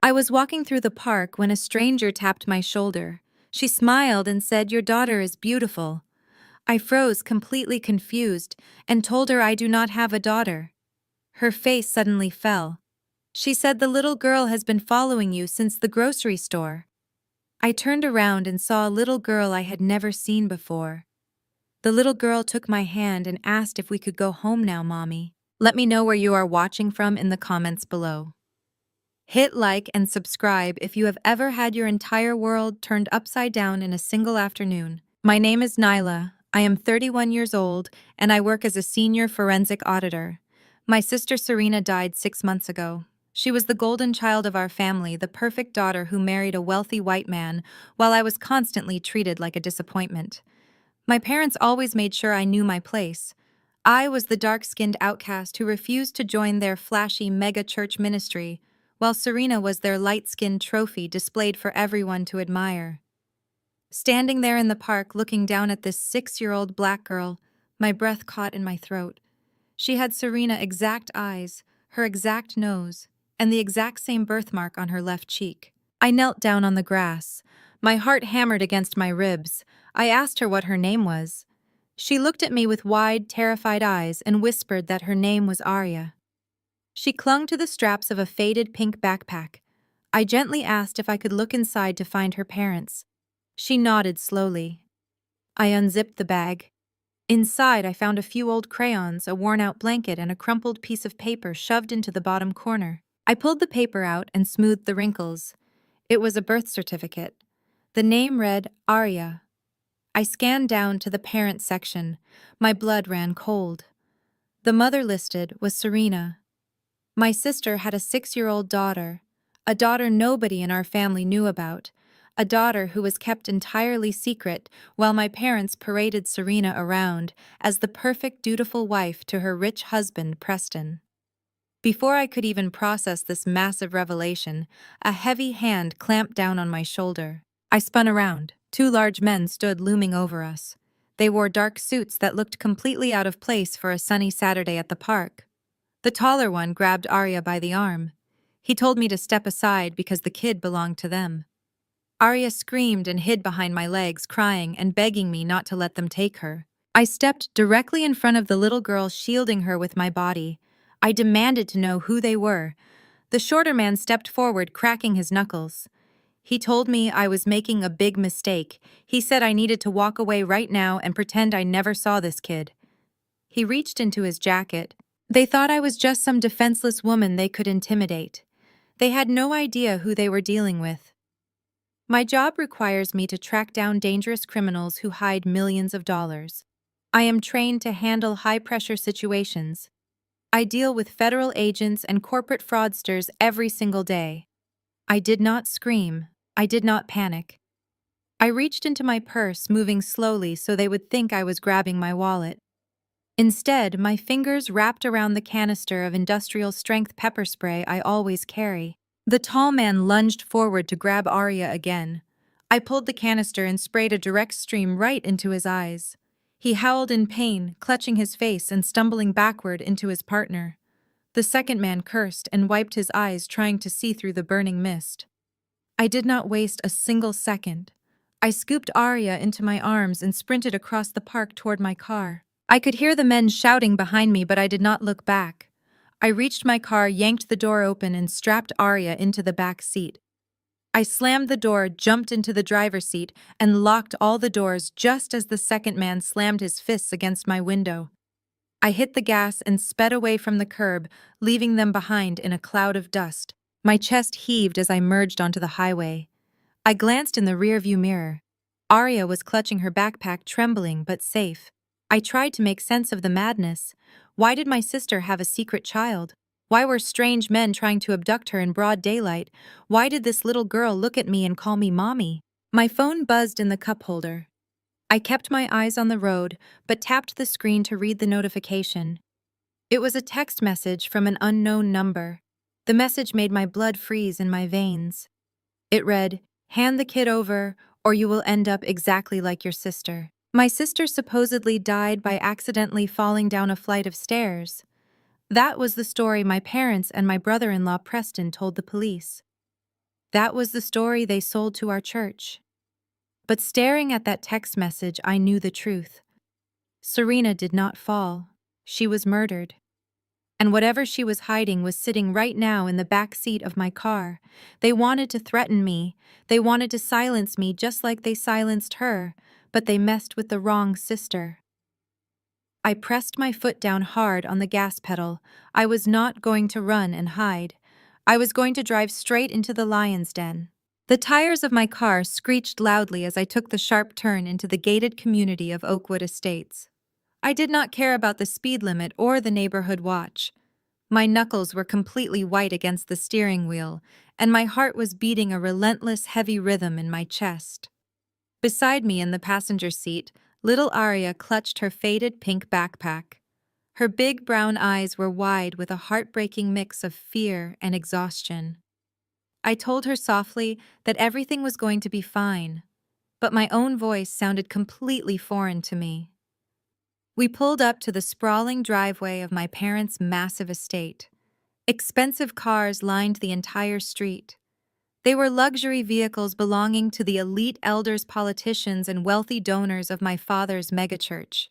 I was walking through the park when a stranger tapped my shoulder. She smiled and said, "Your daughter is beautiful." I froze, completely confused, and told her I do not have a daughter. Her face suddenly fell. She said, "The little girl has been following you since the grocery store." I turned around and saw a little girl I had never seen before. The little girl took my hand and asked if we could go home now, Mommy. Let me know where you are watching from in the comments below. Hit like and subscribe if you have ever had your entire world turned upside down in a single afternoon. My name is Nyla. I am 31 years old, and I work as a senior forensic auditor. My sister Serena died 6 months ago. She was the golden child of our family, the perfect daughter who married a wealthy white man, while I was constantly treated like a disappointment. My parents always made sure I knew my place. I was the dark-skinned outcast who refused to join their flashy mega-church ministry, while Serena was their light-skinned trophy displayed for everyone to admire. Standing there in the park looking down at this 6-year-old black girl, my breath caught in my throat. She had Serena's exact eyes, her exact nose, and the exact same birthmark on her left cheek. I knelt down on the grass. My heart hammered against my ribs. I asked her what her name was. She looked at me with wide, terrified eyes and whispered that her name was Arya. She clung to the straps of a faded pink backpack. I gently asked if I could look inside to find her parents. She nodded slowly. I unzipped the bag. Inside, I found a few old crayons, a worn-out blanket, and a crumpled piece of paper shoved into the bottom corner. I pulled the paper out and smoothed the wrinkles. It was a birth certificate. The name read Arya. I scanned down to the parent section. My blood ran cold. The mother listed was Serena. My sister had a 6-year-old daughter, a daughter nobody in our family knew about, a daughter who was kept entirely secret while my parents paraded Serena around as the perfect, dutiful wife to her rich husband, Preston. Before I could even process this massive revelation, a heavy hand clamped down on my shoulder. I spun around. 2 large men stood looming over us. They wore dark suits that looked completely out of place for a sunny Saturday at the park. The taller one grabbed Arya by the arm. He told me to step aside because the kid belonged to them. Arya screamed and hid behind my legs, crying and begging me not to let them take her. I stepped directly in front of the little girl, shielding her with my body. I demanded to know who they were. The shorter man stepped forward, cracking his knuckles. He told me I was making a big mistake. He said I needed to walk away right now and pretend I never saw this kid. He reached into his jacket. They thought I was just some defenseless woman they could intimidate. They had no idea who they were dealing with. My job requires me to track down dangerous criminals who hide millions of dollars. I am trained to handle high-pressure situations. I deal with federal agents and corporate fraudsters every single day. I did not scream. I did not panic. I reached into my purse, moving slowly so they would think I was grabbing my wallet. Instead, my fingers wrapped around the canister of industrial-strength pepper spray I always carry. The tall man lunged forward to grab Arya again. I pulled the canister and sprayed a direct stream right into his eyes. He howled in pain, clutching his face and stumbling backward into his partner. The second man cursed and wiped his eyes, trying to see through the burning mist. I did not waste a single second. I scooped Arya into my arms and sprinted across the park toward my car. I could hear the men shouting behind me, but I did not look back. I reached my car, yanked the door open, and strapped Arya into the back seat. I slammed the door, jumped into the driver's seat, and locked all the doors just as the second man slammed his fists against my window. I hit the gas and sped away from the curb, leaving them behind in a cloud of dust. My chest heaved as I merged onto the highway. I glanced in the rearview mirror. Arya was clutching her backpack, trembling but safe. I tried to make sense of the madness. Why did my sister have a secret child? Why were strange men trying to abduct her in broad daylight? Why did this little girl look at me and call me mommy? My phone buzzed in the cup holder. I kept my eyes on the road, but tapped the screen to read the notification. It was a text message from an unknown number. The message made my blood freeze in my veins. It read, "Hand the kid over, or you will end up exactly like your sister." My sister supposedly died by accidentally falling down a flight of stairs. That was the story my parents and my brother-in-law Preston told the police. That was the story they sold to our church. But staring at that text message, I knew the truth. Serena did not fall. She was murdered. And whatever she was hiding was sitting right now in the back seat of my car. They wanted to threaten me. They wanted to silence me just like they silenced her, but they messed with the wrong sister. I pressed my foot down hard on the gas pedal. I was not going to run and hide. I was going to drive straight into the lion's den. The tires of my car screeched loudly as I took the sharp turn into the gated community of Oakwood Estates. I did not care about the speed limit or the neighborhood watch. My knuckles were completely white against the steering wheel, and my heart was beating a relentless, heavy rhythm in my chest. Beside me in the passenger seat, little Aria clutched her faded pink backpack. Her big brown eyes were wide with a heartbreaking mix of fear and exhaustion. I told her softly that everything was going to be fine, but my own voice sounded completely foreign to me. We pulled up to the sprawling driveway of my parents' massive estate. Expensive cars lined the entire street. They were luxury vehicles belonging to the elite elders, politicians, and wealthy donors of my father's megachurch.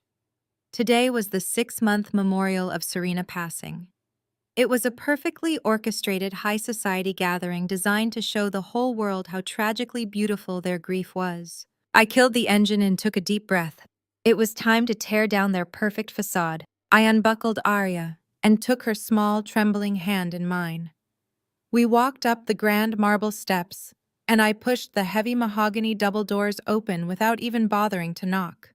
Today was the 6-month memorial of Serena passing. It was a perfectly orchestrated high society gathering designed to show the whole world how tragically beautiful their grief was. I killed the engine and took a deep breath. It was time to tear down their perfect facade. I unbuckled Arya and took her small, trembling hand in mine. We walked up the grand marble steps, and I pushed the heavy mahogany double doors open without even bothering to knock.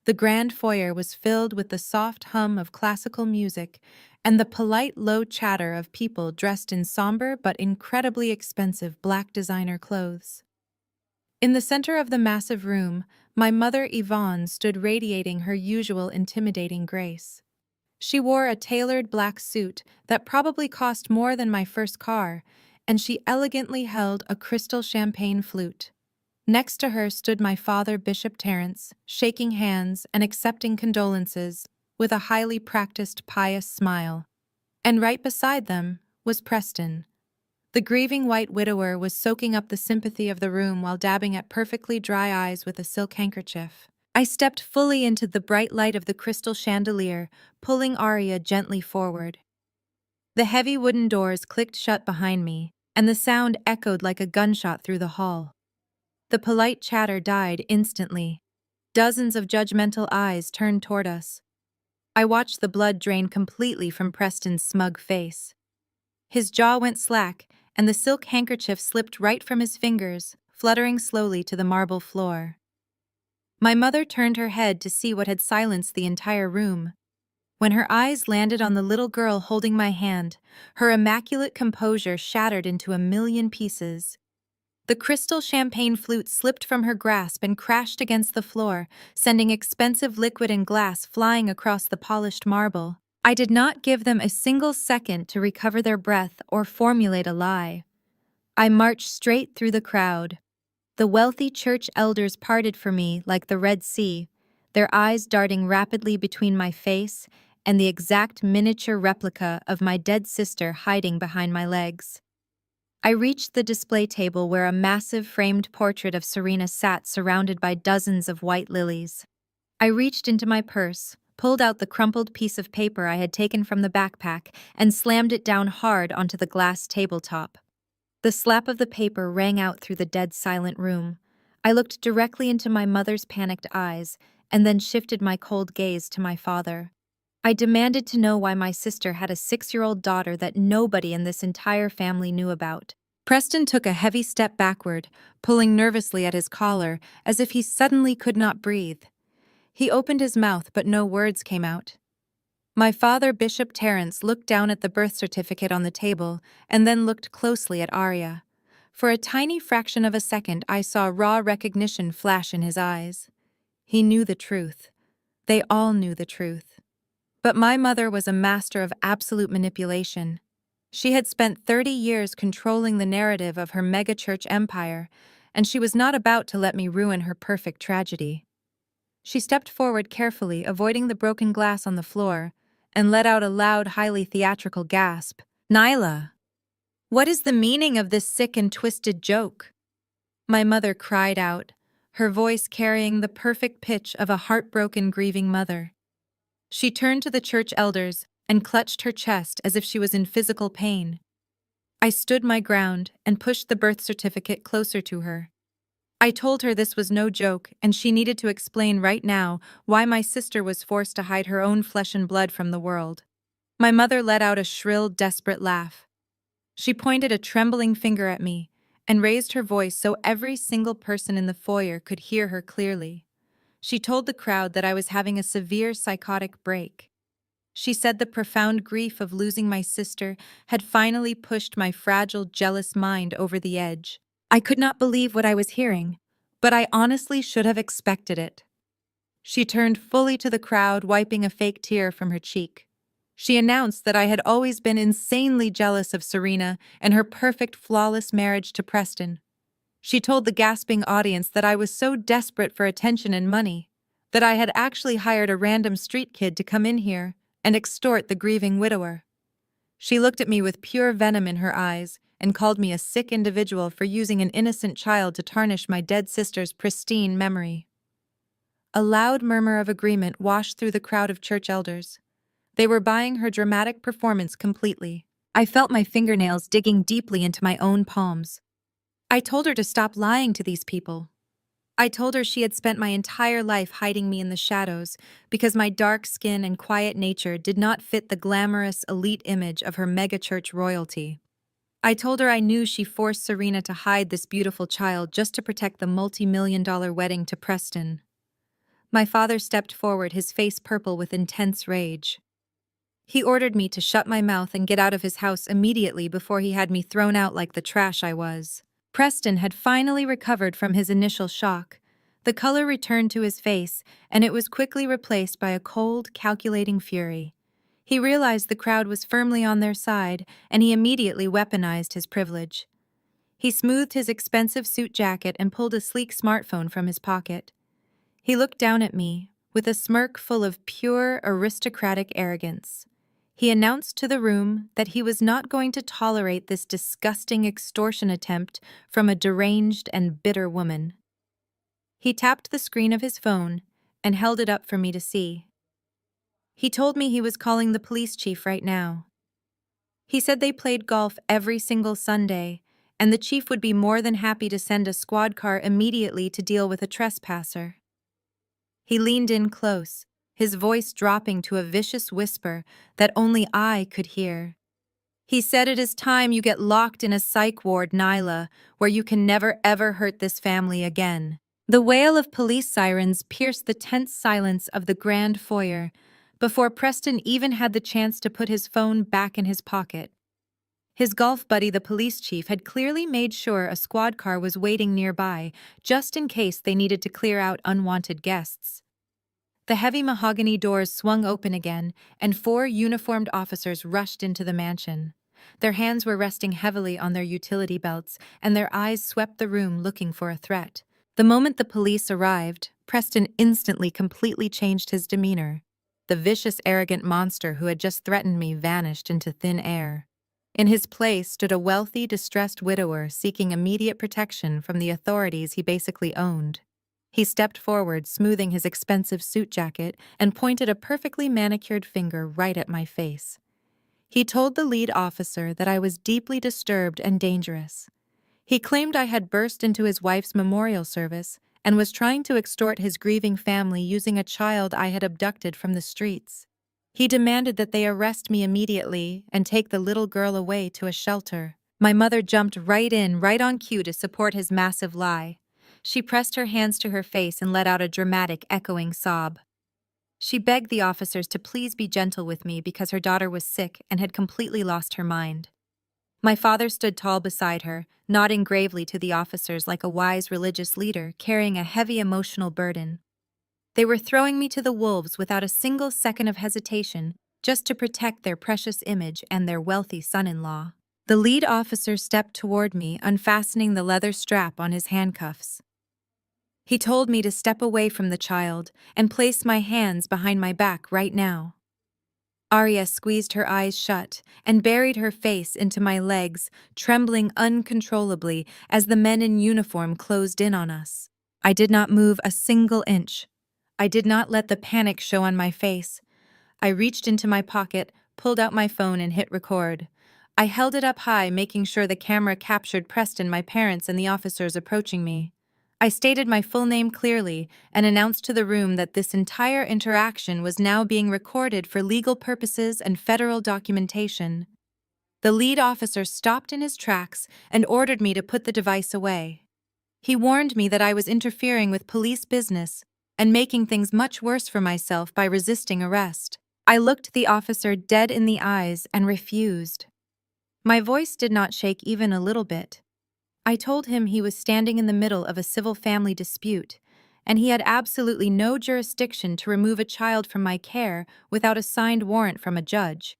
The grand foyer was filled with the soft hum of classical music and the polite low chatter of people dressed in somber but incredibly expensive black designer clothes. In the center of the massive room, my mother Yvonne stood radiating her usual intimidating grace. She wore a tailored black suit that probably cost more than my first car, and she elegantly held a crystal champagne flute. Next to her stood my father, Bishop Terence, shaking hands and accepting condolences with a highly practiced, pious smile. And right beside them was Preston. The grieving white widower was soaking up the sympathy of the room while dabbing at perfectly dry eyes with a silk handkerchief. I stepped fully into the bright light of the crystal chandelier, pulling Arya gently forward. The heavy wooden doors clicked shut behind me, and the sound echoed like a gunshot through the hall. The polite chatter died instantly. Dozens of judgmental eyes turned toward us. I watched the blood drain completely from Preston's smug face. His jaw went slack, and the silk handkerchief slipped right from his fingers, fluttering slowly to the marble floor. My mother turned her head to see what had silenced the entire room. When her eyes landed on the little girl holding my hand, her immaculate composure shattered into a million pieces. The crystal champagne flute slipped from her grasp and crashed against the floor, sending expensive liquid and glass flying across the polished marble. I did not give them a single second to recover their breath or formulate a lie. I marched straight through the crowd. The wealthy church elders parted for me like the Red Sea, their eyes darting rapidly between my face and the exact miniature replica of my dead sister hiding behind my legs. I reached the display table where a massive framed portrait of Serena sat surrounded by dozens of white lilies. I reached into my purse, pulled out the crumpled piece of paper I had taken from the backpack, and slammed it down hard onto the glass tabletop. The slap of the paper rang out through the dead silent room. I looked directly into my mother's panicked eyes, and then shifted my cold gaze to my father. I demanded to know why my sister had a 6-year-old daughter that nobody in this entire family knew about. Preston took a heavy step backward, pulling nervously at his collar, as if he suddenly could not breathe. He opened his mouth, but no words came out. My father, Bishop Terence, looked down at the birth certificate on the table and then looked closely at Arya. For a tiny fraction of a second, I saw raw recognition flash in his eyes. He knew the truth. They all knew the truth. But my mother was a master of absolute manipulation. She had spent 30 years controlling the narrative of her megachurch empire, and she was not about to let me ruin her perfect tragedy. She stepped forward carefully, avoiding the broken glass on the floor, and let out a loud, highly theatrical gasp. "Nyla!" What is the meaning of this sick and twisted joke? My mother cried out, her voice carrying the perfect pitch of a heartbroken, grieving mother. She turned to the church elders and clutched her chest as if she was in physical pain. I stood my ground and pushed the birth certificate closer to her. I told her this was no joke and she needed to explain right now why my sister was forced to hide her own flesh and blood from the world. My mother let out a shrill, desperate laugh. She pointed a trembling finger at me and raised her voice so every single person in the foyer could hear her clearly. She told the crowd that I was having a severe psychotic break. She said the profound grief of losing my sister had finally pushed my fragile, jealous mind over the edge. I could not believe what I was hearing, but I honestly should have expected it. She turned fully to the crowd, wiping a fake tear from her cheek. She announced that I had always been insanely jealous of Serena and her perfect, flawless marriage to Preston. She told the gasping audience that I was so desperate for attention and money that I had actually hired a random street kid to come in here and extort the grieving widower. She looked at me with pure venom in her eyes and called me a sick individual for using an innocent child to tarnish my dead sister's pristine memory. A loud murmur of agreement washed through the crowd of church elders. They were buying her dramatic performance completely. I felt my fingernails digging deeply into my own palms. I told her to stop lying to these people. I told her she had spent my entire life hiding me in the shadows because my dark skin and quiet nature did not fit the glamorous, elite image of her megachurch royalty. I told her I knew she forced Serena to hide this beautiful child just to protect the multi-million-dollar wedding to Preston. My father stepped forward, his face purple with intense rage. He ordered me to shut my mouth and get out of his house immediately before he had me thrown out like the trash I was. Preston had finally recovered from his initial shock. The color returned to his face, and it was quickly replaced by a cold, calculating fury. He realized the crowd was firmly on their side, and he immediately weaponized his privilege. He smoothed his expensive suit jacket and pulled a sleek smartphone from his pocket. He looked down at me, with a smirk full of pure, aristocratic arrogance. He announced to the room that he was not going to tolerate this disgusting extortion attempt from a deranged and bitter woman. He tapped the screen of his phone and held it up for me to see. He told me he was calling the police chief right now. He said they played golf every single Sunday, and the chief would be more than happy to send a squad car immediately to deal with a trespasser. He leaned in close, his voice dropping to a vicious whisper that only I could hear. He said, "It is time you get locked in a psych ward, Nyla, where you can never ever hurt this family again." The wail of police sirens pierced the tense silence of the grand foyer before Preston even had the chance to put his phone back in his pocket. His golf buddy, the police chief, had clearly made sure a squad car was waiting nearby, just in case they needed to clear out unwanted guests. The heavy mahogany doors swung open again, and 4 uniformed officers rushed into the mansion. Their hands were resting heavily on their utility belts, and their eyes swept the room looking for a threat. The moment the police arrived, Preston instantly completely changed his demeanor. The vicious, arrogant monster who had just threatened me vanished into thin air. In his place stood a wealthy, distressed widower seeking immediate protection from the authorities he basically owned. He stepped forward, smoothing his expensive suit jacket, and pointed a perfectly manicured finger right at my face. He told the lead officer that I was deeply disturbed and dangerous. He claimed I had burst into his wife's memorial service and was trying to extort his grieving family using a child I had abducted from the streets. He demanded that they arrest me immediately and take the little girl away to a shelter. My mother jumped right in, right on cue to support his massive lie. She pressed her hands to her face and let out a dramatic, echoing sob. She begged the officers to please be gentle with me because her daughter was sick and had completely lost her mind. My father stood tall beside her, nodding gravely to the officers like a wise religious leader carrying a heavy emotional burden. They were throwing me to the wolves without a single second of hesitation, just to protect their precious image and their wealthy son-in-law. The lead officer stepped toward me, unfastening the leather strap on his handcuffs. He told me to step away from the child and place my hands behind my back right now. Arya squeezed her eyes shut and buried her face into my legs, trembling uncontrollably as the men in uniform closed in on us. I did not move a single inch. I did not let the panic show on my face. I reached into my pocket, pulled out my phone, and hit record. I held it up high, making sure the camera captured Preston, my parents, and the officers approaching me. I stated my full name clearly and announced to the room that this entire interaction was now being recorded for legal purposes and federal documentation. The lead officer stopped in his tracks and ordered me to put the device away. He warned me that I was interfering with police business and making things much worse for myself by resisting arrest. I looked the officer dead in the eyes and refused. My voice did not shake even a little bit. I told him he was standing in the middle of a civil family dispute, and he had absolutely no jurisdiction to remove a child from my care without a signed warrant from a judge.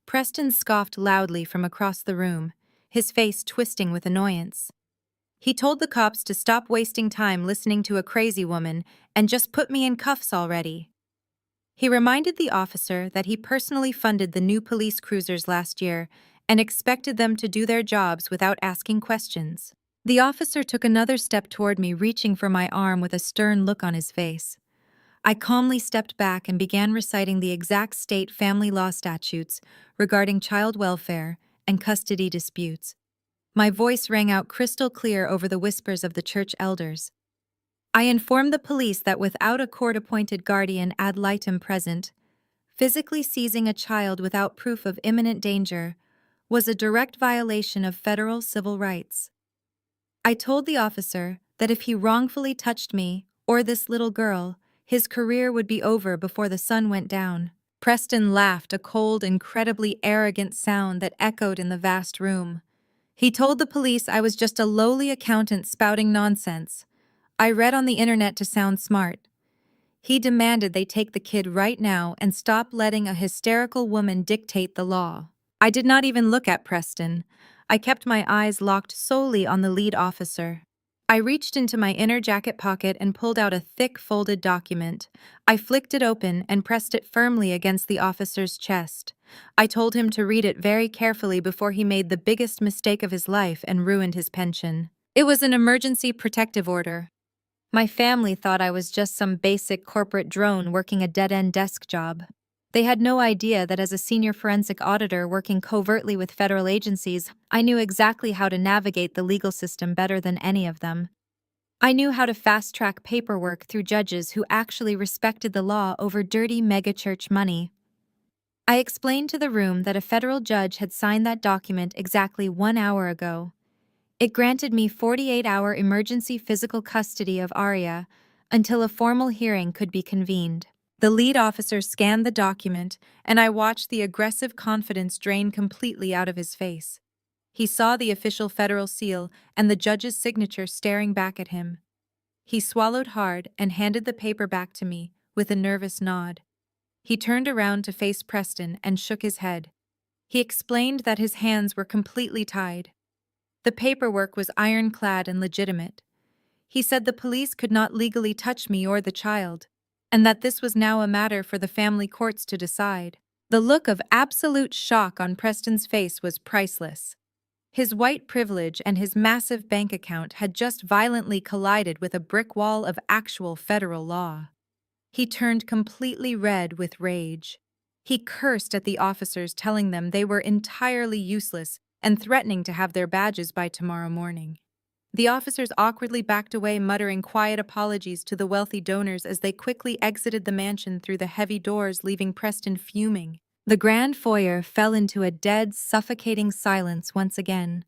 Preston scoffed loudly from across the room, his face twisting with annoyance. He told the cops to stop wasting time listening to a crazy woman and just put me in cuffs already. He reminded the officer that he personally funded the new police cruisers last year and expected them to do their jobs without asking questions. The officer took another step toward me, reaching for my arm with a stern look on his face. I calmly stepped back and began reciting the exact state family law statutes regarding child welfare and custody disputes. My voice rang out crystal clear over the whispers of the church elders. I informed the police that without a court-appointed guardian ad litem present, physically seizing a child without proof of imminent danger was a direct violation of federal civil rights. I told the officer that if he wrongfully touched me or this little girl, his career would be over before the sun went down. Preston laughed, a cold, incredibly arrogant sound that echoed in the vast room. He told the police I was just a lowly accountant spouting nonsense. I read on the internet to sound smart. He demanded they take the kid right now and stop letting a hysterical woman dictate the law. I did not even look at Preston. I kept my eyes locked solely on the lead officer. I reached into my inner jacket pocket and pulled out a thick folded document. I flicked it open and pressed it firmly against the officer's chest. I told him to read it very carefully before he made the biggest mistake of his life and ruined his pension. It was an emergency protective order. My family thought I was just some basic corporate drone working a dead-end desk job. They had no idea that as a senior forensic auditor working covertly with federal agencies, I knew exactly how to navigate the legal system better than any of them. I knew how to fast-track paperwork through judges who actually respected the law over dirty megachurch money. I explained to the room that a federal judge had signed that document exactly 1 hour ago. It granted me 48-hour emergency physical custody of Arya until a formal hearing could be convened. The lead officer scanned the document, and I watched the aggressive confidence drain completely out of his face. He saw the official federal seal and the judge's signature staring back at him. He swallowed hard and handed the paper back to me with a nervous nod. He turned around to face Preston and shook his head. He explained that his hands were completely tied. The paperwork was ironclad and legitimate. He said the police could not legally touch me or the child, and that this was now a matter for the family courts to decide. The look of absolute shock on Preston's face was priceless. His white privilege and his massive bank account had just violently collided with a brick wall of actual federal law. He turned completely red with rage. He cursed at the officers, telling them they were entirely useless and threatening to have their badges by tomorrow morning. The officers awkwardly backed away, muttering quiet apologies to the wealthy donors as they quickly exited the mansion through the heavy doors, leaving Preston fuming. The grand foyer fell into a dead, suffocating silence once again.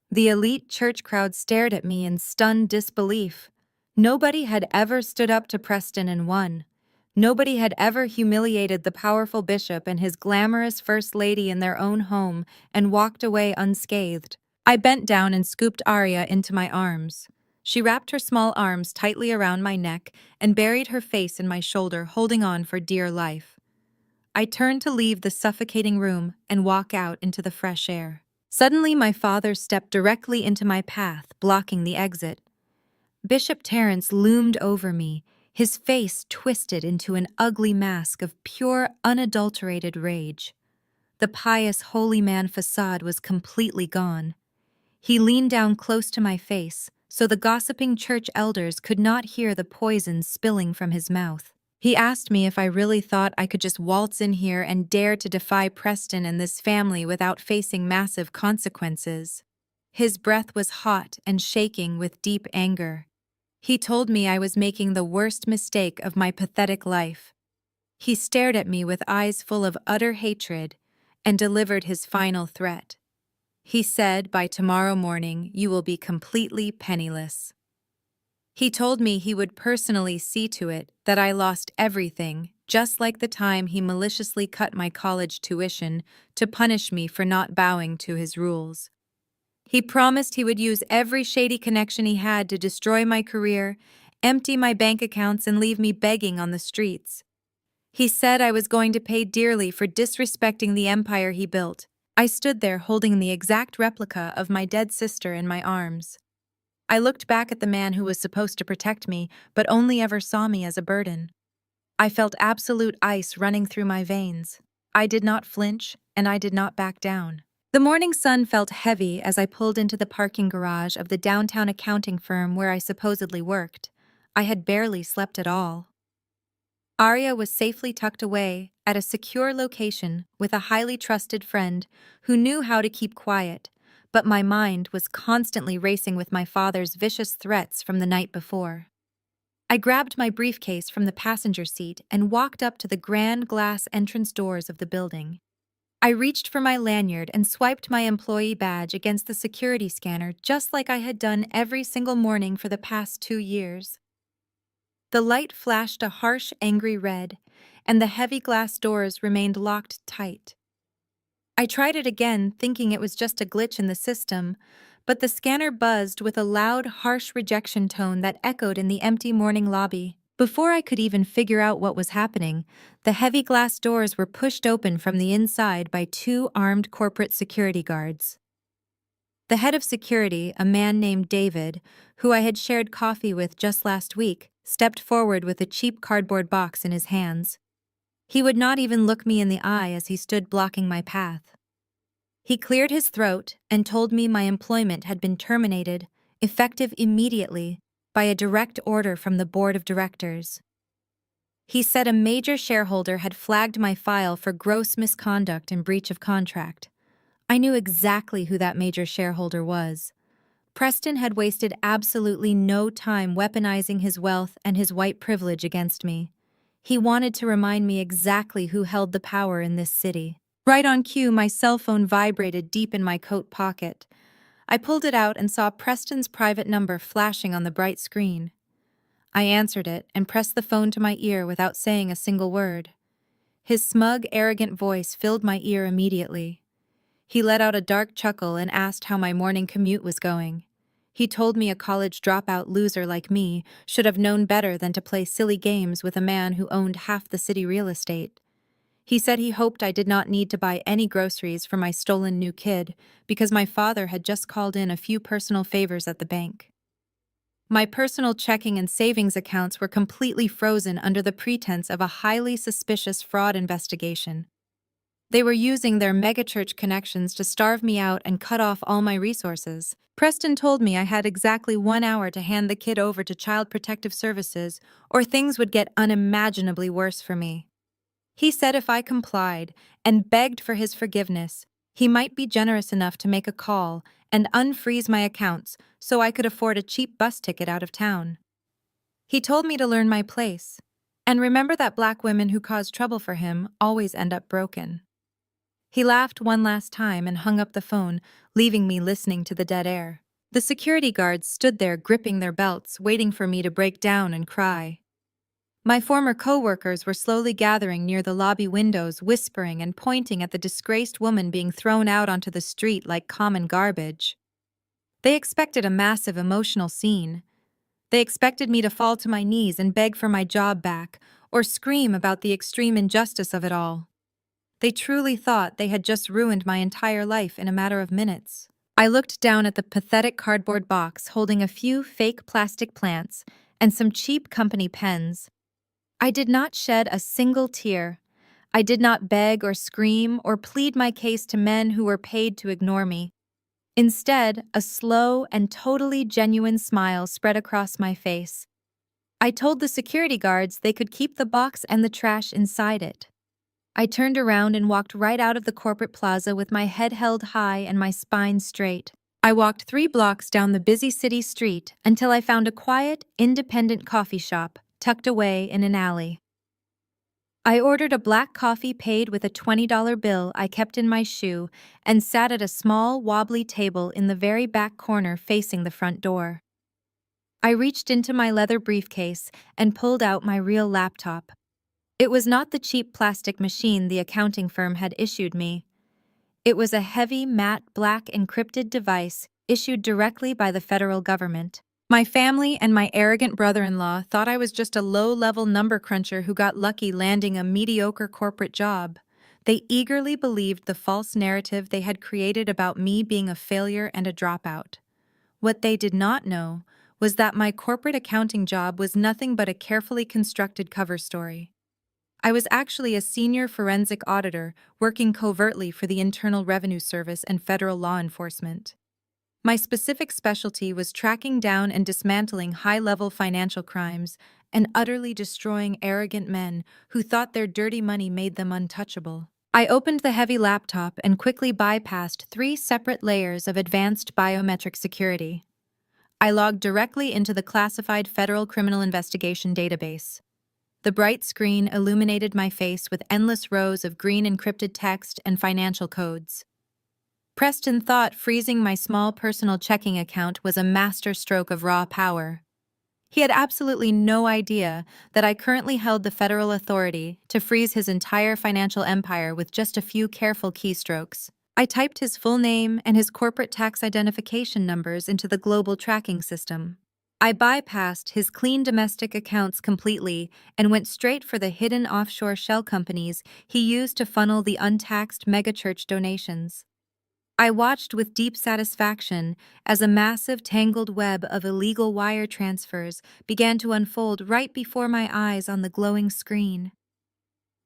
The elite church crowd stared at me in stunned disbelief. Nobody had ever stood up to Preston and won. Nobody had ever humiliated the powerful bishop and his glamorous first lady in their own home and walked away unscathed. I bent down and scooped Arya into my arms. She wrapped her small arms tightly around my neck and buried her face in my shoulder, holding on for dear life. I turned to leave the suffocating room and walk out into the fresh air. Suddenly, my father stepped directly into my path, blocking the exit. Bishop Terrence loomed over me, his face twisted into an ugly mask of pure, unadulterated rage. The pious holy man facade was completely gone. He leaned down close to my face, so the gossiping church elders could not hear the poison spilling from his mouth. He asked me if I really thought I could just waltz in here and dare to defy Preston and this family without facing massive consequences. His breath was hot and shaking with deep anger. He told me I was making the worst mistake of my pathetic life. He stared at me with eyes full of utter hatred and delivered his final threat. He said, "By tomorrow morning, you will be completely penniless." He told me he would personally see to it that I lost everything, just like the time he maliciously cut my college tuition to punish me for not bowing to his rules. He promised he would use every shady connection he had to destroy my career, empty my bank accounts, and leave me begging on the streets. He said I was going to pay dearly for disrespecting the empire he built. I stood there holding the exact replica of my dead sister in my arms. I looked back at the man who was supposed to protect me, but only ever saw me as a burden. I felt absolute ice running through my veins. I did not flinch, and I did not back down. The morning sun felt heavy as I pulled into the parking garage of the downtown accounting firm where I supposedly worked. I had barely slept at all. Arya was safely tucked away at a secure location with a highly trusted friend who knew how to keep quiet, but my mind was constantly racing with my father's vicious threats from the night before. I grabbed my briefcase from the passenger seat and walked up to the grand glass entrance doors of the building. I reached for my lanyard and swiped my employee badge against the security scanner just like I had done every single morning for the past 2 years. The light flashed a harsh, angry red, and the heavy glass doors remained locked tight. I tried it again, thinking it was just a glitch in the system, but the scanner buzzed with a loud, harsh rejection tone that echoed in the empty morning lobby. Before I could even figure out what was happening, the heavy glass doors were pushed open from the inside by 2 armed corporate security guards. The head of security, a man named David, who I had shared coffee with just last week, stepped forward with a cheap cardboard box in his hands. He would not even look me in the eye as he stood blocking my path. He cleared his throat and told me my employment had been terminated, effective immediately, by a direct order from the board of directors. He said a major shareholder had flagged my file for gross misconduct and breach of contract. I knew exactly who that major shareholder was. Preston had wasted absolutely no time weaponizing his wealth and his white privilege against me. He wanted to remind me exactly who held the power in this city. Right on cue, my cell phone vibrated deep in my coat pocket. I pulled it out and saw Preston's private number flashing on the bright screen. I answered it and pressed the phone to my ear without saying a single word. His smug, arrogant voice filled my ear immediately. He let out a dark chuckle and asked how my morning commute was going. He told me a college dropout loser like me should have known better than to play silly games with a man who owned half the city real estate. He said he hoped I did not need to buy any groceries for my stolen new kid because my father had just called in a few personal favors at the bank. My personal checking and savings accounts were completely frozen under the pretense of a highly suspicious fraud investigation. They were using their megachurch connections to starve me out and cut off all my resources. Preston told me I had exactly 1 hour to hand the kid over to Child Protective Services, or things would get unimaginably worse for me. He said if I complied and begged for his forgiveness, he might be generous enough to make a call and unfreeze my accounts so I could afford a cheap bus ticket out of town. He told me to learn my place, and remember that black women who cause trouble for him always end up broken. He laughed one last time and hung up the phone, leaving me listening to the dead air. The security guards stood there gripping their belts, waiting for me to break down and cry. My former co-workers were slowly gathering near the lobby windows, whispering and pointing at the disgraced woman being thrown out onto the street like common garbage. They expected a massive emotional scene. They expected me to fall to my knees and beg for my job back, or scream about the extreme injustice of it all. They truly thought they had just ruined my entire life in a matter of minutes. I looked down at the pathetic cardboard box holding a few fake plastic plants and some cheap company pens. I did not shed a single tear. I did not beg or scream or plead my case to men who were paid to ignore me. Instead, a slow and totally genuine smile spread across my face. I told the security guards they could keep the box and the trash inside it. I turned around and walked right out of the corporate plaza with my head held high and my spine straight. I walked 3 blocks down the busy city street until I found a quiet, independent coffee shop tucked away in an alley. I ordered a black coffee paid with a $20 bill I kept in my shoe and sat at a small, wobbly table in the very back corner facing the front door. I reached into my leather briefcase and pulled out my real laptop. It was not the cheap plastic machine the accounting firm had issued me. It was a heavy, matte, black encrypted device issued directly by the federal government. My family and my arrogant brother-in-law thought I was just a low-level number cruncher who got lucky landing a mediocre corporate job. They eagerly believed the false narrative they had created about me being a failure and a dropout. What they did not know was that my corporate accounting job was nothing but a carefully constructed cover story. I was actually a senior forensic auditor working covertly for the Internal Revenue Service and federal law enforcement. My specific specialty was tracking down and dismantling high-level financial crimes and utterly destroying arrogant men who thought their dirty money made them untouchable. I opened the heavy laptop and quickly bypassed 3 separate layers of advanced biometric security. I logged directly into the classified Federal Criminal Investigation database. The bright screen illuminated my face with endless rows of green encrypted text and financial codes. Preston thought freezing my small personal checking account was a masterstroke of raw power. He had absolutely no idea that I currently held the federal authority to freeze his entire financial empire with just a few careful keystrokes. I typed his full name and his corporate tax identification numbers into the global tracking system. I bypassed his clean domestic accounts completely and went straight for the hidden offshore shell companies he used to funnel the untaxed megachurch donations. I watched with deep satisfaction as a massive tangled web of illegal wire transfers began to unfold right before my eyes on the glowing screen.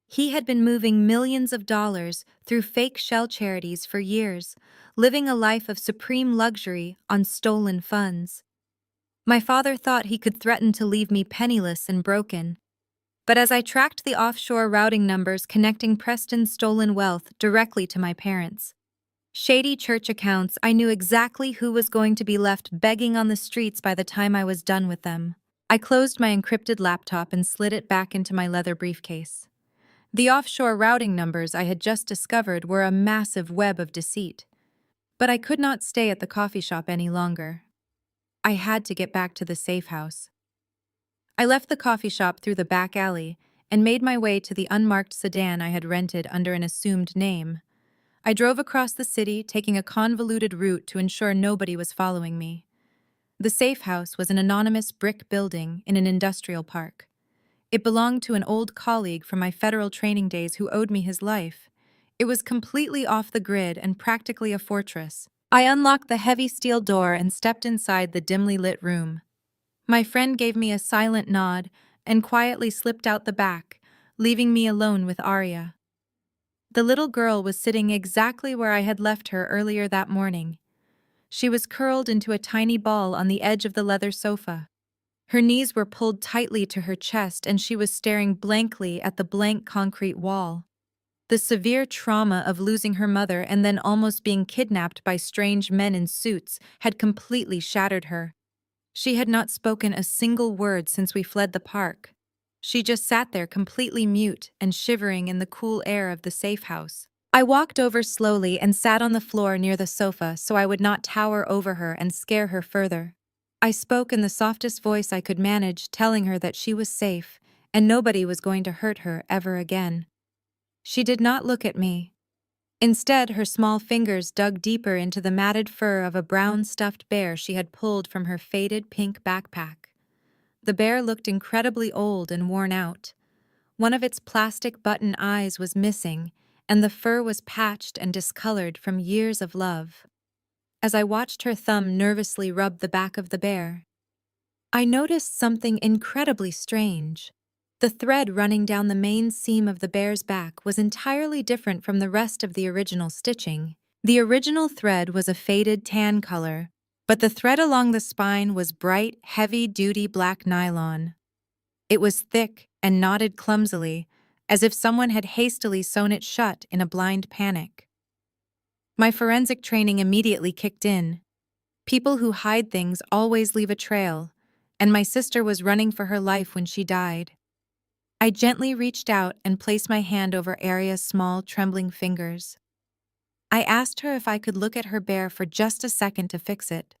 He had been moving millions of dollars through fake shell charities for years, living a life of supreme luxury on stolen funds. My father thought he could threaten to leave me penniless and broken. But as I tracked the offshore routing numbers connecting Preston's stolen wealth directly to my parents' shady church accounts, I knew exactly who was going to be left begging on the streets by the time I was done with them. I closed my encrypted laptop and slid it back into my leather briefcase. The offshore routing numbers I had just discovered were a massive web of deceit. But I could not stay at the coffee shop any longer. I had to get back to the safe house. I left the coffee shop through the back alley and made my way to the unmarked sedan I had rented under an assumed name. I drove across the city, taking a convoluted route to ensure nobody was following me. The safe house was an anonymous brick building in an industrial park. It belonged to an old colleague from my federal training days who owed me his life. It was completely off the grid and practically a fortress. I unlocked the heavy steel door and stepped inside the dimly lit room. My friend gave me a silent nod and quietly slipped out the back, leaving me alone with Arya. The little girl was sitting exactly where I had left her earlier that morning. She was curled into a tiny ball on the edge of the leather sofa. Her knees were pulled tightly to her chest and she was staring blankly at the blank concrete wall. The severe trauma of losing her mother and then almost being kidnapped by strange men in suits had completely shattered her. She had not spoken a single word since we fled the park. She just sat there completely mute and shivering in the cool air of the safe house. I walked over slowly and sat on the floor near the sofa so I would not tower over her and scare her further. I spoke in the softest voice I could manage, telling her that she was safe and nobody was going to hurt her ever again. She did not look at me. Instead, her small fingers dug deeper into the matted fur of a brown stuffed bear she had pulled from her faded pink backpack. The bear looked incredibly old and worn out. One of its plastic button eyes was missing, and the fur was patched and discolored from years of love. As I watched her thumb nervously rub the back of the bear, I noticed something incredibly strange. The thread running down the main seam of the bear's back was entirely different from the rest of the original stitching. The original thread was a faded tan color, but the thread along the spine was bright, heavy-duty black nylon. It was thick and knotted clumsily, as if someone had hastily sewn it shut in a blind panic. My forensic training immediately kicked in. People who hide things always leave a trail, and my sister was running for her life when she died. I gently reached out and placed my hand over Aria's small, trembling fingers. I asked her if I could look at her bear for just a second to fix it.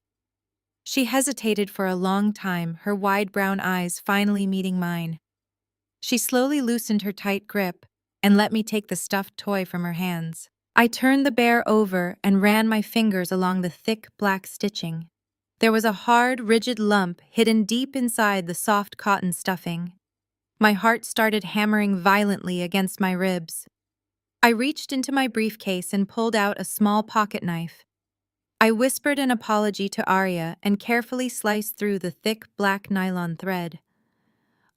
She hesitated for a long time, her wide brown eyes finally meeting mine. She slowly loosened her tight grip and let me take the stuffed toy from her hands. I turned the bear over and ran my fingers along the thick black stitching. There was a hard, rigid lump hidden deep inside the soft cotton stuffing. My heart started hammering violently against my ribs. I reached into my briefcase and pulled out a small pocket knife. I whispered an apology to Arya and carefully sliced through the thick black nylon thread.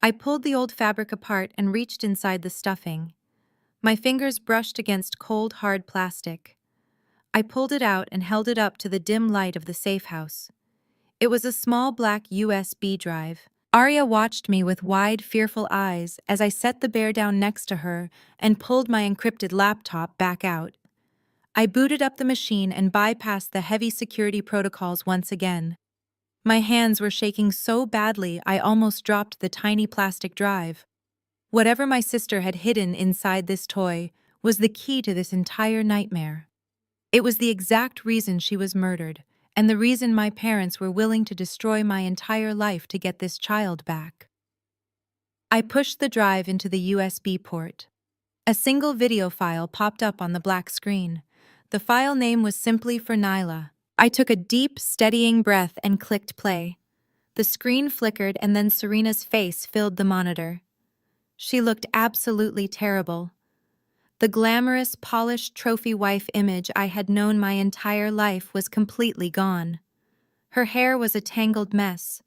I pulled the old fabric apart and reached inside the stuffing. My fingers brushed against cold, hard plastic. I pulled it out and held it up to the dim light of the safe house. It was a small black USB drive. Arya watched me with wide, fearful eyes as I set the bear down next to her and pulled my encrypted laptop back out. I booted up the machine and bypassed the heavy security protocols once again. My hands were shaking so badly I almost dropped the tiny plastic drive. Whatever my sister had hidden inside this toy was the key to this entire nightmare. It was the exact reason she was murdered, and the reason my parents were willing to destroy my entire life to get this child back. I pushed the drive into the USB port. A single video file popped up on the black screen. The file name was simply for Nyla. I took a deep, steadying breath and clicked play. The screen flickered and then Serena's face filled the monitor. She looked absolutely terrible. The glamorous, polished trophy wife image I had known my entire life was completely gone. Her hair was a tangled mess.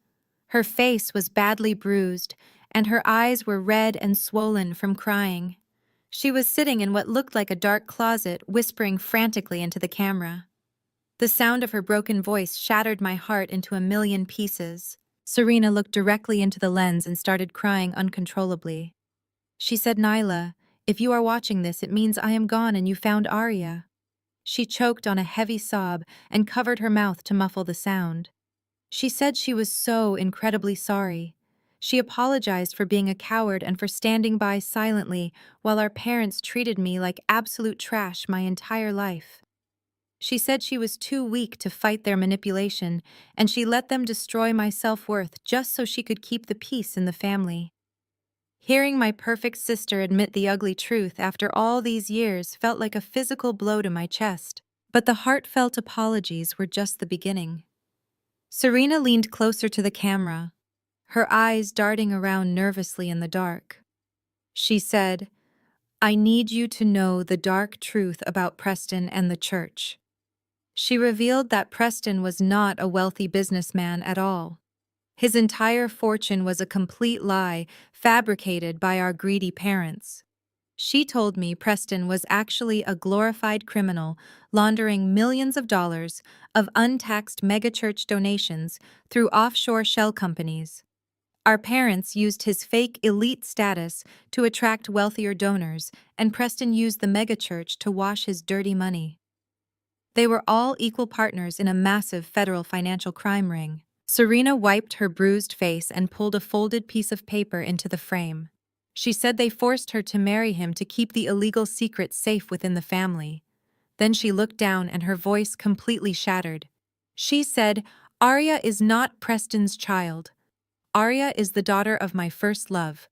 Her face was badly bruised, and her eyes were red and swollen from crying. She was sitting in what looked like a dark closet, whispering frantically into the camera. The sound of her broken voice shattered my heart into a million pieces. Serena looked directly into the lens and started crying uncontrollably. She said, "Nyla, if you are watching this, it means I am gone and you found Arya." She choked on a heavy sob and covered her mouth to muffle the sound. She said she was so incredibly sorry. She apologized for being a coward and for standing by silently while our parents treated me like absolute trash my entire life. She said she was too weak to fight their manipulation, and she let them destroy my self-worth just so she could keep the peace in the family. Hearing my perfect sister admit the ugly truth after all these years felt like a physical blow to my chest. But the heartfelt apologies were just the beginning. Serena leaned closer to the camera, her eyes darting around nervously in the dark. She said, "I need you to know the dark truth about Preston and the church." She revealed that Preston was not a wealthy businessman at all. His entire fortune was a complete lie fabricated by our greedy parents. She told me Preston was actually a glorified criminal laundering millions of dollars of untaxed megachurch donations through offshore shell companies. Our parents used his fake elite status to attract wealthier donors, and Preston used the megachurch to wash his dirty money. They were all equal partners in a massive federal financial crime ring. Serena wiped her bruised face and pulled a folded piece of paper into the frame. She said they forced her to marry him to keep the illegal secret safe within the family. Then she looked down and her voice completely shattered. She said, "Arya is not Preston's child. Arya is the daughter of my first love,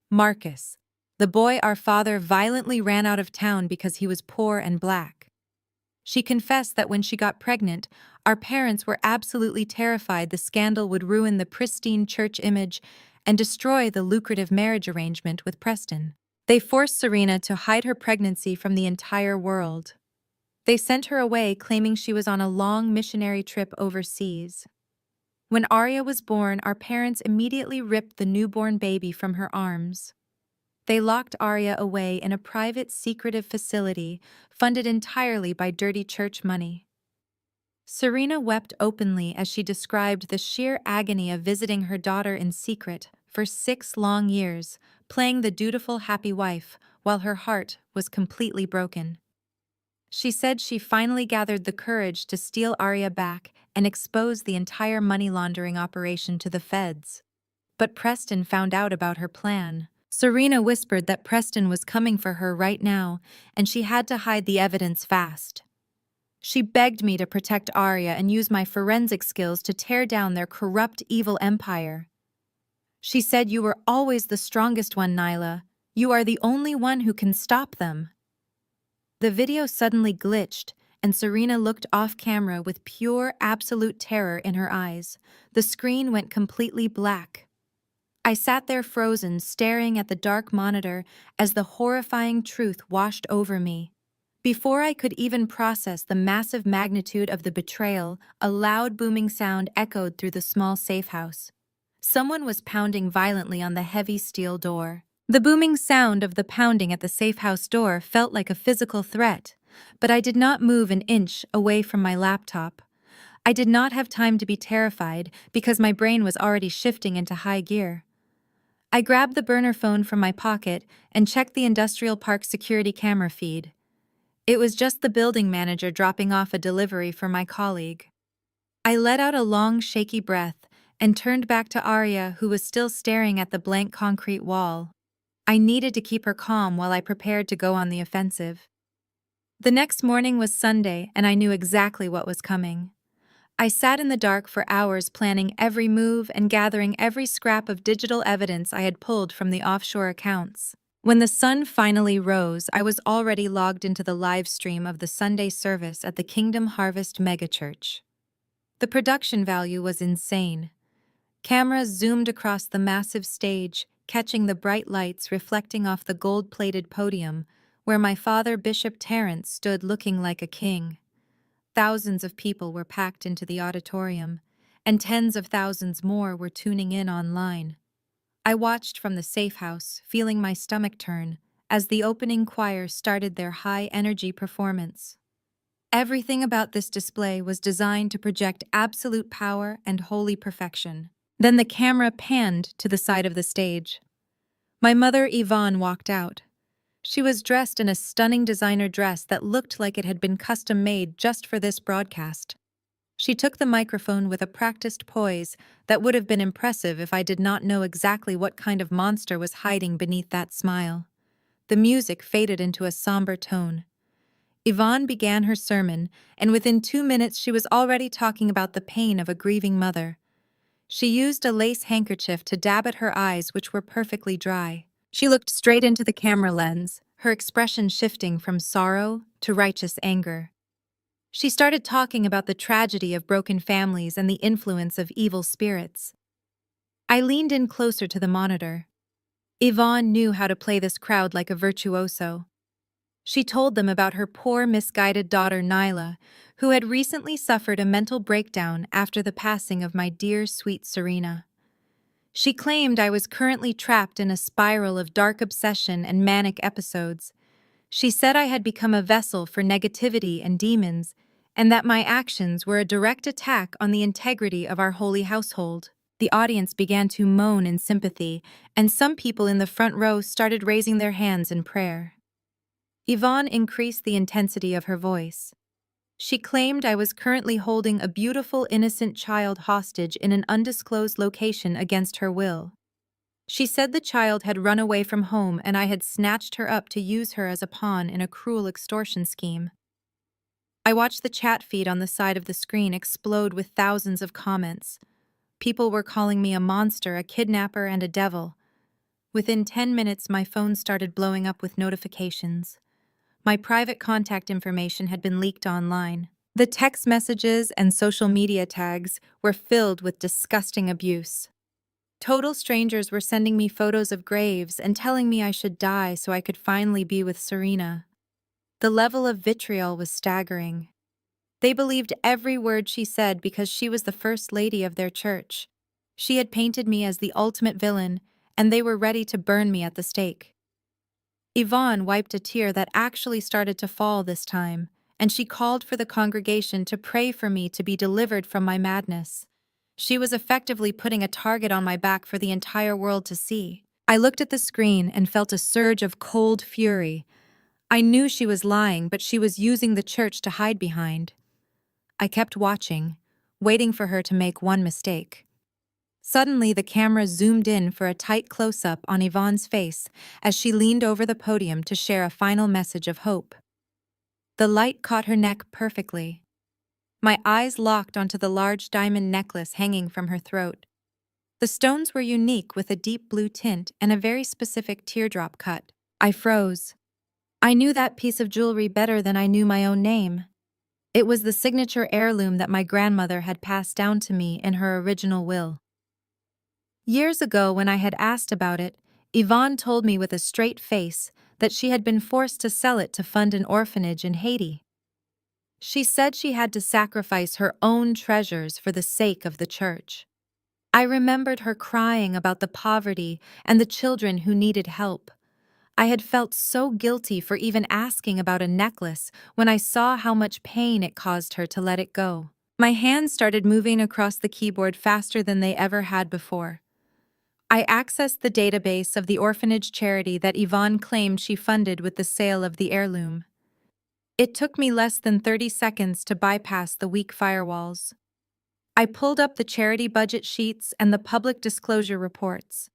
Marcus, the boy our father violently ran out of town because he was poor and black." She confessed that when she got pregnant, our parents were absolutely terrified the scandal would ruin the pristine church image and destroy the lucrative marriage arrangement with Preston. They forced Serena to hide her pregnancy from the entire world. They sent her away claiming she was on a long missionary trip overseas. When Arya was born, our parents immediately ripped the newborn baby from her arms. They locked Arya away in a private, secretive facility funded entirely by dirty church money. Serena wept openly as she described the sheer agony of visiting her daughter in secret for 6 long years, playing the dutiful, happy wife while her heart was completely broken. She said she finally gathered the courage to steal Arya back and expose the entire money laundering operation to the feds. But Preston found out about her plan. Serena whispered that Preston was coming for her right now, and she had to hide the evidence fast. She begged me to protect Arya and use my forensic skills to tear down their corrupt, evil empire. She said, "You were always the strongest one, Nyla. You are the only one who can stop them." The video suddenly glitched, and Serena looked off camera with pure, absolute terror in her eyes. The screen went completely black. I sat there frozen, staring at the dark monitor as the horrifying truth washed over me. Before I could even process the massive magnitude of the betrayal, a loud booming sound echoed through the small safe house. Someone was pounding violently on the heavy steel door. The booming sound of the pounding at the safe house door felt like a physical threat, but I did not move an inch away from my laptop. I did not have time to be terrified because my brain was already shifting into high gear. I grabbed the burner phone from my pocket and checked the industrial park security camera feed. It was just the building manager dropping off a delivery for my colleague. I let out a long, shaky breath and turned back to Arya, who was still staring at the blank concrete wall. I needed to keep her calm while I prepared to go on the offensive. The next morning was Sunday, and I knew exactly what was coming. I sat in the dark for hours planning every move and gathering every scrap of digital evidence I had pulled from the offshore accounts. When the sun finally rose, I was already logged into the live stream of the Sunday service at the Kingdom Harvest megachurch. The production value was insane. Cameras zoomed across the massive stage, catching the bright lights reflecting off the gold-plated podium, where my father, Bishop Terence, stood looking like a king. Thousands of people were packed into the auditorium, and tens of thousands more were tuning in online. I watched from the safe house, feeling my stomach turn, as the opening choir started their high-energy performance. Everything about this display was designed to project absolute power and holy perfection. Then the camera panned to the side of the stage. My mother, Yvonne, walked out. She was dressed in a stunning designer dress that looked like it had been custom-made just for this broadcast. She took the microphone with a practiced poise that would have been impressive if I did not know exactly what kind of monster was hiding beneath that smile. The music faded into a somber tone. Yvonne began her sermon, and within 2 minutes she was already talking about the pain of a grieving mother. She used a lace handkerchief to dab at her eyes, which were perfectly dry. She looked straight into the camera lens, her expression shifting from sorrow to righteous anger. She started talking about the tragedy of broken families and the influence of evil spirits. I leaned in closer to the monitor. Yvonne knew how to play this crowd like a virtuoso. She told them about her poor, misguided daughter, Nyla, who had recently suffered a mental breakdown after the passing of my dear, sweet Serena. She claimed I was currently trapped in a spiral of dark obsession and manic episodes. She said I had become a vessel for negativity and demons, and that my actions were a direct attack on the integrity of our holy household. The audience began to moan in sympathy, and some people in the front row started raising their hands in prayer. Yvonne increased the intensity of her voice. She claimed I was currently holding a beautiful, innocent child hostage in an undisclosed location against her will. She said the child had run away from home and I had snatched her up to use her as a pawn in a cruel extortion scheme. I watched the chat feed on the side of the screen explode with thousands of comments. People were calling me a monster, a kidnapper, and a devil. Within 10 minutes, my phone started blowing up with notifications. My private contact information had been leaked online. The text messages and social media tags were filled with disgusting abuse. Total strangers were sending me photos of graves and telling me I should die so I could finally be with Serena. The level of vitriol was staggering. They believed every word she said because she was the first lady of their church. She had painted me as the ultimate villain, and they were ready to burn me at the stake. Yvonne wiped a tear that actually started to fall this time, and she called for the congregation to pray for me to be delivered from my madness. She was effectively putting a target on my back for the entire world to see. I looked at the screen and felt a surge of cold fury. I knew she was lying, but she was using the church to hide behind. I kept watching, waiting for her to make one mistake. Suddenly, the camera zoomed in for a tight close-up on Yvonne's face as she leaned over the podium to share a final message of hope. The light caught her neck perfectly. My eyes locked onto the large diamond necklace hanging from her throat. The stones were unique with a deep blue tint and a very specific teardrop cut. I froze. I knew that piece of jewelry better than I knew my own name. It was the signature heirloom that my grandmother had passed down to me in her original will. Years ago, when I had asked about it, Yvonne told me with a straight face that she had been forced to sell it to fund an orphanage in Haiti. She said she had to sacrifice her own treasures for the sake of the church. I remembered her crying about the poverty and the children who needed help. I had felt so guilty for even asking about a necklace when I saw how much pain it caused her to let it go. My hands started moving across the keyboard faster than they ever had before. I accessed the database of the orphanage charity that Yvonne claimed she funded with the sale of the heirloom. It took me less than 30 seconds to bypass the weak firewalls. I pulled up the charity budget sheets and the public disclosure reports.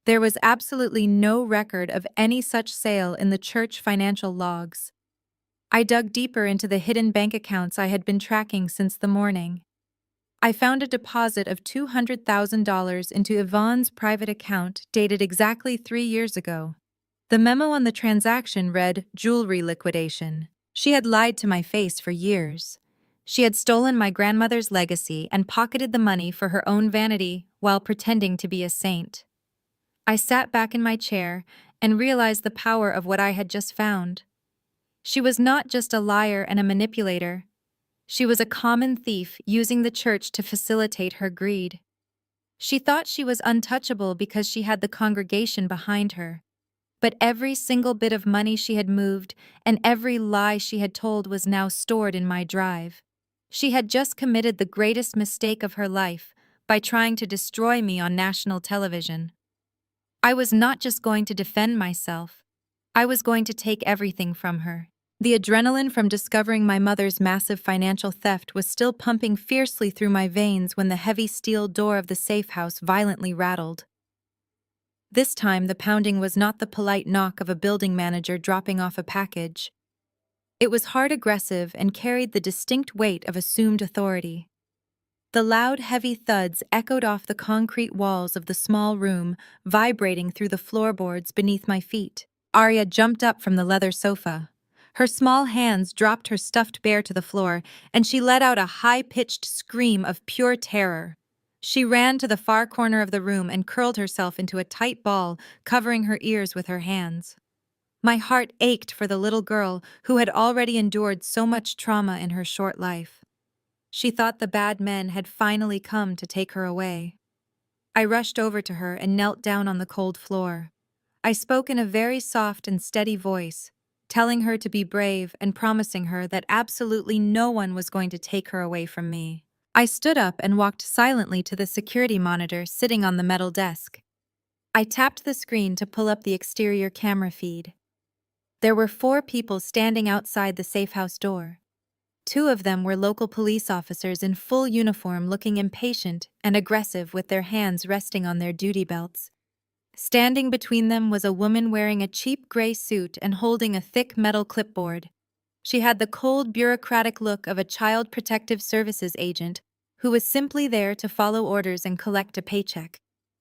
There was absolutely no record of any such sale in the church financial logs. I dug deeper into the hidden bank accounts I had been tracking since the morning. I found a deposit of $200,000 into Yvonne's private account dated exactly 3 years ago. The memo on the transaction read, "Jewelry liquidation." She had lied to my face for years. She had stolen my grandmother's legacy and pocketed the money for her own vanity while pretending to be a saint. I sat back in my chair and realized the power of what I had just found. She was not just a liar and a manipulator. She was a common thief using the church to facilitate her greed. She thought she was untouchable because she had the congregation behind her. But every single bit of money she had moved and every lie she had told was now stored in my drive. She had just committed the greatest mistake of her life by trying to destroy me on national television. I was not just going to defend myself. I was going to take everything from her. The adrenaline from discovering my mother's massive financial theft was still pumping fiercely through my veins when the heavy steel door of the safe house violently rattled. This time, the pounding was not the polite knock of a building manager dropping off a package. It was hard, aggressive, and carried the distinct weight of assumed authority. The loud, heavy thuds echoed off the concrete walls of the small room, vibrating through the floorboards beneath my feet. Arya jumped up from the leather sofa. Her small hands dropped her stuffed bear to the floor, and she let out a high-pitched scream of pure terror. She ran to the far corner of the room and curled herself into a tight ball, covering her ears with her hands. My heart ached for the little girl who had already endured so much trauma in her short life. She thought the bad men had finally come to take her away. I rushed over to her and knelt down on the cold floor. I spoke in a very soft and steady voice, telling her to be brave and promising her that absolutely no one was going to take her away from me. I stood up and walked silently to the security monitor sitting on the metal desk. I tapped the screen to pull up the exterior camera feed. There were 4 people standing outside the safe house door. 2 of them were local police officers in full uniform, looking impatient and aggressive with their hands resting on their duty belts. Standing between them was a woman wearing a cheap gray suit and holding a thick metal clipboard. She had the cold, bureaucratic look of a child protective services agent who was simply there to follow orders and collect a paycheck.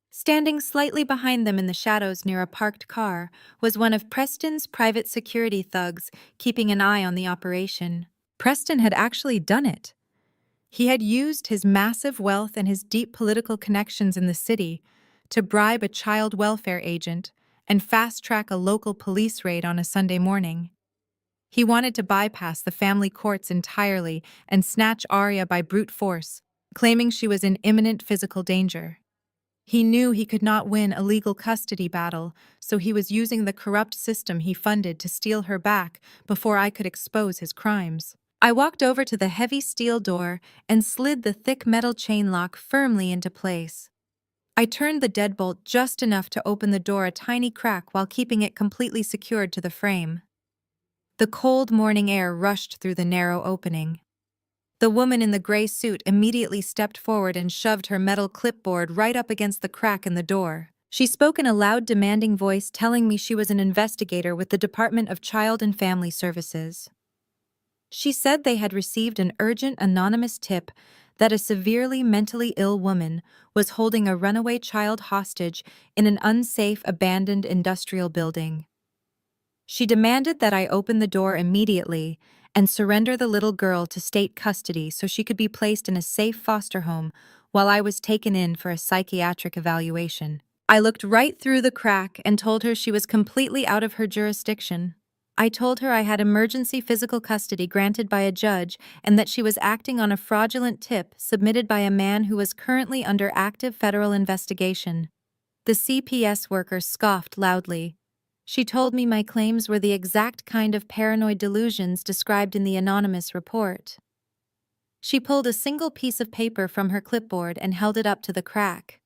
Standing slightly behind them in the shadows near a parked car was one of Preston's private security thugs, keeping an eye on the operation. Preston had actually done it. He had used his massive wealth and his deep political connections in the city to bribe a child welfare agent and fast-track a local police raid on a Sunday morning. He wanted to bypass the family courts entirely and snatch Arya by brute force, claiming she was in imminent physical danger. He knew he could not win a legal custody battle, so he was using the corrupt system he funded to steal her back before I could expose his crimes. I walked over to the heavy steel door and slid the thick metal chain lock firmly into place. I turned the deadbolt just enough to open the door a tiny crack while keeping it completely secured to the frame. The cold morning air rushed through the narrow opening. The woman in the gray suit immediately stepped forward and shoved her metal clipboard right up against the crack in the door. She spoke in a loud, demanding voice, telling me she was an investigator with the Department of Child and Family Services. She said they had received an urgent anonymous tip that a severely mentally ill woman was holding a runaway child hostage in an unsafe, abandoned industrial building. She demanded that I open the door immediately and surrender the little girl to state custody so she could be placed in a safe foster home while I was taken in for a psychiatric evaluation. I looked right through the crack and told her she was completely out of her jurisdiction. I told her I had emergency physical custody granted by a judge and that she was acting on a fraudulent tip submitted by a man who was currently under active federal investigation. The CPS worker scoffed loudly. She told me my claims were the exact kind of paranoid delusions described in the anonymous report. She pulled a single piece of paper from her clipboard and held it up to the crack.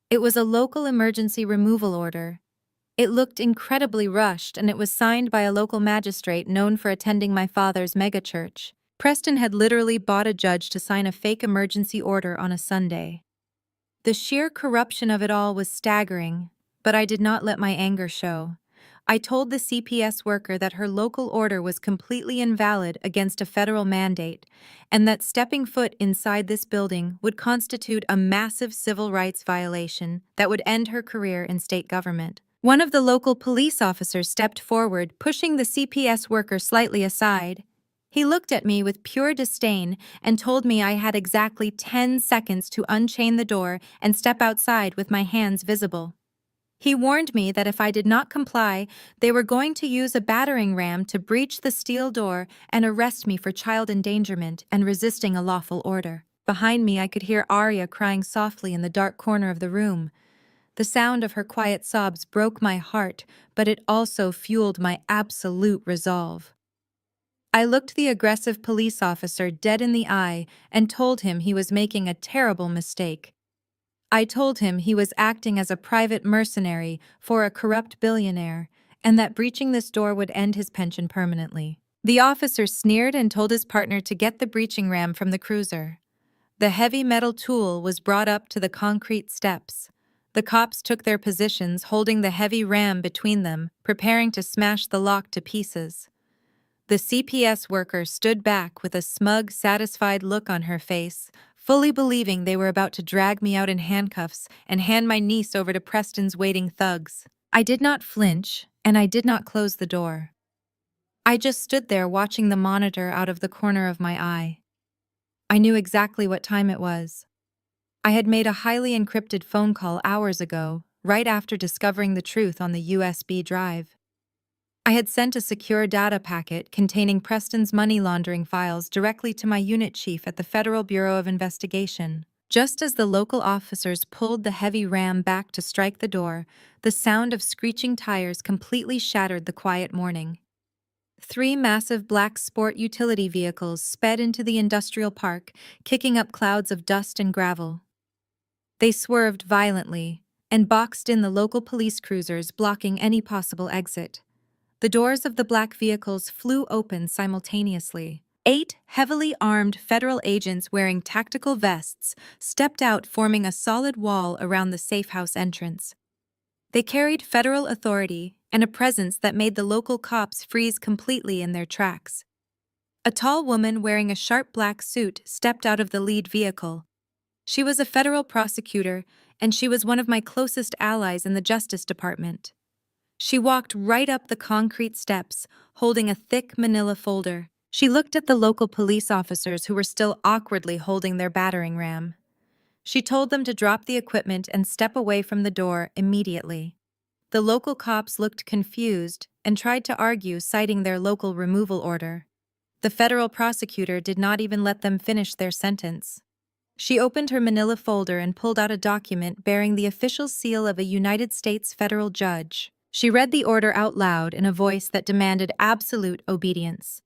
It was a local emergency removal order. It looked incredibly rushed, and it was signed by a local magistrate known for attending my father's megachurch. Preston had literally bought a judge to sign a fake emergency order on a Sunday. The sheer corruption of it all was staggering, but I did not let my anger show. I told the CPS worker that her local order was completely invalid against a federal mandate, and that stepping foot inside this building would constitute a massive civil rights violation that would end her career in state government. One of the local police officers stepped forward, pushing the CPS worker slightly aside. He looked at me with pure disdain and told me I had exactly 10 seconds to unchain the door and step outside with my hands visible. He warned me that if I did not comply, they were going to use a battering ram to breach the steel door and arrest me for child endangerment and resisting a lawful order. Behind me, I could hear Arya crying softly in the dark corner of the room. The sound of her quiet sobs broke my heart, but it also fueled my absolute resolve. I looked the aggressive police officer dead in the eye and told him he was making a terrible mistake. I told him he was acting as a private mercenary for a corrupt billionaire, and that breaching this door would end his pension permanently. The officer sneered and told his partner to get the breaching ram from the cruiser. The heavy metal tool was brought up to the concrete steps. The cops took their positions, holding the heavy ram between them, preparing to smash the lock to pieces. The CPS worker stood back with a smug, satisfied look on her face, fully believing they were about to drag me out in handcuffs and hand my niece over to Preston's waiting thugs. I did not flinch, and I did not close the door. I just stood there watching the monitor out of the corner of my eye. I knew exactly what time it was. I had made a highly encrypted phone call hours ago, right after discovering the truth on the USB drive. I had sent a secure data packet containing Preston's money laundering files directly to my unit chief at the Federal Bureau of Investigation. Just as the local officers pulled the heavy ram back to strike the door, the sound of screeching tires completely shattered the quiet morning. 3 massive black sport utility vehicles sped into the industrial park, kicking up clouds of dust and gravel. They swerved violently and boxed in the local police cruisers, blocking any possible exit. The doors of the black vehicles flew open simultaneously. 8 heavily armed federal agents wearing tactical vests stepped out, forming a solid wall around the safe house entrance. They carried federal authority and a presence that made the local cops freeze completely in their tracks. A tall woman wearing a sharp black suit stepped out of the lead vehicle. She was a federal prosecutor, and she was one of my closest allies in the Justice Department. She walked right up the concrete steps, holding a thick manila folder. She looked at the local police officers who were still awkwardly holding their battering ram. She told them to drop the equipment and step away from the door immediately. The local cops looked confused, and tried to argue, citing their local removal order. The federal prosecutor did not even let them finish their sentence. She opened her manila folder and pulled out a document bearing the official seal of a United States federal judge. She read the order out loud in a voice that demanded absolute obedience.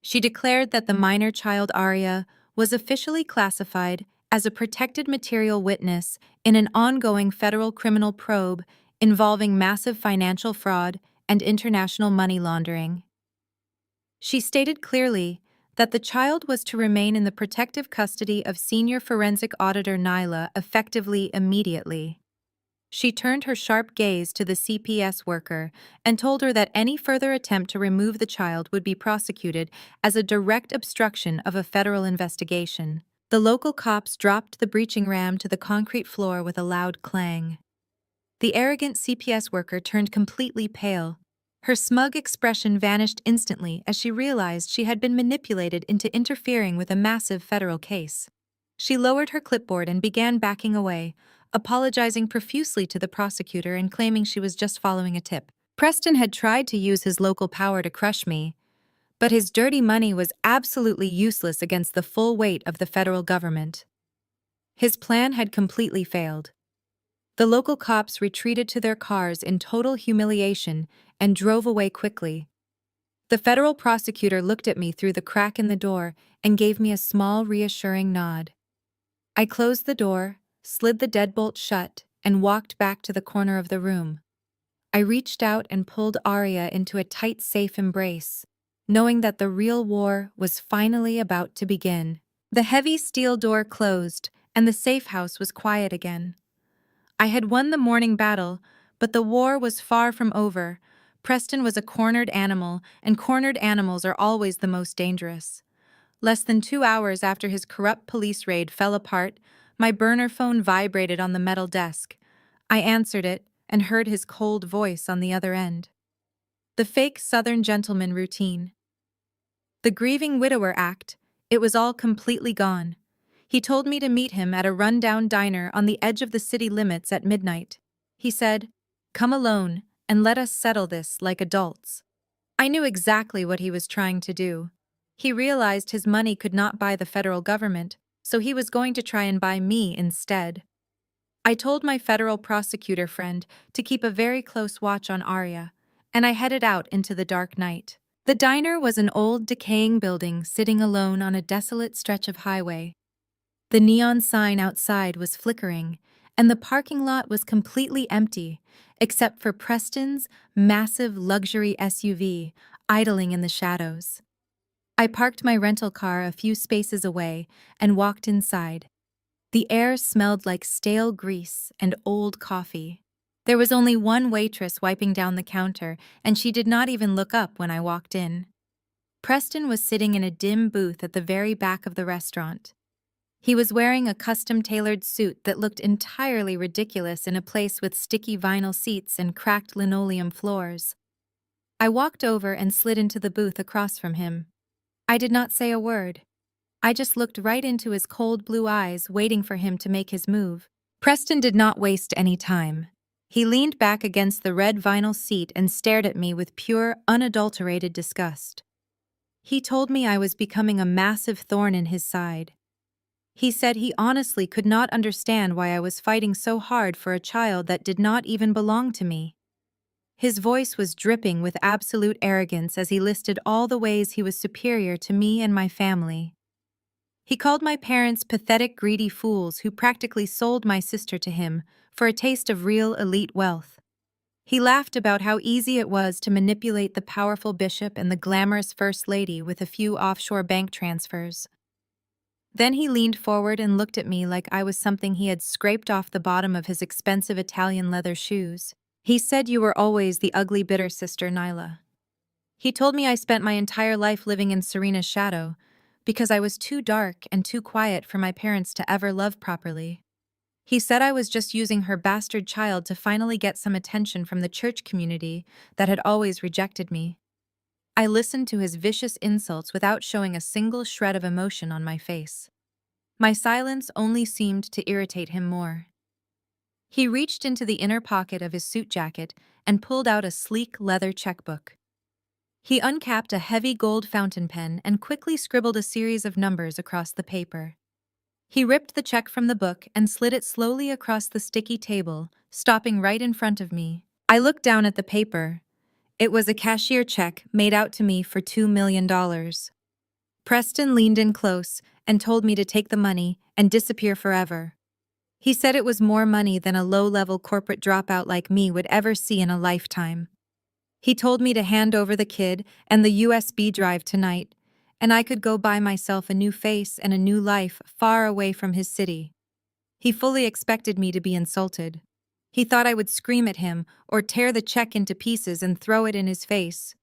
She declared that the minor child Arya was officially classified as a protected material witness in an ongoing federal criminal probe involving massive financial fraud and international money laundering. She stated clearly that the child was to remain in the protective custody of senior forensic auditor Nyla effectively immediately. She turned her sharp gaze to the CPS worker and told her that any further attempt to remove the child would be prosecuted as a direct obstruction of a federal investigation. The local cops dropped the breaching ram to the concrete floor with a loud clang. The arrogant CPS worker turned completely pale. Her smug expression vanished instantly as she realized she had been manipulated into interfering with a massive federal case. She lowered her clipboard and began backing away, apologizing profusely to the prosecutor and claiming she was just following a tip. Preston had tried to use his local power to crush me, but his dirty money was absolutely useless against the full weight of the federal government. His plan had completely failed. The local cops retreated to their cars in total humiliation and drove away quickly. The federal prosecutor looked at me through the crack in the door and gave me a small, reassuring nod. I closed the door, slid the deadbolt shut, and walked back to the corner of the room. I reached out and pulled Arya into a tight, safe embrace, knowing that the real war was finally about to begin. The heavy steel door closed, and the safe house was quiet again. I had won the morning battle, but the war was far from over. Preston was a cornered animal, and cornered animals are always the most dangerous. Less than 2 hours after his corrupt police raid fell apart, my burner phone vibrated on the metal desk. I answered it and heard his cold voice on the other end. The fake Southern gentleman routine. The grieving widower act, it was all completely gone. He told me to meet him at a rundown diner on the edge of the city limits at midnight. He said, "Come alone, and let us settle this like adults." I knew exactly what he was trying to do. He realized his money could not buy the federal government, so he was going to try and buy me instead. I told my federal prosecutor friend to keep a very close watch on Arya, and I headed out into the dark night. The diner was an old, decaying building sitting alone on a desolate stretch of highway. The neon sign outside was flickering, and the parking lot was completely empty, except for Preston's massive luxury SUV idling in the shadows. I parked my rental car a few spaces away and walked inside. The air smelled like stale grease and old coffee. There was only one waitress wiping down the counter, and she did not even look up when I walked in. Preston was sitting in a dim booth at the very back of the restaurant. He was wearing a custom-tailored suit that looked entirely ridiculous in a place with sticky vinyl seats and cracked linoleum floors. I walked over and slid into the booth across from him. I did not say a word. I just looked right into his cold blue eyes, waiting for him to make his move. Preston did not waste any time. He leaned back against the red vinyl seat and stared at me with pure, unadulterated disgust. He told me I was becoming a massive thorn in his side. He said he honestly could not understand why I was fighting so hard for a child that did not even belong to me. His voice was dripping with absolute arrogance as he listed all the ways he was superior to me and my family. He called my parents pathetic, greedy fools who practically sold my sister to him for a taste of real elite wealth. He laughed about how easy it was to manipulate the powerful bishop and the glamorous first lady with a few offshore bank transfers. Then he leaned forward and looked at me like I was something he had scraped off the bottom of his expensive Italian leather shoes. He said, "You were always the ugly, bitter sister, Nyla." He told me I spent my entire life living in Serena's shadow because I was too dark and too quiet for my parents to ever love properly. He said I was just using her bastard child to finally get some attention from the church community that had always rejected me. I listened to his vicious insults without showing a single shred of emotion on my face. My silence only seemed to irritate him more. He reached into the inner pocket of his suit jacket and pulled out a sleek leather checkbook. He uncapped a heavy gold fountain pen and quickly scribbled a series of numbers across the paper. He ripped the check from the book and slid it slowly across the sticky table, stopping right in front of me. I looked down at the paper. It was a cashier check made out to me for $2 million. Preston leaned in close and told me to take the money and disappear forever. He said it was more money than a low-level corporate dropout like me would ever see in a lifetime. He told me to hand over the kid and the USB drive tonight, and I could go buy myself a new face and a new life far away from his city. He fully expected me to be insulted. He thought I would scream at him or tear the check into pieces and throw it in his face.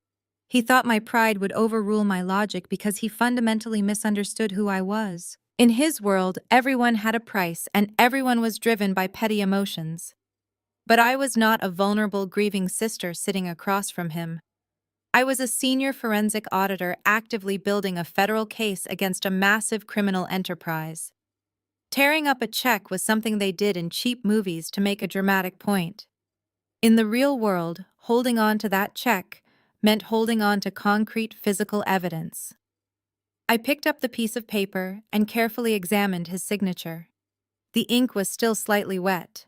He thought my pride would overrule my logic because he fundamentally misunderstood who I was. In his world, everyone had a price and everyone was driven by petty emotions. But I was not a vulnerable, grieving sister sitting across from him. I was a senior forensic auditor actively building a federal case against a massive criminal enterprise. Tearing up a check was something they did in cheap movies to make a dramatic point. In the real world, holding on to that check meant holding on to concrete physical evidence. I picked up the piece of paper and carefully examined his signature. The ink was still slightly wet.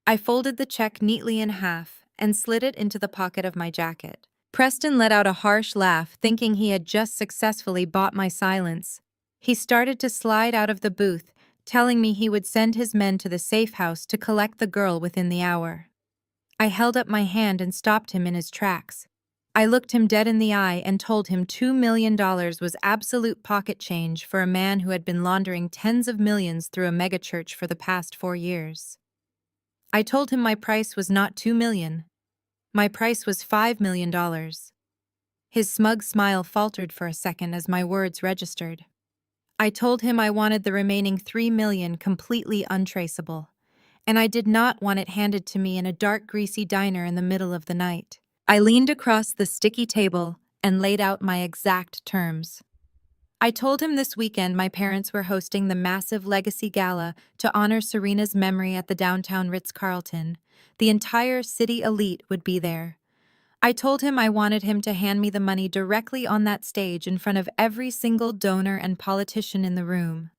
I folded the check neatly in half and slid it into the pocket of my jacket. Preston let out a harsh laugh, thinking he had just successfully bought my silence. He started to slide out of the booth, telling me he would send his men to the safe house to collect the girl within the hour. I held up my hand and stopped him in his tracks. I looked him dead in the eye and told him $2 million was absolute pocket change for a man who had been laundering tens of millions through a megachurch for the past 4 years. I told him my price was not $2 million. My price was $5 million. His smug smile faltered for a second as my words registered. I told him I wanted the remaining $3 million completely untraceable, and I did not want it handed to me in a dark, greasy diner in the middle of the night. I leaned across the sticky table and laid out my exact terms. I told him this weekend my parents were hosting the massive legacy gala to honor Serena's memory at the downtown Ritz-Carlton. The entire city elite would be there. I told him I wanted him to hand me the money directly on that stage in front of every single donor and politician in the room.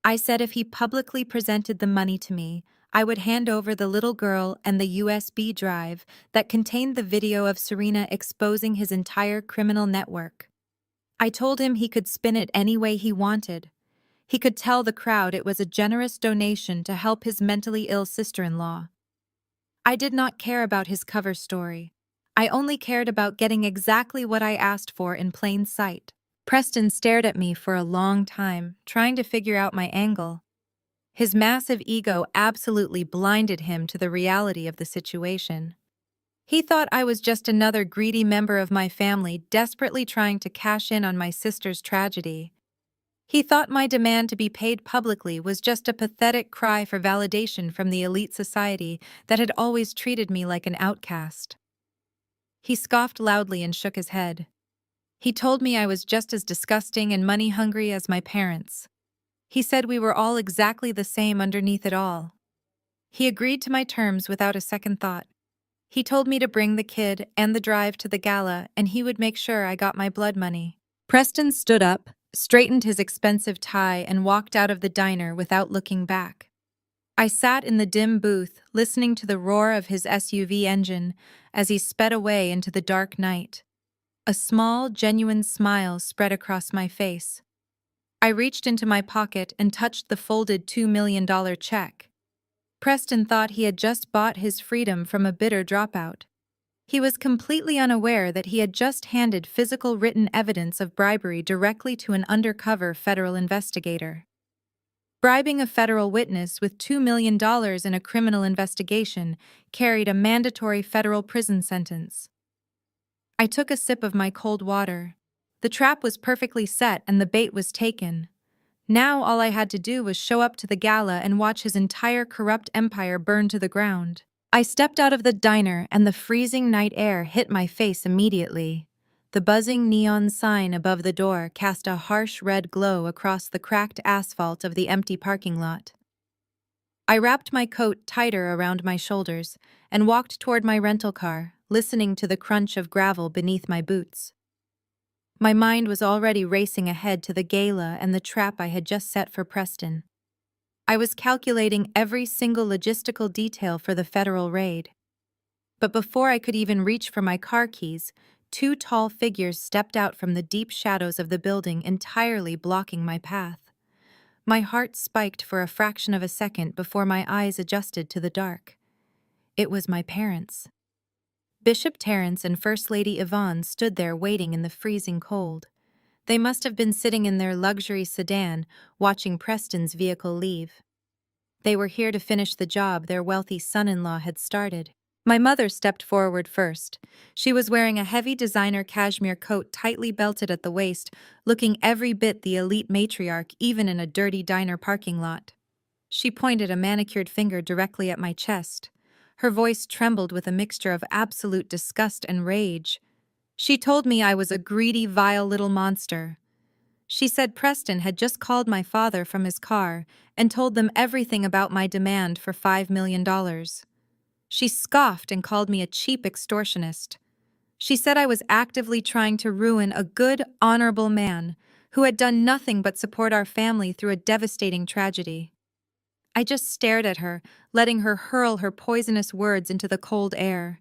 I said if he publicly presented the money to me, I would hand over the little girl and the USB drive that contained the video of Serena exposing his entire criminal network. I told him he could spin it any way he wanted. He could tell the crowd it was a generous donation to help his mentally ill sister-in-law. I did not care about his cover story. I only cared about getting exactly what I asked for in plain sight. Preston stared at me for a long time, trying to figure out my angle. His massive ego absolutely blinded him to the reality of the situation. He thought I was just another greedy member of my family desperately trying to cash in on my sister's tragedy. He thought my demand to be paid publicly was just a pathetic cry for validation from the elite society that had always treated me like an outcast. He scoffed loudly and shook his head. He told me I was just as disgusting and money-hungry as my parents. He said we were all exactly the same underneath it all. He agreed to my terms without a second thought. He told me to bring the kid and the drive to the gala, and he would make sure I got my blood money. Preston stood up, straightened his expensive tie, and walked out of the diner without looking back. I sat in the dim booth, listening to the roar of his SUV engine as he sped away into the dark night. A small, genuine smile spread across my face. I reached into my pocket and touched the folded $2 million check. Preston thought he had just bought his freedom from a bitter dropout. He was completely unaware that he had just handed physical written evidence of bribery directly to an undercover federal investigator. Bribing a federal witness with $2 million in a criminal investigation carried a mandatory federal prison sentence. I took a sip of my cold water. The trap was perfectly set and the bait was taken. Now all I had to do was show up to the gala and watch his entire corrupt empire burn to the ground. I stepped out of the diner and the freezing night air hit my face immediately. The buzzing neon sign above the door cast a harsh red glow across the cracked asphalt of the empty parking lot. I wrapped my coat tighter around my shoulders and walked toward my rental car, listening to the crunch of gravel beneath my boots. My mind was already racing ahead to the gala and the trap I had just set for Preston. I was calculating every single logistical detail for the federal raid. But before I could even reach for my car keys, two tall figures stepped out from the deep shadows of the building, entirely blocking my path. My heart spiked for a fraction of a second before my eyes adjusted to the dark. It was my parents. Bishop Terence and First Lady Yvonne stood there waiting in the freezing cold. They must have been sitting in their luxury sedan, watching Preston's vehicle leave. They were here to finish the job their wealthy son-in-law had started. My mother stepped forward first. She was wearing a heavy designer cashmere coat tightly belted at the waist, looking every bit the elite matriarch even in a dirty diner parking lot. She pointed a manicured finger directly at my chest. Her voice trembled with a mixture of absolute disgust and rage. She told me I was a greedy, vile little monster. She said Preston had just called my father from his car and told them everything about my demand for $5 million. She scoffed and called me a cheap extortionist. She said I was actively trying to ruin a good, honorable man who had done nothing but support our family through a devastating tragedy. I just stared at her, letting her hurl her poisonous words into the cold air.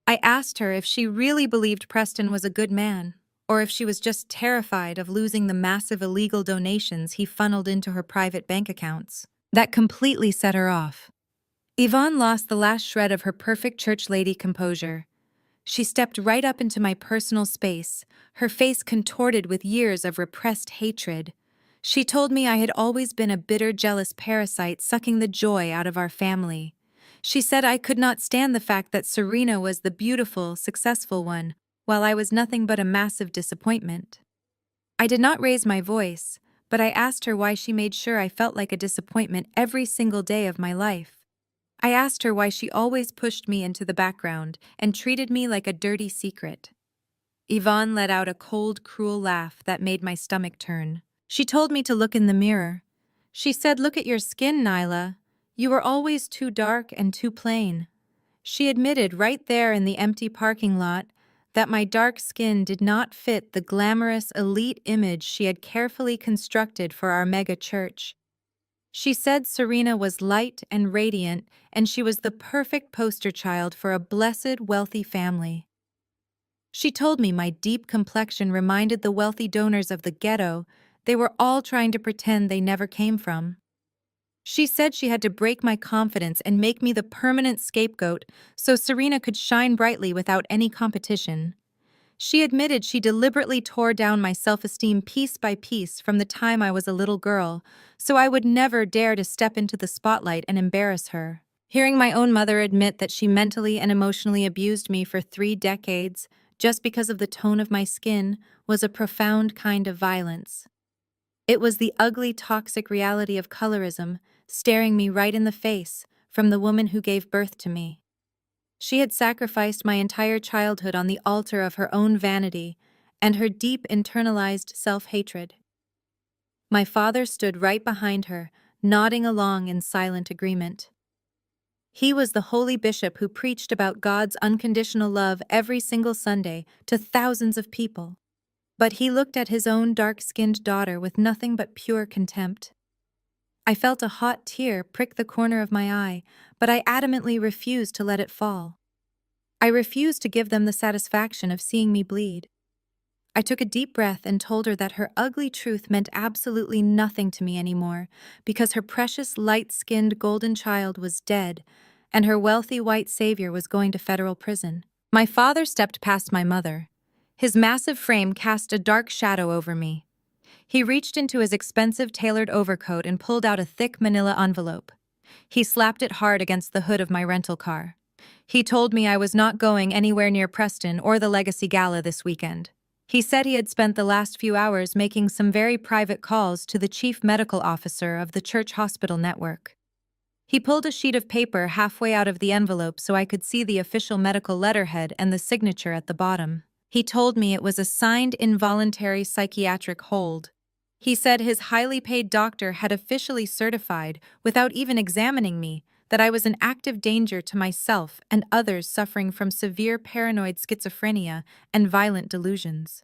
I asked her if she really believed Preston was a good man, or if she was just terrified of losing the massive illegal donations he funneled into her private bank accounts. That completely set her off. Yvonne lost the last shred of her perfect church lady composure. She stepped right up into my personal space, her face contorted with years of repressed hatred. She told me I had always been a bitter, jealous parasite sucking the joy out of our family. She said I could not stand the fact that Serena was the beautiful, successful one, while I was nothing but a massive disappointment. I did not raise my voice, but I asked her why she made sure I felt like a disappointment every single day of my life. I asked her why she always pushed me into the background and treated me like a dirty secret. Yvonne let out a cold, cruel laugh that made my stomach turn. She told me to look in the mirror. She said, "Look at your skin, Nyla. You were always too dark and too plain." She admitted right there in the empty parking lot that my dark skin did not fit the glamorous, elite image she had carefully constructed for our mega church. She said Serena was light and radiant, and she was the perfect poster child for a blessed, wealthy family. She told me my deep complexion reminded the wealthy donors of the ghetto they were all trying to pretend they never came from. She said she had to break my confidence and make me the permanent scapegoat so Serena could shine brightly without any competition. She admitted she deliberately tore down my self-esteem piece by piece from the time I was a little girl, so I would never dare to step into the spotlight and embarrass her. Hearing my own mother admit that she mentally and emotionally abused me for 3 decades just because of the tone of my skin was a profound kind of violence. It was the ugly, toxic reality of colorism staring me right in the face from the woman who gave birth to me. She had sacrificed my entire childhood on the altar of her own vanity and her deep internalized self-hatred. My father stood right behind her, nodding along in silent agreement. He was the holy bishop who preached about God's unconditional love every single Sunday to thousands of people. But he looked at his own dark-skinned daughter with nothing but pure contempt. I felt a hot tear prick the corner of my eye, but I adamantly refused to let it fall. I refused to give them the satisfaction of seeing me bleed. I took a deep breath and told her that her ugly truth meant absolutely nothing to me anymore, because her precious light-skinned golden child was dead, and her wealthy white savior was going to federal prison. My father stepped past my mother. His massive frame cast a dark shadow over me. He reached into his expensive tailored overcoat and pulled out a thick manila envelope. He slapped it hard against the hood of my rental car. He told me I was not going anywhere near Preston or the Legacy Gala this weekend. He said he had spent the last few hours making some very private calls to the chief medical officer of the church hospital network. He pulled a sheet of paper halfway out of the envelope so I could see the official medical letterhead and the signature at the bottom. He told me it was a signed involuntary psychiatric hold. He said his highly paid doctor had officially certified, without even examining me, that I was an active danger to myself and others suffering from severe paranoid schizophrenia and violent delusions.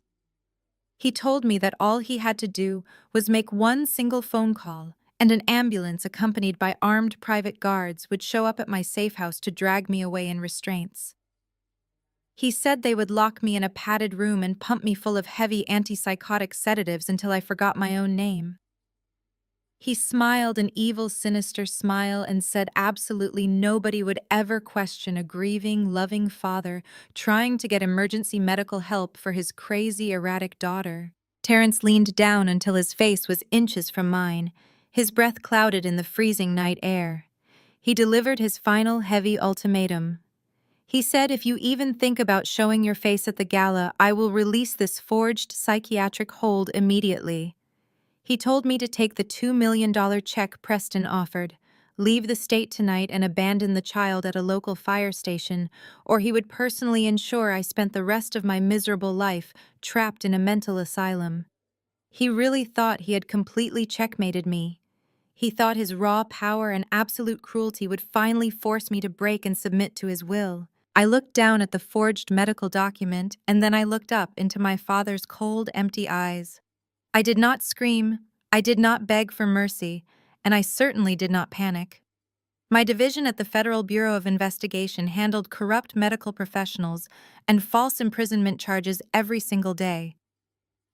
He told me that all he had to do was make one single phone call, and an ambulance accompanied by armed private guards would show up at my safe house to drag me away in restraints. He said they would lock me in a padded room and pump me full of heavy antipsychotic sedatives until I forgot my own name. He smiled an evil, sinister smile and said absolutely nobody would ever question a grieving, loving father trying to get emergency medical help for his crazy, erratic daughter. Terrence leaned down until his face was inches from mine, his breath clouded in the freezing night air. He delivered his final, heavy ultimatum. He said, "If you even think about showing your face at the gala, I will release this forged psychiatric hold immediately." He told me to take the $2 million check Preston offered, leave the state tonight and abandon the child at a local fire station, or he would personally ensure I spent the rest of my miserable life trapped in a mental asylum. He really thought he had completely checkmated me. He thought his raw power and absolute cruelty would finally force me to break and submit to his will. I looked down at the forged medical document, and then I looked up into my father's cold, empty eyes. I did not scream, I did not beg for mercy, and I certainly did not panic. My division at the Federal Bureau of Investigation handled corrupt medical professionals and false imprisonment charges every single day.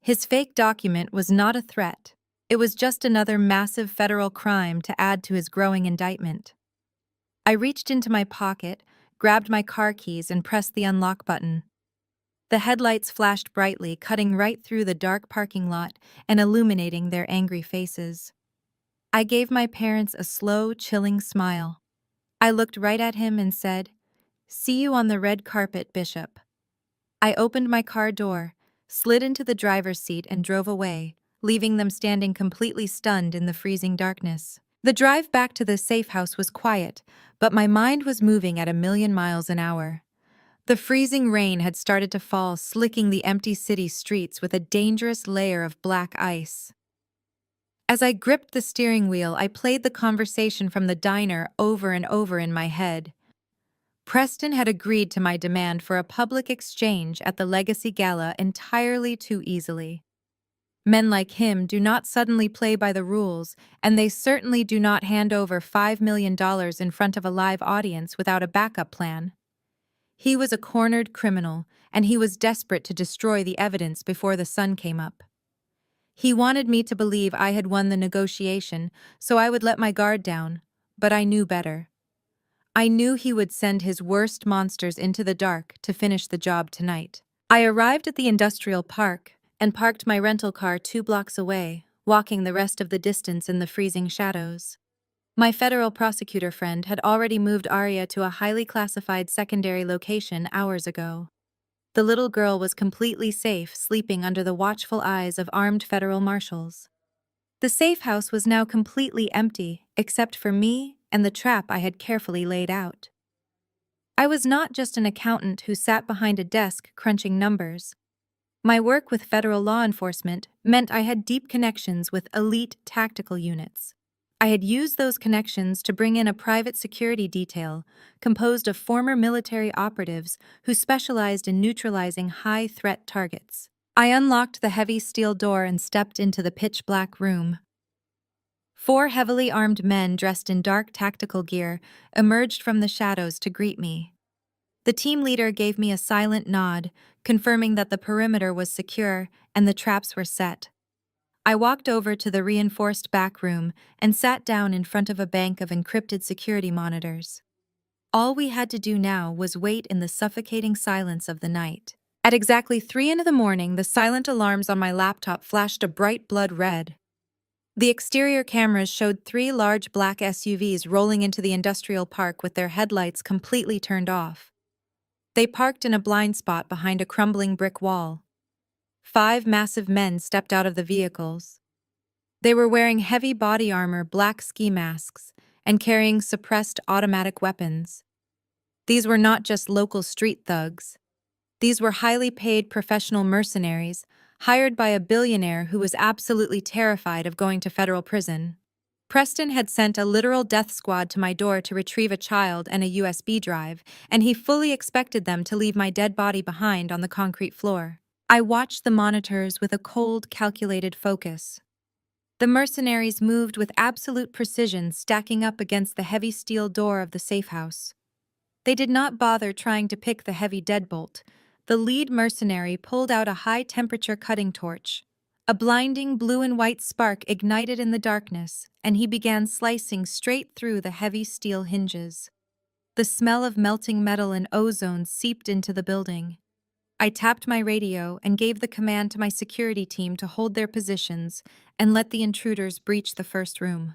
His fake document was not a threat. It was just another massive federal crime to add to his growing indictment. I reached into my pocket, grabbed my car keys, and pressed the unlock button. The headlights flashed brightly, cutting right through the dark parking lot and illuminating their angry faces. I gave my parents a slow, chilling smile. I looked right at him and said, "See you on the red carpet, Bishop." I opened my car door, slid into the driver's seat, and drove away, leaving them standing completely stunned in the freezing darkness. The drive back to the safe house was quiet, but my mind was moving at 1,000,000 miles an hour. The freezing rain had started to fall, slicking the empty city streets with a dangerous layer of black ice. As I gripped the steering wheel, I played the conversation from the diner over and over in my head. Preston had agreed to my demand for a public exchange at the Legacy Gala entirely too easily. Men like him do not suddenly play by the rules, and they certainly do not hand over $5 million in front of a live audience without a backup plan. He was a cornered criminal, and he was desperate to destroy the evidence before the sun came up. He wanted me to believe I had won the negotiation, so I would let my guard down, but I knew better. I knew he would send his worst monsters into the dark to finish the job tonight. I arrived at the industrial park and parked my rental car 2 blocks away, walking the rest of the distance in the freezing shadows. My federal prosecutor friend had already moved Arya to a highly classified secondary location hours ago. The little girl was completely safe, sleeping under the watchful eyes of armed federal marshals. The safe house was now completely empty, except for me and the trap I had carefully laid out. I was not just an accountant who sat behind a desk crunching numbers. My work with federal law enforcement meant I had deep connections with elite tactical units. I had used those connections to bring in a private security detail composed of former military operatives who specialized in neutralizing high-threat targets. I unlocked the heavy steel door and stepped into the pitch-black room. 4 heavily armed men dressed in dark tactical gear emerged from the shadows to greet me. The team leader gave me a silent nod, confirming that the perimeter was secure and the traps were set. I walked over to the reinforced back room and sat down in front of a bank of encrypted security monitors. All we had to do now was wait in the suffocating silence of the night. At exactly 3 in the morning, the silent alarms on my laptop flashed a bright blood red. The exterior cameras showed 3 large black SUVs rolling into the industrial park with their headlights completely turned off. They parked in a blind spot behind a crumbling brick wall. 5 massive men stepped out of the vehicles. They were wearing heavy body armor, black ski masks, and carrying suppressed automatic weapons. These were not just local street thugs. These were highly paid professional mercenaries, hired by a billionaire who was absolutely terrified of going to federal prison. Preston had sent a literal death squad to my door to retrieve a child and a USB drive, and he fully expected them to leave my dead body behind on the concrete floor. I watched the monitors with a cold, calculated focus. The mercenaries moved with absolute precision, stacking up against the heavy steel door of the safe house. They did not bother trying to pick the heavy deadbolt. The lead mercenary pulled out a high-temperature cutting torch. A blinding blue and white spark ignited in the darkness, and he began slicing straight through the heavy steel hinges. The smell of melting metal and ozone seeped into the building. I tapped my radio and gave the command to my security team to hold their positions and let the intruders breach the first room.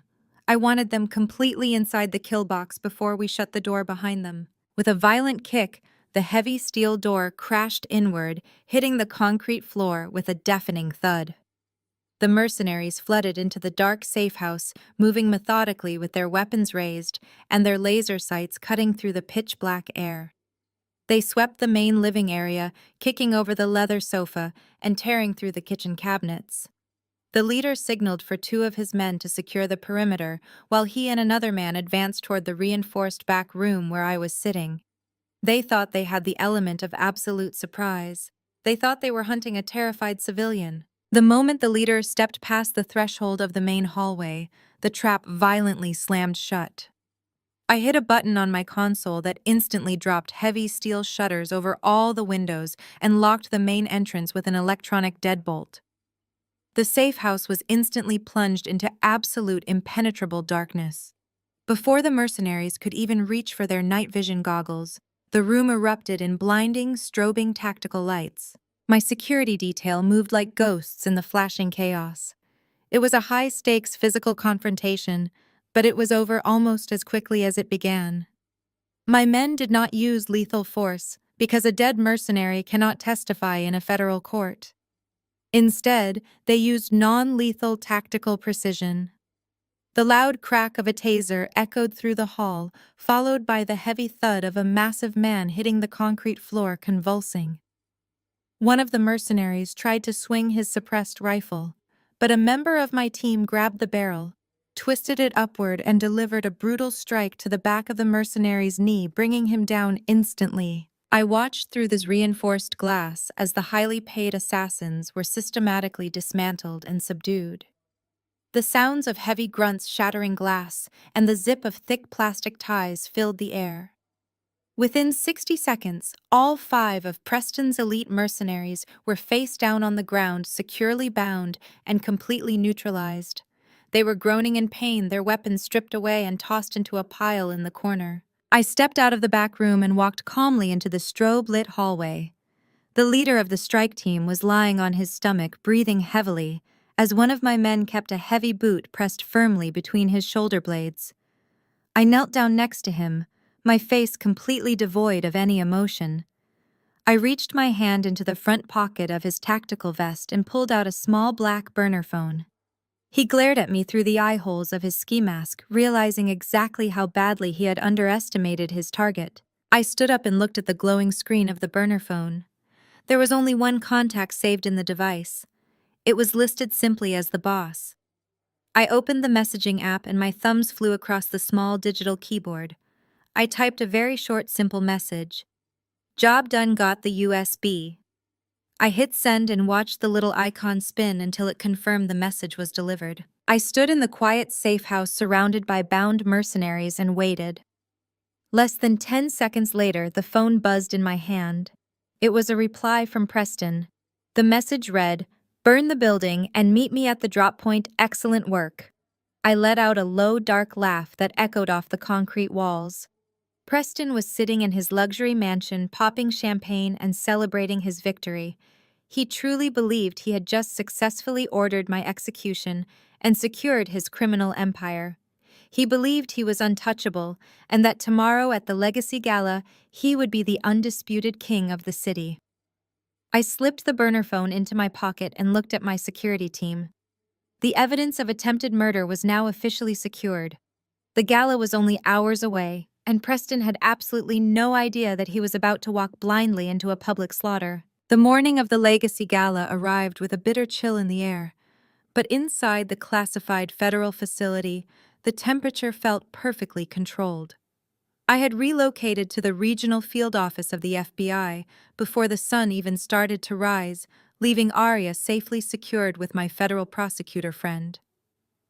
I wanted them completely inside the kill box before we shut the door behind them. With a violent kick, the heavy steel door crashed inward, hitting the concrete floor with a deafening thud. The mercenaries flooded into the dark safe house, moving methodically with their weapons raised and their laser sights cutting through the pitch-black air. They swept the main living area, kicking over the leather sofa and tearing through the kitchen cabinets. The leader signaled for two of his men to secure the perimeter, while he and another man advanced toward the reinforced back room where I was sitting. They thought they had the element of absolute surprise. They thought they were hunting a terrified civilian. The moment the leader stepped past the threshold of the main hallway, the trap violently slammed shut. I hit a button on my console that instantly dropped heavy steel shutters over all the windows and locked the main entrance with an electronic deadbolt. The safe house was instantly plunged into absolute impenetrable darkness. Before the mercenaries could even reach for their night vision goggles, the room erupted in blinding, strobing tactical lights. My security detail moved like ghosts in the flashing chaos. It was a high-stakes physical confrontation, but it was over almost as quickly as it began. My men did not use lethal force because a dead mercenary cannot testify in a federal court. Instead, they used non-lethal tactical precision. The loud crack of a taser echoed through the hall, followed by the heavy thud of a massive man hitting the concrete floor, convulsing. One of the mercenaries tried to swing his suppressed rifle, but a member of my team grabbed the barrel, twisted it upward, and delivered a brutal strike to the back of the mercenary's knee, bringing him down instantly. I watched through this reinforced glass as the highly paid assassins were systematically dismantled and subdued. The sounds of heavy grunts shattering glass and the zip of thick plastic ties filled the air. Within 60 seconds, all 5 of Preston's elite mercenaries were face down on the ground, securely bound and completely neutralized. They were groaning in pain, their weapons stripped away and tossed into a pile in the corner. I stepped out of the back room and walked calmly into the strobe-lit hallway. The leader of the strike team was lying on his stomach, breathing heavily, as one of my men kept a heavy boot pressed firmly between his shoulder blades. I knelt down next to him, my face completely devoid of any emotion. I reached my hand into the front pocket of his tactical vest and pulled out a small black burner phone. He glared at me through the eye holes of his ski mask, realizing exactly how badly he had underestimated his target. I stood up and looked at the glowing screen of the burner phone. There was only one contact saved in the device. It was listed simply as the boss. I opened the messaging app and my thumbs flew across the small digital keyboard. I typed a very short, simple message. Job done, got the USB. I hit send and watched the little icon spin until it confirmed the message was delivered. I stood in the quiet safe house surrounded by bound mercenaries and waited. Less than 10 seconds later, the phone buzzed in my hand. It was a reply from Preston. The message read, "Burn the building and meet me at the drop point. Excellent work." I let out a low, dark laugh that echoed off the concrete walls. Preston was sitting in his luxury mansion, popping champagne and celebrating his victory. He truly believed he had just successfully ordered my execution and secured his criminal empire. He believed he was untouchable and that tomorrow at the Legacy Gala, he would be the undisputed king of the city. I slipped the burner phone into my pocket and looked at my security team. The evidence of attempted murder was now officially secured. The gala was only hours away, and Preston had absolutely no idea that he was about to walk blindly into a public slaughter. The morning of the Legacy Gala arrived with a bitter chill in the air. But inside the classified federal facility, the temperature felt perfectly controlled. I had relocated to the regional field office of the FBI before the sun even started to rise, leaving Arya safely secured with my federal prosecutor friend.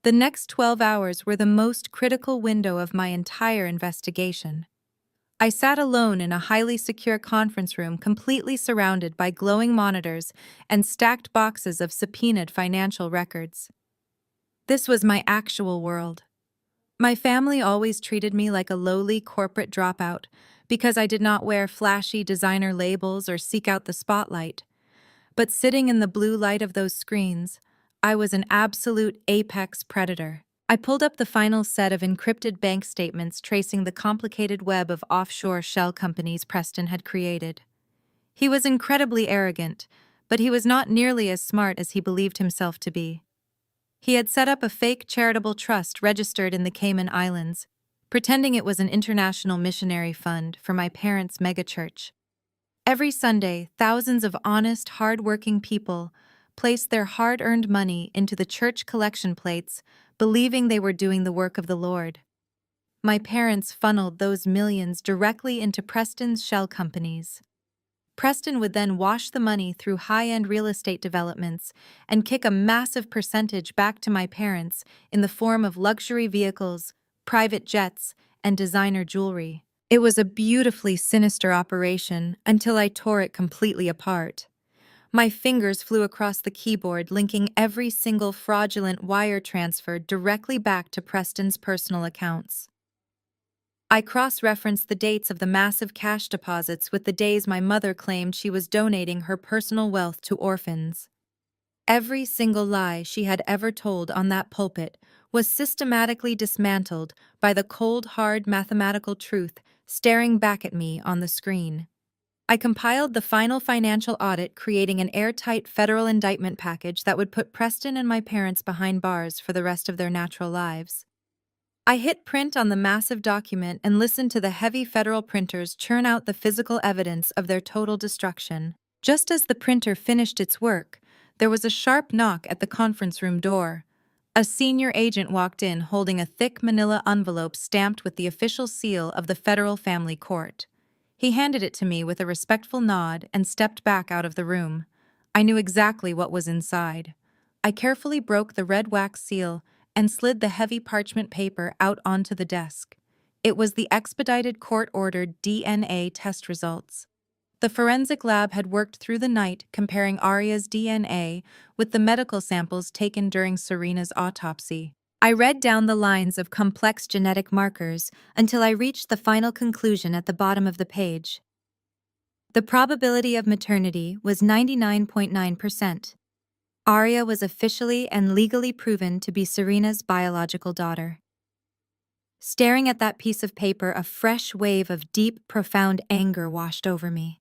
The next 12 hours were the most critical window of my entire investigation. I sat alone in a highly secure conference room completely surrounded by glowing monitors and stacked boxes of subpoenaed financial records. This was my actual world. My family always treated me like a lowly corporate dropout because I did not wear flashy designer labels or seek out the spotlight. But sitting in the blue light of those screens, I was an absolute apex predator. I pulled up the final set of encrypted bank statements tracing the complicated web of offshore shell companies Preston had created. He was incredibly arrogant, but he was not nearly as smart as he believed himself to be. He had set up a fake charitable trust registered in the Cayman Islands, pretending it was an international missionary fund for my parents' megachurch. Every Sunday, thousands of honest, hard-working people placed their hard-earned money into the church collection plates, believing they were doing the work of the Lord. My parents funneled those millions directly into Preston's shell companies. Preston would then wash the money through high-end real estate developments and kick a massive percentage back to my parents in the form of luxury vehicles, private jets, and designer jewelry. It was a beautifully sinister operation until I tore it completely apart. My fingers flew across the keyboard, linking every single fraudulent wire transfer directly back to Preston's personal accounts. I cross-referenced the dates of the massive cash deposits with the days my mother claimed she was donating her personal wealth to orphans. Every single lie she had ever told on that pulpit was systematically dismantled by the cold, hard mathematical truth staring back at me on the screen. I compiled the final financial audit, creating an airtight federal indictment package that would put Preston and my parents behind bars for the rest of their natural lives. I hit print on the massive document and listened to the heavy federal printers churn out the physical evidence of their total destruction. Just as the printer finished its work, there was a sharp knock at the conference room door. A senior agent walked in holding a thick manila envelope stamped with the official seal of the Federal Family Court. He handed it to me with a respectful nod and stepped back out of the room. I knew exactly what was inside. I carefully broke the red wax seal and slid the heavy parchment paper out onto the desk. It was the expedited court-ordered DNA test results. The forensic lab had worked through the night comparing Arya's DNA with the medical samples taken during Serena's autopsy. I read down the lines of complex genetic markers until I reached the final conclusion at the bottom of the page. The probability of maternity was 99.9%. Arya was officially and legally proven to be Serena's biological daughter. Staring at that piece of paper, a fresh wave of deep, profound anger washed over me.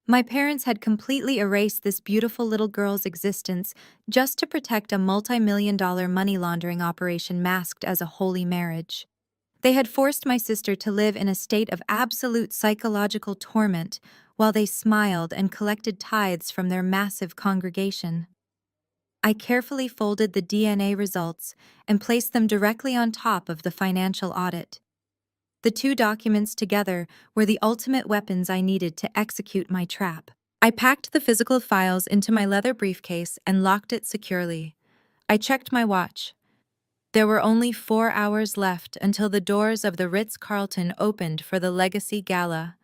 My parents had completely erased this beautiful little girl's existence just to protect a multi-million-dollar money laundering operation masked as a holy marriage. They had forced my sister to live in a state of absolute psychological torment while they smiled and collected tithes from their massive congregation. I carefully folded the DNA results and placed them directly on top of the financial audit. The two documents together were the ultimate weapons I needed to execute my trap. I packed the physical files into my leather briefcase and locked it securely. I checked my watch. There were only 4 hours left until the doors of the Ritz-Carlton opened for the Legacy Gala.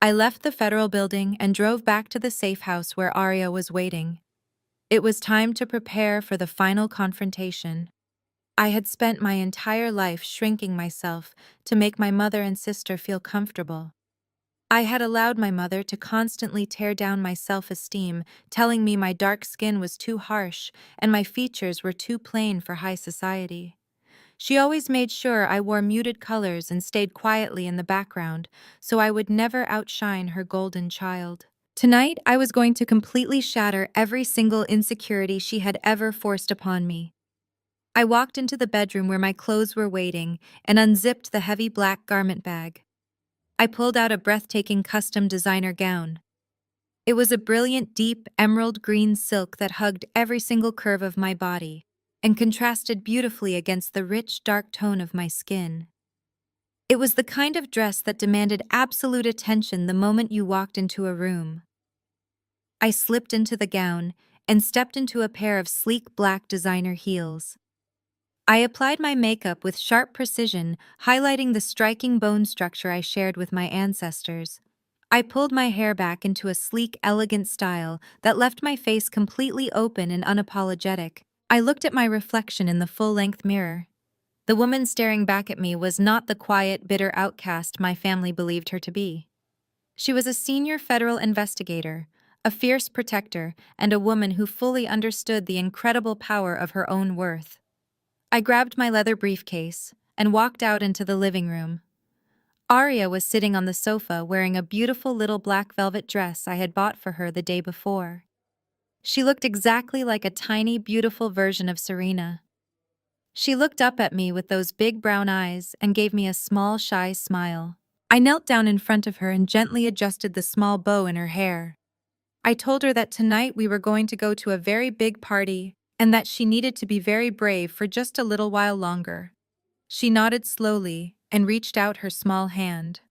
I left the federal building and drove back to the safe house where Arya was waiting. It was time to prepare for the final confrontation. I had spent my entire life shrinking myself to make my mother and sister feel comfortable. I had allowed my mother to constantly tear down my self-esteem, telling me my dark skin was too harsh and my features were too plain for high society. She always made sure I wore muted colors and stayed quietly in the background, so I would never outshine her golden child. Tonight, I was going to completely shatter every single insecurity she had ever forced upon me. I walked into the bedroom where my clothes were waiting and unzipped the heavy black garment bag. I pulled out a breathtaking custom designer gown. It was a brilliant, deep, emerald green silk that hugged every single curve of my body and contrasted beautifully against the rich, dark tone of my skin. It was the kind of dress that demanded absolute attention the moment you walked into a room. I slipped into the gown and stepped into a pair of sleek black designer heels. I applied my makeup with sharp precision, highlighting the striking bone structure I shared with my ancestors. I pulled my hair back into a sleek, elegant style that left my face completely open and unapologetic. I looked at my reflection in the full-length mirror. The woman staring back at me was not the quiet, bitter outcast my family believed her to be. She was a senior federal investigator, a fierce protector, and a woman who fully understood the incredible power of her own worth. I grabbed my leather briefcase and walked out into the living room. Arya was sitting on the sofa wearing a beautiful little black velvet dress I had bought for her the day before. She looked exactly like a tiny, beautiful version of Serena. She looked up at me with those big brown eyes and gave me a small, shy smile. I knelt down in front of her and gently adjusted the small bow in her hair. I told her that tonight we were going to go to a very big party and that she needed to be very brave for just a little while longer. She nodded slowly and reached out her small hand.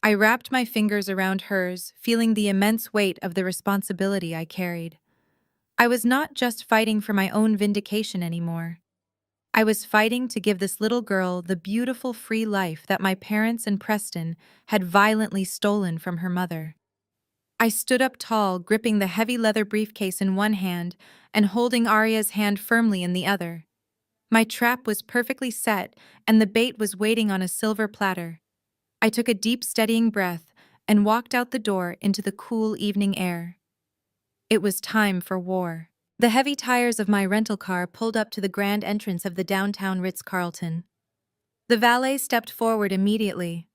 I wrapped my fingers around hers, feeling the immense weight of the responsibility I carried. I was not just fighting for my own vindication anymore. I was fighting to give this little girl the beautiful free life that my parents and Preston had violently stolen from her mother. I stood up tall, gripping the heavy leather briefcase in one hand and holding Arya's hand firmly in the other. My trap was perfectly set, and the bait was waiting on a silver platter. I took a deep, steadying breath and walked out the door into the cool evening air. It was time for war. The heavy tires of my rental car pulled up to the grand entrance of the downtown Ritz-Carlton. The valet stepped forward immediately,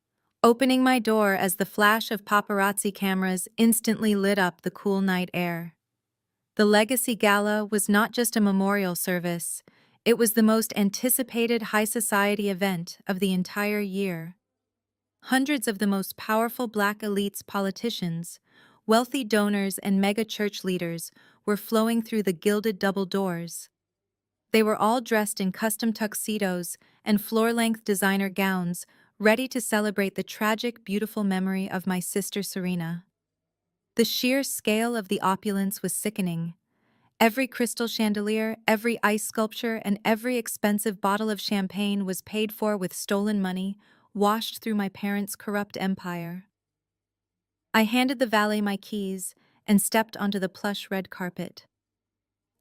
opening my door as the flash of paparazzi cameras instantly lit up the cool night air. The Legacy Gala was not just a memorial service, it was the most anticipated high society event of the entire year. Hundreds of the most powerful Black elites, politicians, wealthy donors, and mega church leaders were flowing through the gilded double doors. They were all dressed in custom tuxedos and floor-length designer gowns, ready to celebrate the tragic, beautiful memory of my sister Serena. The sheer scale of the opulence was sickening. Every crystal chandelier, every ice sculpture, and every expensive bottle of champagne was paid for with stolen money, washed through my parents' corrupt empire. I handed the valet my keys and stepped onto the plush red carpet.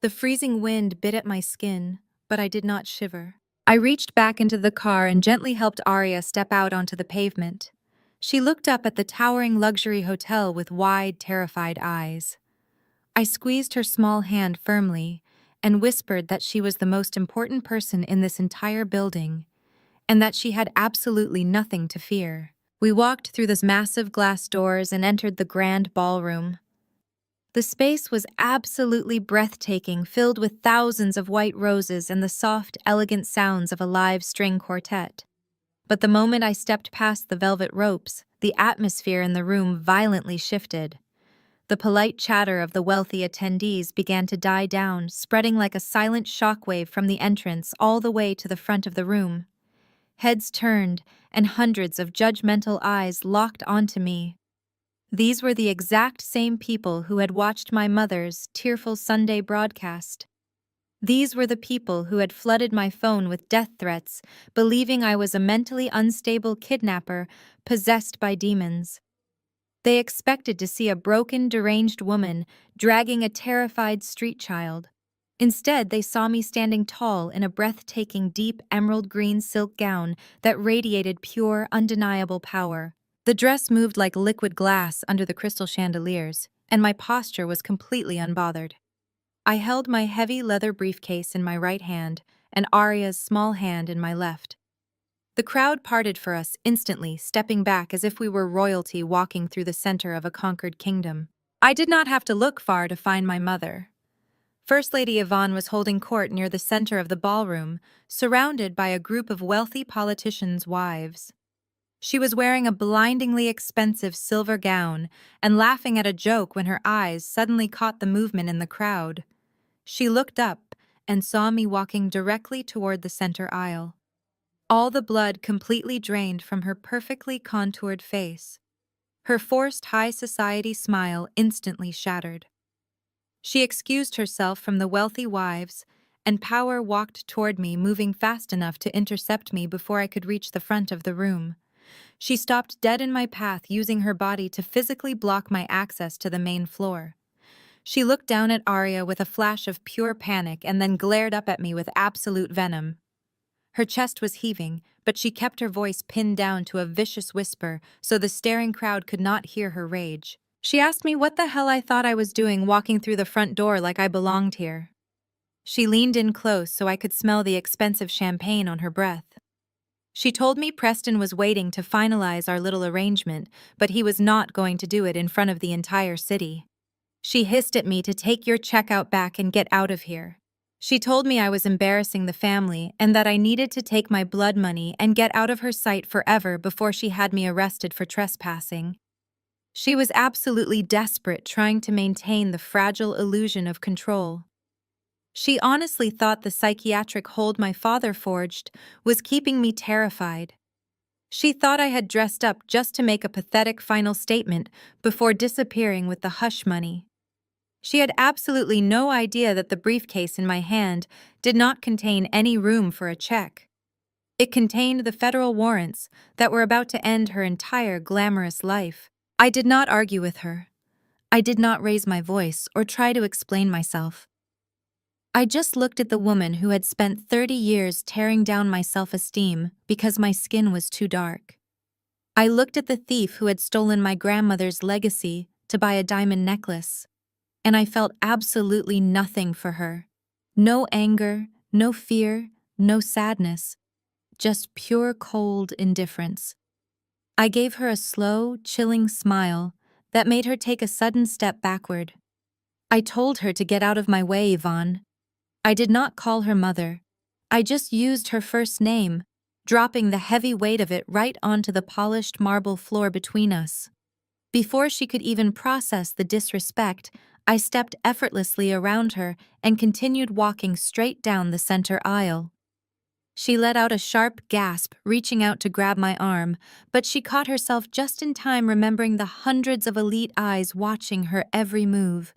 The freezing wind bit at my skin, but I did not shiver. I reached back into the car and gently helped Arya step out onto the pavement. She looked up at the towering luxury hotel with wide, terrified eyes. I squeezed her small hand firmly and whispered that she was the most important person in this entire building and that she had absolutely nothing to fear. We walked through those massive glass doors and entered the grand ballroom. The space was absolutely breathtaking, filled with thousands of white roses and the soft, elegant sounds of a live string quartet. But the moment I stepped past the velvet ropes, the atmosphere in the room violently shifted. The polite chatter of the wealthy attendees began to die down, spreading like a silent shockwave from the entrance all the way to the front of the room. Heads turned, and hundreds of judgmental eyes locked onto me. These were the exact same people who had watched my mother's tearful Sunday broadcast. These were the people who had flooded my phone with death threats, believing I was a mentally unstable kidnapper possessed by demons. They expected to see a broken, deranged woman dragging a terrified street child. Instead, they saw me standing tall in a breathtaking deep emerald green silk gown that radiated pure, undeniable power. The dress moved like liquid glass under the crystal chandeliers, and my posture was completely unbothered. I held my heavy leather briefcase in my right hand and Arya's small hand in my left. The crowd parted for us instantly, stepping back as if we were royalty walking through the center of a conquered kingdom. I did not have to look far to find my mother. First Lady Yvonne was holding court near the center of the ballroom, surrounded by a group of wealthy politicians' wives. She was wearing a blindingly expensive silver gown and laughing at a joke when her eyes suddenly caught the movement in the crowd. She looked up and saw me walking directly toward the center aisle. All the blood completely drained from her perfectly contoured face. Her forced high society smile instantly shattered. She excused herself from the wealthy wives, and Power walked toward me, moving fast enough to intercept me before I could reach the front of the room. She stopped dead in my path, using her body to physically block my access to the main floor. She looked down at Arya with a flash of pure panic and then glared up at me with absolute venom. Her chest was heaving, but she kept her voice pinned down to a vicious whisper so the staring crowd could not hear her rage. She asked me what the hell I thought I was doing walking through the front door like I belonged here. She leaned in close so I could smell the expensive champagne on her breath. She told me Preston was waiting to finalize our little arrangement, but he was not going to do it in front of the entire city. She hissed at me to take your checkout back and get out of here. She told me I was embarrassing the family and that I needed to take my blood money and get out of her sight forever before she had me arrested for trespassing. She was absolutely desperate, trying to maintain the fragile illusion of control. She honestly thought the psychiatric hold my father forged was keeping me terrified. She thought I had dressed up just to make a pathetic final statement before disappearing with the hush money. She had absolutely no idea that the briefcase in my hand did not contain any room for a check. It contained the federal warrants that were about to end her entire glamorous life. I did not argue with her. I did not raise my voice or try to explain myself. I just looked at the woman who had spent 30 years tearing down my self-esteem because my skin was too dark. I looked at the thief who had stolen my grandmother's legacy to buy a diamond necklace, and I felt absolutely nothing for her. No anger, no fear, no sadness, just pure cold indifference. I gave her a slow, chilling smile that made her take a sudden step backward. I told her to get out of my way, Yvonne. I did not call her mother. I just used her first name, dropping the heavy weight of it right onto the polished marble floor between us. Before she could even process the disrespect, I stepped effortlessly around her and continued walking straight down the center aisle. She let out a sharp gasp, reaching out to grab my arm, but she caught herself just in time, remembering the hundreds of elite eyes watching her every move.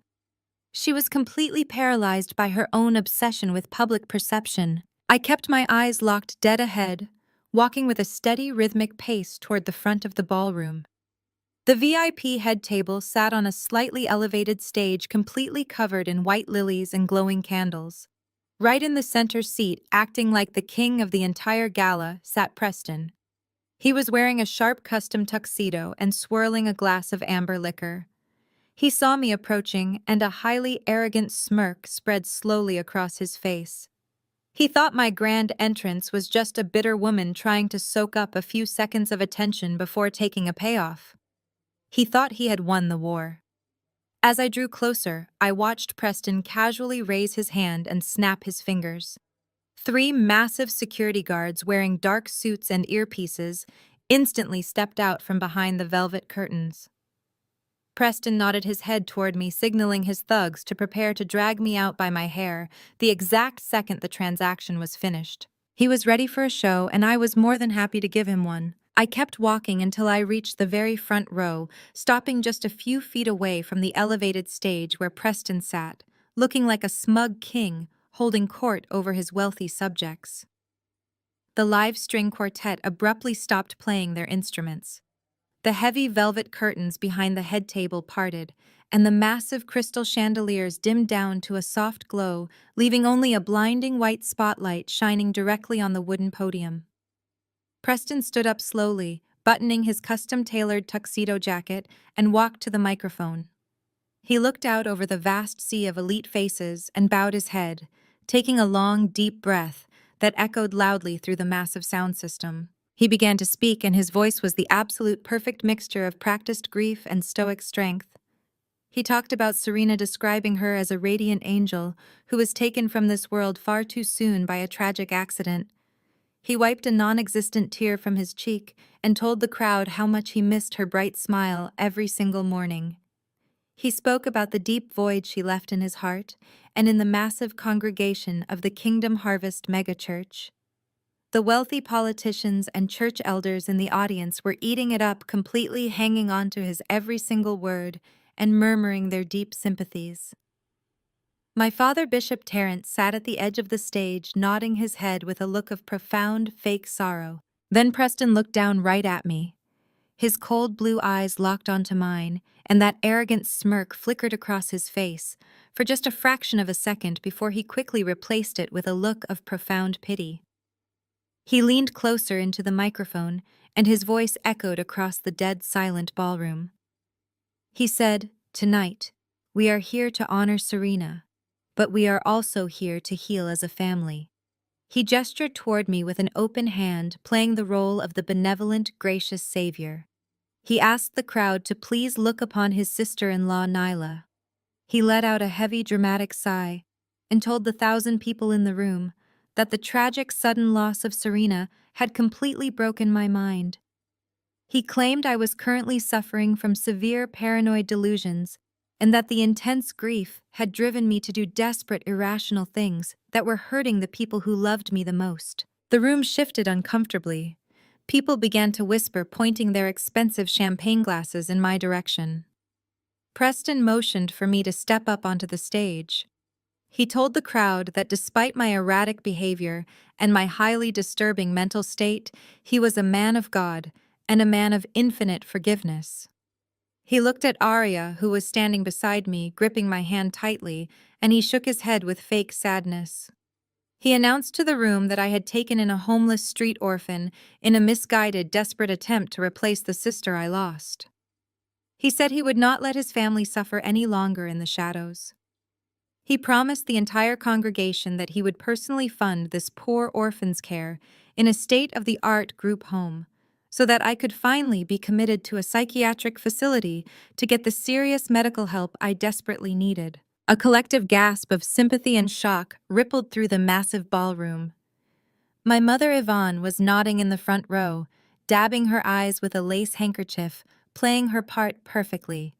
She was completely paralyzed by her own obsession with public perception. I kept my eyes locked dead ahead, walking with a steady, rhythmic pace toward the front of the ballroom. The VIP head table sat on a slightly elevated stage completely covered in white lilies and glowing candles. Right in the center seat, acting like the king of the entire gala, sat Preston. He was wearing a sharp custom tuxedo and swirling a glass of amber liquor. He saw me approaching, and a highly arrogant smirk spread slowly across his face. He thought my grand entrance was just a bitter woman trying to soak up a few seconds of attention before taking a payoff. He thought he had won the war. As I drew closer, I watched Preston casually raise his hand and snap his fingers. 3 massive security guards wearing dark suits and earpieces instantly stepped out from behind the velvet curtains. Preston nodded his head toward me, signaling his thugs to prepare to drag me out by my hair the exact second the transaction was finished. He was ready for a show, and I was more than happy to give him one. I kept walking until I reached the very front row, stopping just a few feet away from the elevated stage where Preston sat, looking like a smug king holding court over his wealthy subjects. The live string quartet abruptly stopped playing their instruments. The heavy velvet curtains behind the head table parted, and the massive crystal chandeliers dimmed down to a soft glow, leaving only a blinding white spotlight shining directly on the wooden podium. Preston stood up slowly, buttoning his custom-tailored tuxedo jacket, and walked to the microphone. He looked out over the vast sea of elite faces and bowed his head, taking a long, deep breath that echoed loudly through the massive sound system. He began to speak, and his voice was the absolute perfect mixture of practiced grief and stoic strength. He talked about Serena, describing her as a radiant angel who was taken from this world far too soon by a tragic accident. He wiped a non-existent tear from his cheek and told the crowd how much he missed her bright smile every single morning. He spoke about the deep void she left in his heart and in the massive congregation of the Kingdom Harvest megachurch. The wealthy politicians and church elders in the audience were eating it up, completely hanging on to his every single word and murmuring their deep sympathies. My father, Bishop Terence, sat at the edge of the stage, nodding his head with a look of profound, fake sorrow. Then Preston looked down right at me. His cold blue eyes locked onto mine, and that arrogant smirk flickered across his face for just a fraction of a second before he quickly replaced it with a look of profound pity. He leaned closer into the microphone, and his voice echoed across the dead silent ballroom. He said, "Tonight, we are here to honor Serena, but we are also here to heal as a family." He gestured toward me with an open hand, playing the role of the benevolent, gracious savior. He asked the crowd to please look upon his sister-in-law, Nyla. He let out a heavy, dramatic sigh and told the 1,000 people in the room that the tragic, sudden loss of Serena had completely broken my mind. He claimed I was currently suffering from severe paranoid delusions and that the intense grief had driven me to do desperate, irrational things that were hurting the people who loved me the most. The room shifted uncomfortably. People began to whisper, pointing their expensive champagne glasses in my direction. Preston motioned for me to step up onto the stage. He told the crowd that despite my erratic behavior and my highly disturbing mental state, he was a man of God and a man of infinite forgiveness. He looked at Arya, who was standing beside me, gripping my hand tightly, and he shook his head with fake sadness. He announced to the room that I had taken in a homeless street orphan in a misguided, desperate attempt to replace the sister I lost. He said he would not let his family suffer any longer in the shadows. He promised the entire congregation that he would personally fund this poor orphan's care in a state-of-the-art group home, so that I could finally be committed to a psychiatric facility to get the serious medical help I desperately needed. A collective gasp of sympathy and shock rippled through the massive ballroom. My mother Yvonne was nodding in the front row, dabbing her eyes with a lace handkerchief, playing her part perfectly.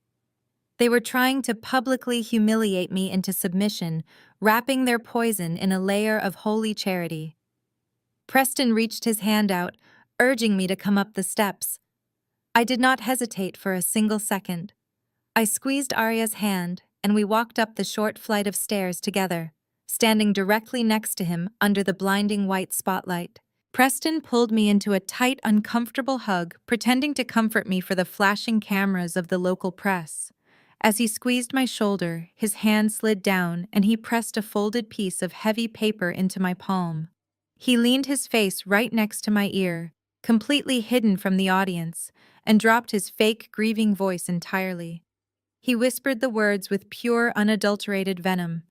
They were trying to publicly humiliate me into submission, wrapping their poison in a layer of holy charity. Preston reached his hand out, urging me to come up the steps. I did not hesitate for a single second. I squeezed Arya's hand, and we walked up the short flight of stairs together, standing directly next to him under the blinding white spotlight. Preston pulled me into a tight, uncomfortable hug, pretending to comfort me for the flashing cameras of the local press. As he squeezed my shoulder, his hand slid down and he pressed a folded piece of heavy paper into my palm. He leaned his face right next to my ear, completely hidden from the audience, and dropped his fake, grieving voice entirely. He whispered the words with pure, unadulterated venom.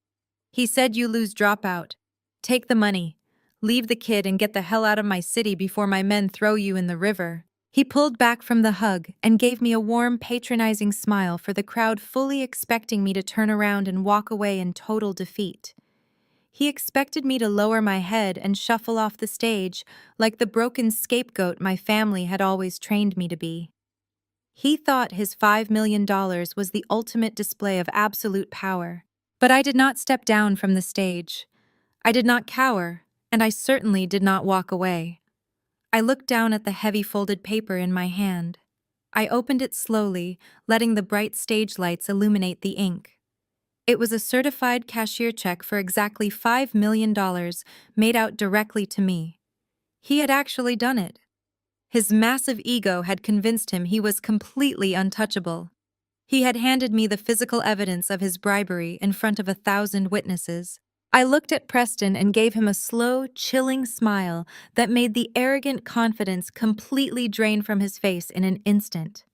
He said, "You lose, drop out. Take the money. Leave the kid and get the hell out of my city before my men throw you in the river." He pulled back from the hug and gave me a warm, patronizing smile for the crowd, fully expecting me to turn around and walk away in total defeat. He expected me to lower my head and shuffle off the stage like the broken scapegoat my family had always trained me to be. He thought his $5 million was the ultimate display of absolute power. But I did not step down from the stage. I did not cower, and I certainly did not walk away. I looked down at the heavy folded paper in my hand. I opened it slowly, letting the bright stage lights illuminate the ink. It was a certified cashier check for exactly $5 million made out directly to me. He had actually done it. His massive ego had convinced him he was completely untouchable. He had handed me the physical evidence of his bribery in front of 1,000 witnesses. I looked at Preston and gave him a slow, chilling smile that made the arrogant confidence completely drain from his face in an instant.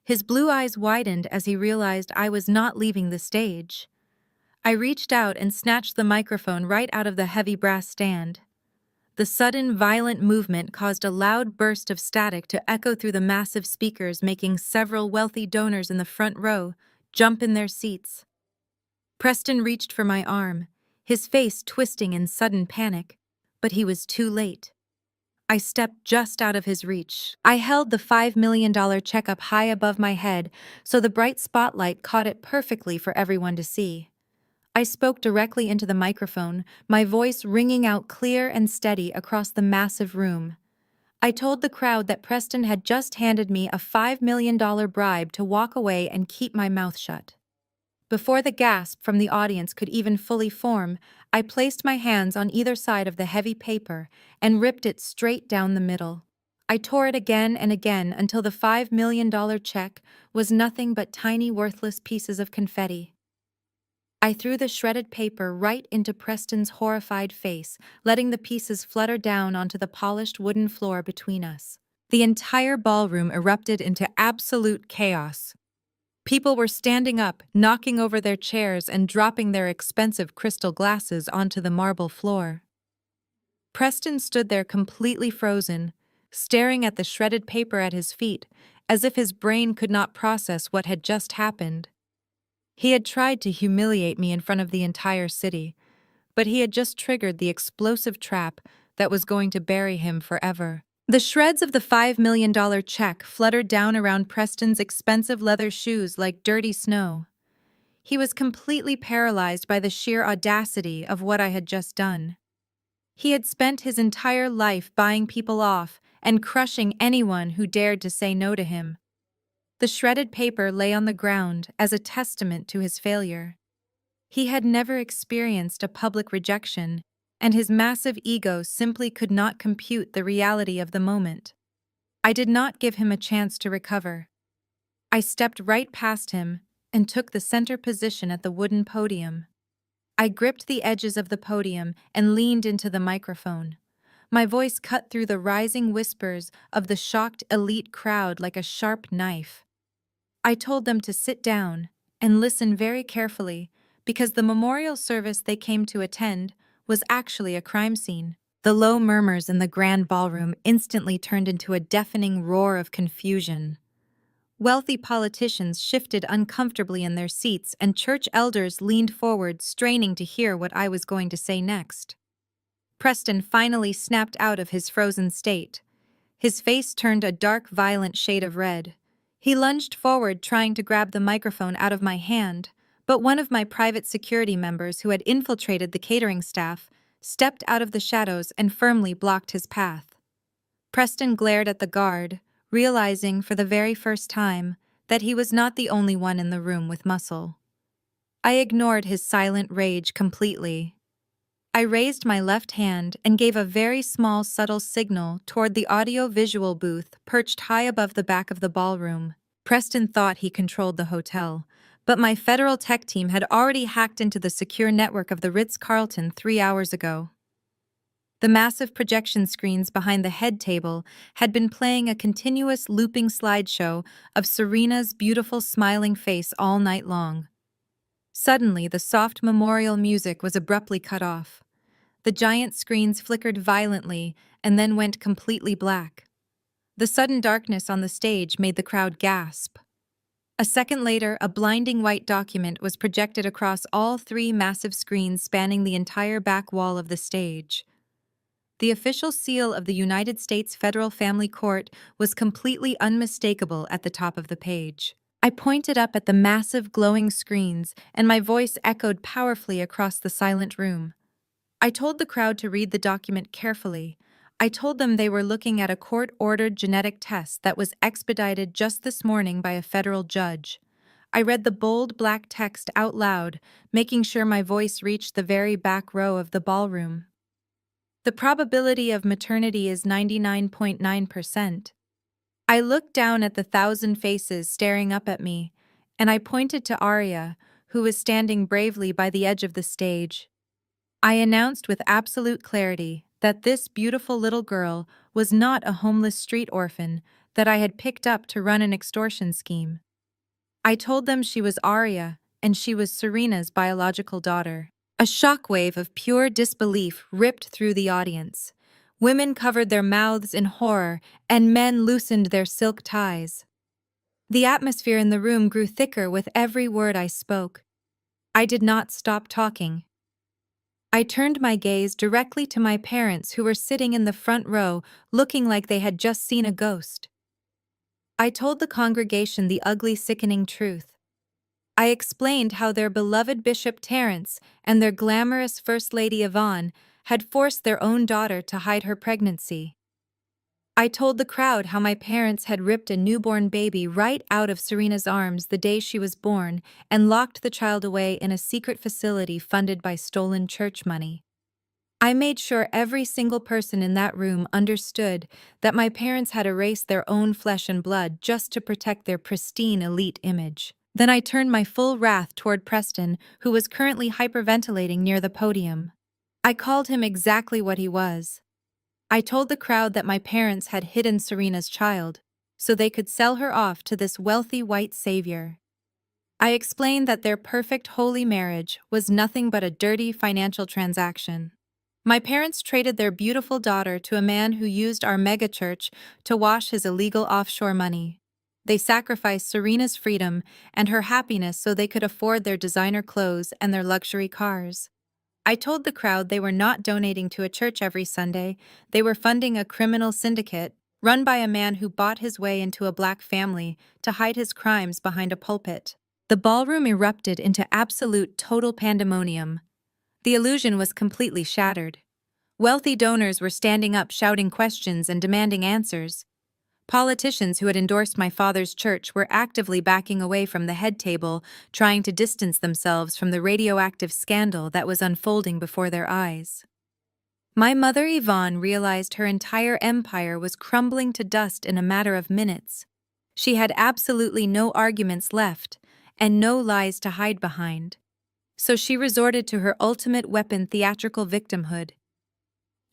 His blue eyes widened as he realized I was not leaving the stage. I reached out and snatched the microphone right out of the heavy brass stand. The sudden, violent movement caused a loud burst of static to echo through the massive speakers, making several wealthy donors in the front row jump in their seats. Preston reached for my arm, his face twisting in sudden panic, but he was too late. I stepped just out of his reach. I held the $5 million check up high above my head so the bright spotlight caught it perfectly for everyone to see. I spoke directly into the microphone, my voice ringing out clear and steady across the massive room. I told the crowd that Preston had just handed me a $5 million bribe to walk away and keep my mouth shut. Before the gasp from the audience could even fully form, I placed my hands on either side of the heavy paper and ripped it straight down the middle. I tore it again and again until the $5 million check was nothing but tiny worthless pieces of confetti. I threw the shredded paper right into Preston's horrified face, letting the pieces flutter down onto the polished wooden floor between us. The entire ballroom erupted into absolute chaos. People were standing up, knocking over their chairs and dropping their expensive crystal glasses onto the marble floor. Preston stood there completely frozen, staring at the shredded paper at his feet, as if his brain could not process what had just happened. He had tried to humiliate me in front of the entire city, but he had just triggered the explosive trap that was going to bury him forever. The shreds of the $5 million check fluttered down around Preston's expensive leather shoes like dirty snow. He was completely paralyzed by the sheer audacity of what I had just done. He had spent his entire life buying people off and crushing anyone who dared to say no to him. The shredded paper lay on the ground as a testament to his failure. He had never experienced a public rejection, and his massive ego simply could not compute the reality of the moment. I did not give him a chance to recover. I stepped right past him and took the center position at the wooden podium. I gripped the edges of the podium and leaned into the microphone. My voice cut through the rising whispers of the shocked elite crowd like a sharp knife. I told them to sit down and listen very carefully, because the memorial service they came to attend was actually a crime scene. The low murmurs in the grand ballroom instantly turned into a deafening roar of confusion. Wealthy politicians shifted uncomfortably in their seats, and church elders leaned forward, straining to hear what I was going to say next. Preston finally snapped out of his frozen state. His face turned a dark, violent shade of red. He lunged forward, trying to grab the microphone out of my hand, but one of my private security members who had infiltrated the catering staff stepped out of the shadows and firmly blocked his path. Preston glared at the guard, realizing for the very first time that he was not the only one in the room with muscle. I ignored his silent rage completely. I raised my left hand and gave a very small, subtle signal toward the audio-visual booth perched high above the back of the ballroom. Preston thought he controlled the hotel, but my federal tech team had already hacked into the secure network of the Ritz-Carlton 3 hours ago. The massive projection screens behind the head table had been playing a continuous looping slideshow of Serena's beautiful smiling face all night long. Suddenly, the soft memorial music was abruptly cut off. The giant screens flickered violently and then went completely black. The sudden darkness on the stage made the crowd gasp. A second later, a blinding white document was projected across all 3 massive screens spanning the entire back wall of the stage. The official seal of the United States Federal Family Court was completely unmistakable at the top of the page. I pointed up at the massive glowing screens, and my voice echoed powerfully across the silent room. I told the crowd to read the document carefully. I told them they were looking at a court-ordered genetic test that was expedited just this morning by a federal judge. I read the bold black text out loud, making sure my voice reached the very back row of the ballroom. The probability of maternity is 99.9%. I looked down at the 1,000 faces staring up at me, and I pointed to Arya, who was standing bravely by the edge of the stage. I announced with absolute clarity that this beautiful little girl was not a homeless street orphan that I had picked up to run an extortion scheme. I told them she was Arya, and she was Serena's biological daughter. A shockwave of pure disbelief ripped through the audience. Women covered their mouths in horror, and men loosened their silk ties. The atmosphere in the room grew thicker with every word I spoke. I did not stop talking. I turned my gaze directly to my parents who were sitting in the front row, looking like they had just seen a ghost. I told the congregation the ugly, sickening truth. I explained how their beloved Bishop Terence and their glamorous First Lady Yvonne had forced their own daughter to hide her pregnancy. I told the crowd how my parents had ripped a newborn baby right out of Serena's arms the day she was born and locked the child away in a secret facility funded by stolen church money. I made sure every single person in that room understood that my parents had erased their own flesh and blood just to protect their pristine elite image. Then I turned my full wrath toward Preston, who was currently hyperventilating near the podium. I called him exactly what he was. I told the crowd that my parents had hidden Serena's child, so they could sell her off to this wealthy white savior. I explained that their perfect holy marriage was nothing but a dirty financial transaction. My parents traded their beautiful daughter to a man who used our megachurch to wash his illegal offshore money. They sacrificed Serena's freedom and her happiness so they could afford their designer clothes and their luxury cars. I told the crowd they were not donating to a church every Sunday, they were funding a criminal syndicate run by a man who bought his way into a black family to hide his crimes behind a pulpit. The ballroom erupted into absolute total pandemonium. The illusion was completely shattered. Wealthy donors were standing up shouting questions and demanding answers. Politicians who had endorsed my father's church were actively backing away from the head table, trying to distance themselves from the radioactive scandal that was unfolding before their eyes. My mother Yvonne realized her entire empire was crumbling to dust in a matter of minutes. She had absolutely no arguments left, and no lies to hide behind. So she resorted to her ultimate weapon, theatrical victimhood.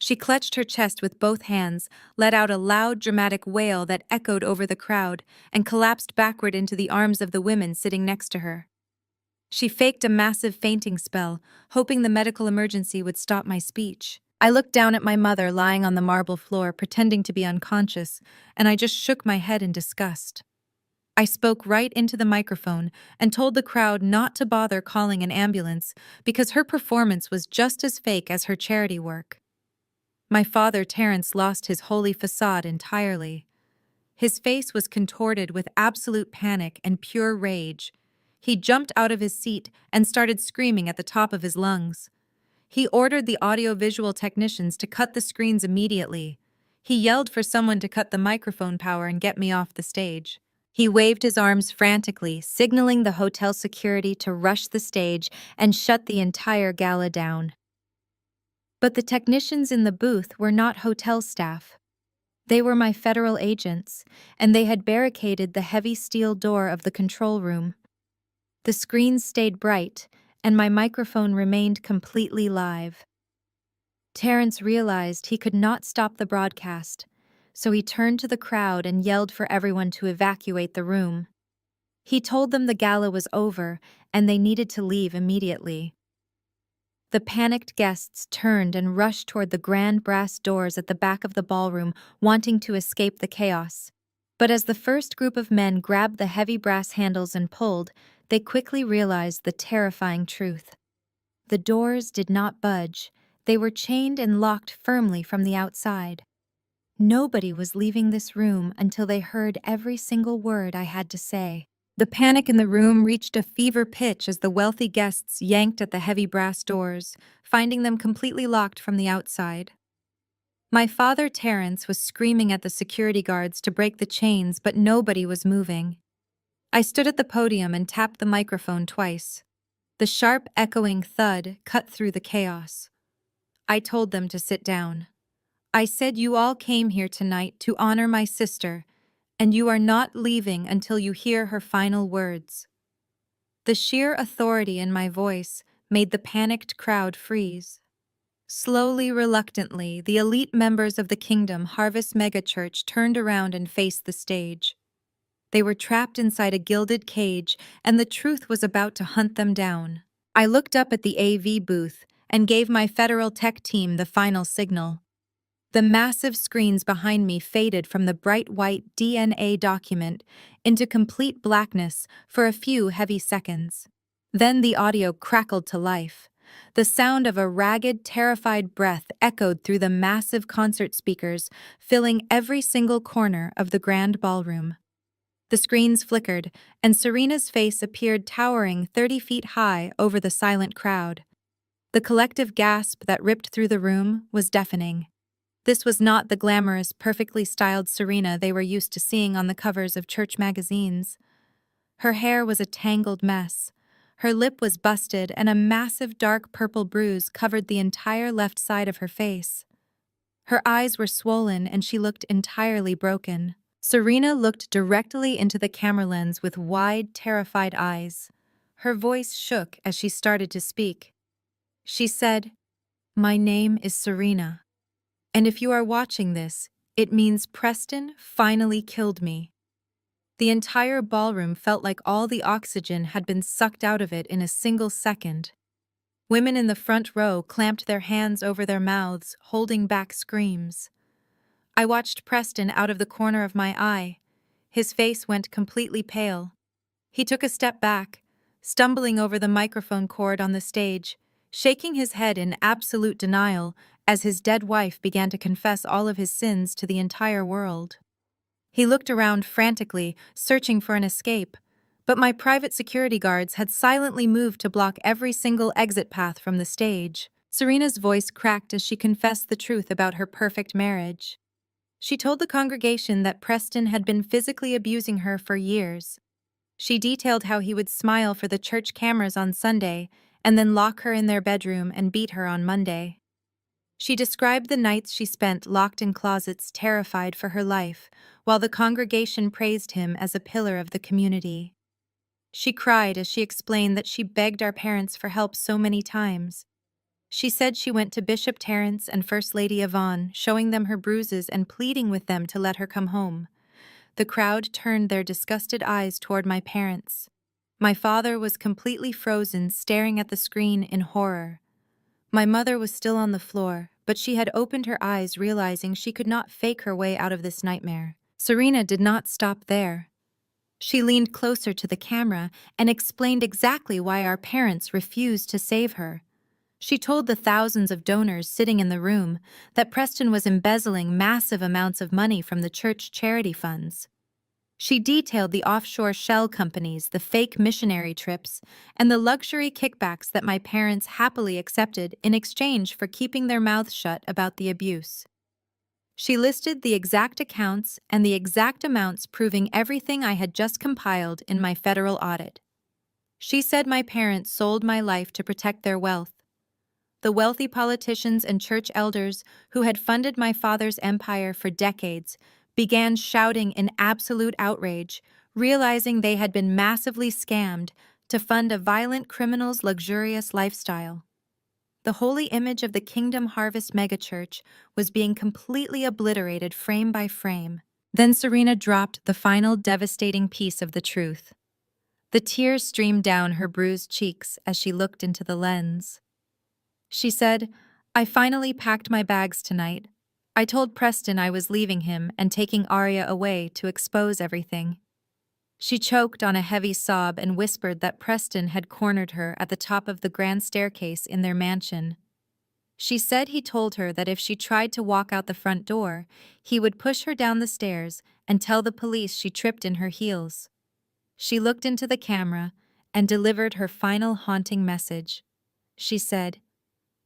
She clutched her chest with both hands, let out a loud, dramatic wail that echoed over the crowd, and collapsed backward into the arms of the women sitting next to her. She faked a massive fainting spell, hoping the medical emergency would stop my speech. I looked down at my mother lying on the marble floor, pretending to be unconscious, and I just shook my head in disgust. I spoke right into the microphone and told the crowd not to bother calling an ambulance because her performance was just as fake as her charity work. My father, Terence, lost his holy facade entirely. His face was contorted with absolute panic and pure rage. He jumped out of his seat and started screaming at the top of his lungs. He ordered the audiovisual technicians to cut the screens immediately. He yelled for someone to cut the microphone power and get me off the stage. He waved his arms frantically, signaling the hotel security to rush the stage and shut the entire gala down. But the technicians in the booth were not hotel staff. They were my federal agents, and they had barricaded the heavy steel door of the control room. The screens stayed bright, and my microphone remained completely live. Terence realized he could not stop the broadcast, so he turned to the crowd and yelled for everyone to evacuate the room. He told them the gala was over, and they needed to leave immediately. The panicked guests turned and rushed toward the grand brass doors at the back of the ballroom, wanting to escape the chaos. But as the first group of men grabbed the heavy brass handles and pulled, they quickly realized the terrifying truth. The doors did not budge. They were chained and locked firmly from the outside. Nobody was leaving this room until they heard every single word I had to say. The panic in the room reached a fever pitch as the wealthy guests yanked at the heavy brass doors, finding them completely locked from the outside. My father, Terence, was screaming at the security guards to break the chains, but nobody was moving. I stood at the podium and tapped the microphone twice. The sharp, echoing thud cut through the chaos. I told them to sit down. I said, "You all came here tonight to honor my sister, and you are not leaving until you hear her final words." The sheer authority in my voice made the panicked crowd freeze. Slowly, reluctantly, the elite members of the Kingdom Harvest Megachurch turned around and faced the stage. They were trapped inside a gilded cage, and the truth was about to hunt them down. I looked up at the AV booth and gave my federal tech team the final signal. The massive screens behind me faded from the bright white DNA document into complete blackness for a few heavy seconds. Then the audio crackled to life. The sound of a ragged, terrified breath echoed through the massive concert speakers, filling every single corner of the grand ballroom. The screens flickered, and Serena's face appeared towering 30 feet high over the silent crowd. The collective gasp that ripped through the room was deafening. This was not the glamorous, perfectly styled Serena they were used to seeing on the covers of church magazines. Her hair was a tangled mess. Her lip was busted, and a massive dark purple bruise covered the entire left side of her face. Her eyes were swollen, and she looked entirely broken. Serena looked directly into the camera lens with wide, terrified eyes. Her voice shook as she started to speak. She said, "My name is Serena. And if you are watching this, it means Preston finally killed me." The entire ballroom felt like all the oxygen had been sucked out of it in a single second. Women in the front row clamped their hands over their mouths, holding back screams. I watched Preston out of the corner of my eye. His face went completely pale. He took a step back, stumbling over the microphone cord on the stage, shaking his head in absolute denial as his dead wife began to confess all of his sins to the entire world. He looked around frantically, searching for an escape, but my private security guards had silently moved to block every single exit path from the stage. Serena's voice cracked as she confessed the truth about her perfect marriage. She told the congregation that Preston had been physically abusing her for years. She detailed how he would smile for the church cameras on Sunday and then lock her in their bedroom and beat her on Monday. She described the nights she spent locked in closets, terrified for her life, while the congregation praised him as a pillar of the community. She cried as she explained that she begged our parents for help so many times. She said she went to Bishop Terrence and First Lady Yvonne, showing them her bruises and pleading with them to let her come home. The crowd turned their disgusted eyes toward my parents. My father was completely frozen, staring at the screen in horror. My mother was still on the floor, but she had opened her eyes, realizing she could not fake her way out of this nightmare. Serena did not stop there. She leaned closer to the camera and explained exactly why our parents refused to save her. She told the thousands of donors sitting in the room that Preston was embezzling massive amounts of money from the church charity funds. She detailed the offshore shell companies, the fake missionary trips, and the luxury kickbacks that my parents happily accepted in exchange for keeping their mouths shut about the abuse. She listed the exact accounts and the exact amounts, proving everything I had just compiled in my federal audit. She said my parents sold my life to protect their wealth. The wealthy politicians and church elders who had funded my father's empire for decades began shouting in absolute outrage, realizing they had been massively scammed to fund a violent criminal's luxurious lifestyle. The holy image of the Kingdom Harvest megachurch was being completely obliterated frame by frame. Then Serena dropped the final devastating piece of the truth. The tears streamed down her bruised cheeks as she looked into the lens. She said, "I finally packed my bags tonight. I told Preston I was leaving him and taking Arya away to expose everything." She choked on a heavy sob and whispered that Preston had cornered her at the top of the grand staircase in their mansion. She said he told her that if she tried to walk out the front door, he would push her down the stairs and tell the police she tripped in her heels. She looked into the camera and delivered her final haunting message. She said,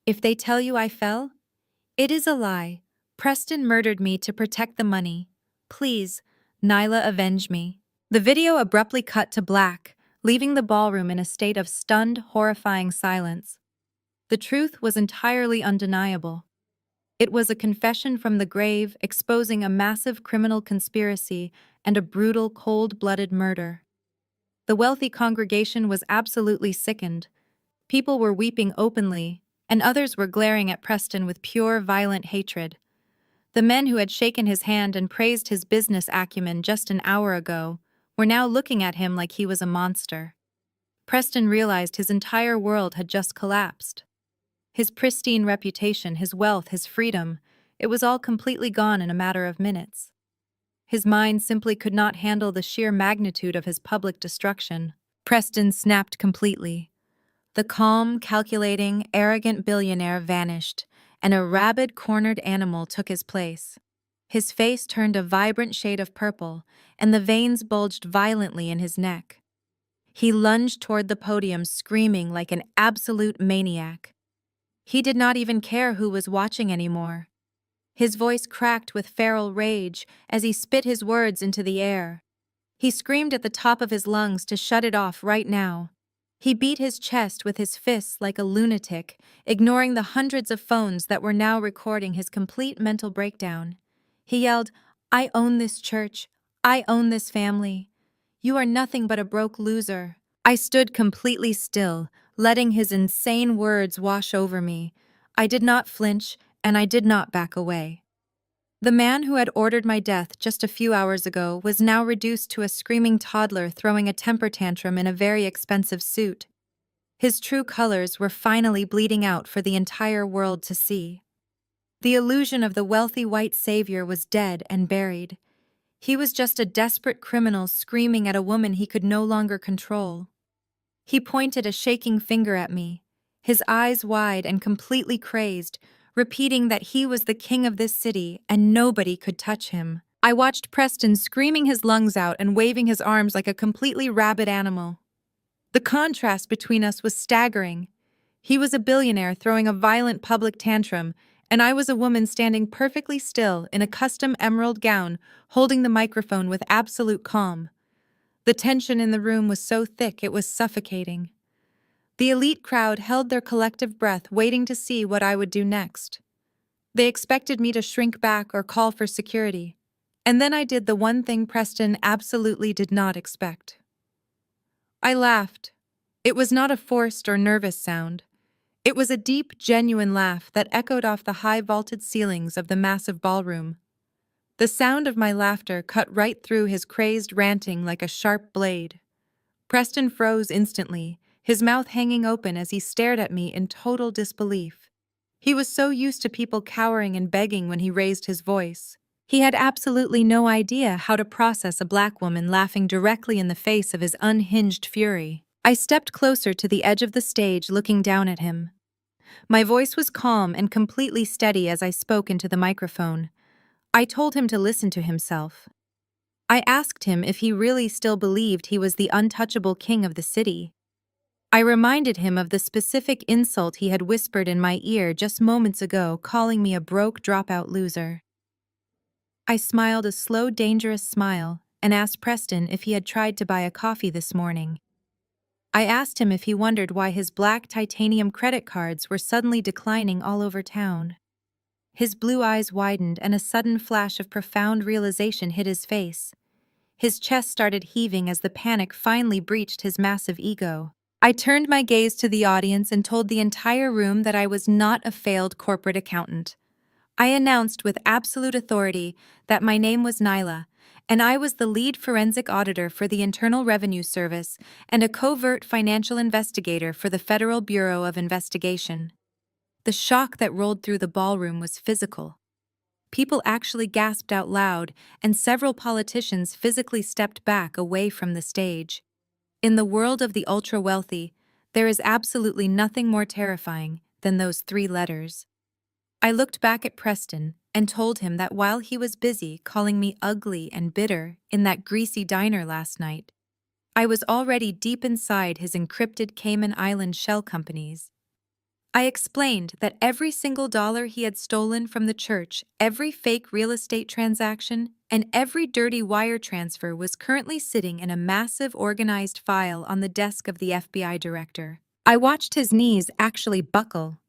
"If they tell you I fell, it is a lie. Preston murdered me to protect the money. Please, Nyla, avenge me." The video abruptly cut to black, leaving the ballroom in a state of stunned, horrifying silence. The truth was entirely undeniable. It was a confession from the grave, exposing a massive criminal conspiracy and a brutal, cold-blooded murder. The wealthy congregation was absolutely sickened. People were weeping openly, and others were glaring at Preston with pure, violent hatred. The men who had shaken his hand and praised his business acumen just an hour ago were now looking at him like he was a monster. Preston realized his entire world had just collapsed. His pristine reputation, his wealth, his freedom, it was all completely gone in a matter of minutes. His mind simply could not handle the sheer magnitude of his public destruction. Preston snapped completely. The calm, calculating, arrogant billionaire vanished, and a rabid, cornered animal took his place. His face turned a vibrant shade of purple, and the veins bulged violently in his neck. He lunged toward the podium, screaming like an absolute maniac. He did not even care who was watching anymore. His voice cracked with feral rage as he spit his words into the air. He screamed at the top of his lungs to shut it off right now. He beat his chest with his fists like a lunatic, ignoring the hundreds of phones that were now recording his complete mental breakdown. He yelled, "I own this church. I own this family. You are nothing but a broke loser." I stood completely still, letting his insane words wash over me. I did not flinch, and I did not back away. The man who had ordered my death just a few hours ago was now reduced to a screaming toddler throwing a temper tantrum in a very expensive suit. His true colors were finally bleeding out for the entire world to see. The illusion of the wealthy white savior was dead and buried. He was just a desperate criminal screaming at a woman he could no longer control. He pointed a shaking finger at me, his eyes wide and completely crazed, repeating that he was the king of this city and nobody could touch him. I watched Preston screaming his lungs out and waving his arms like a completely rabid animal. The contrast between us was staggering. He was a billionaire throwing a violent public tantrum, and I was a woman standing perfectly still in a custom emerald gown, holding the microphone with absolute calm. The tension in the room was so thick it was suffocating. The elite crowd held their collective breath, waiting to see what I would do next. They expected me to shrink back or call for security. And then I did the one thing Preston absolutely did not expect. I laughed. It was not a forced or nervous sound. It was a deep, genuine laugh that echoed off the high vaulted ceilings of the massive ballroom. The sound of my laughter cut right through his crazed ranting like a sharp blade. Preston froze instantly, his mouth hanging open as he stared at me in total disbelief. He was so used to people cowering and begging when he raised his voice. He had absolutely no idea how to process a black woman laughing directly in the face of his unhinged fury. I stepped closer to the edge of the stage, looking down at him. My voice was calm and completely steady as I spoke into the microphone. I told him to listen to himself. I asked him if he really still believed he was the untouchable king of the city. I reminded him of the specific insult he had whispered in my ear just moments ago, calling me a broke, dropout loser. I smiled a slow, dangerous smile and asked Preston if he had tried to buy a coffee this morning. I asked him if he wondered why his black titanium credit cards were suddenly declining all over town. His blue eyes widened and a sudden flash of profound realization hit his face. His chest started heaving as the panic finally breached his massive ego. I turned my gaze to the audience and told the entire room that I was not a failed corporate accountant. I announced with absolute authority that my name was Nyla, and I was the lead forensic auditor for the Internal Revenue Service and a covert financial investigator for the Federal Bureau of Investigation. The shock that rolled through the ballroom was physical. People actually gasped out loud, and several politicians physically stepped back away from the stage. In the world of the ultra-wealthy, there is absolutely nothing more terrifying than those 3 letters. I looked back at Preston and told him that while he was busy calling me ugly and bitter in that greasy diner last night, I was already deep inside his encrypted Cayman Island shell companies. I explained that every single dollar he had stolen from the church, every fake real estate transaction, and every dirty wire transfer was currently sitting in a massive organized file on the desk of the FBI director. I watched his knees actually buckle.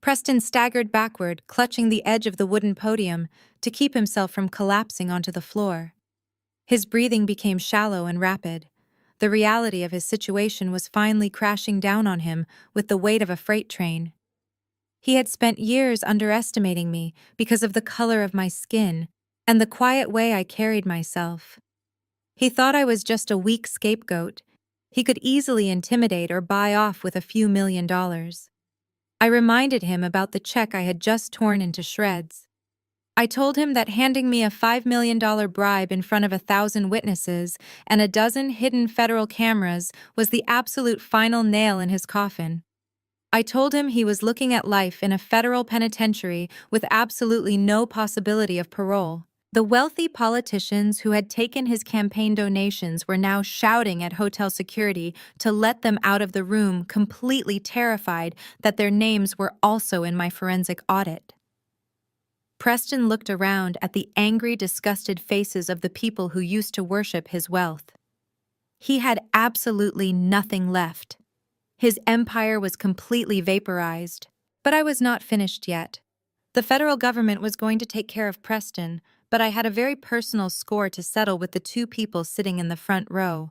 Preston staggered backward, clutching the edge of the wooden podium to keep himself from collapsing onto the floor. His breathing became shallow and rapid. The reality of his situation was finally crashing down on him with the weight of a freight train. He had spent years underestimating me because of the color of my skin and the quiet way I carried myself. He thought I was just a weak scapegoat. He could easily intimidate or buy off with a few $1,000,000. I reminded him about the check I had just torn into shreds. I told him that handing me a $5 million bribe in front of 1,000 witnesses and a dozen hidden federal cameras was the absolute final nail in his coffin. I told him he was looking at life in a federal penitentiary with absolutely no possibility of parole. The wealthy politicians who had taken his campaign donations were now shouting at hotel security to let them out of the room, completely terrified that their names were also in my forensic audit. Preston looked around at the angry, disgusted faces of the people who used to worship his wealth. He had absolutely nothing left. His empire was completely vaporized. But I was not finished yet. The federal government was going to take care of Preston, but I had a very personal score to settle with the two people sitting in the front row.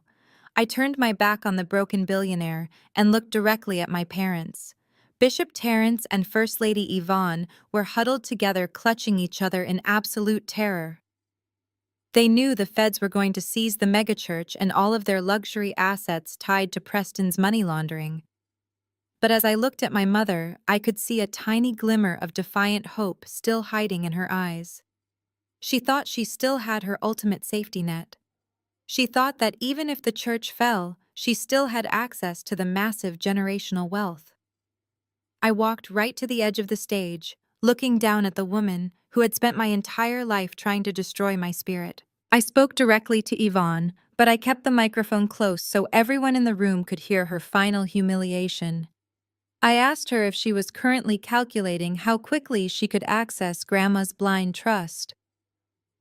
I turned my back on the broken billionaire and looked directly at my parents. Bishop Terence and First Lady Yvonne were huddled together, clutching each other in absolute terror. They knew the feds were going to seize the megachurch and all of their luxury assets tied to Preston's money laundering. But as I looked at my mother, I could see a tiny glimmer of defiant hope still hiding in her eyes. She thought she still had her ultimate safety net. She thought that even if the church fell, she still had access to the massive generational wealth. I walked right to the edge of the stage, looking down at the woman who had spent my entire life trying to destroy my spirit. I spoke directly to Yvonne, but I kept the microphone close so everyone in the room could hear her final humiliation. I asked her if she was currently calculating how quickly she could access Grandma's blind trust.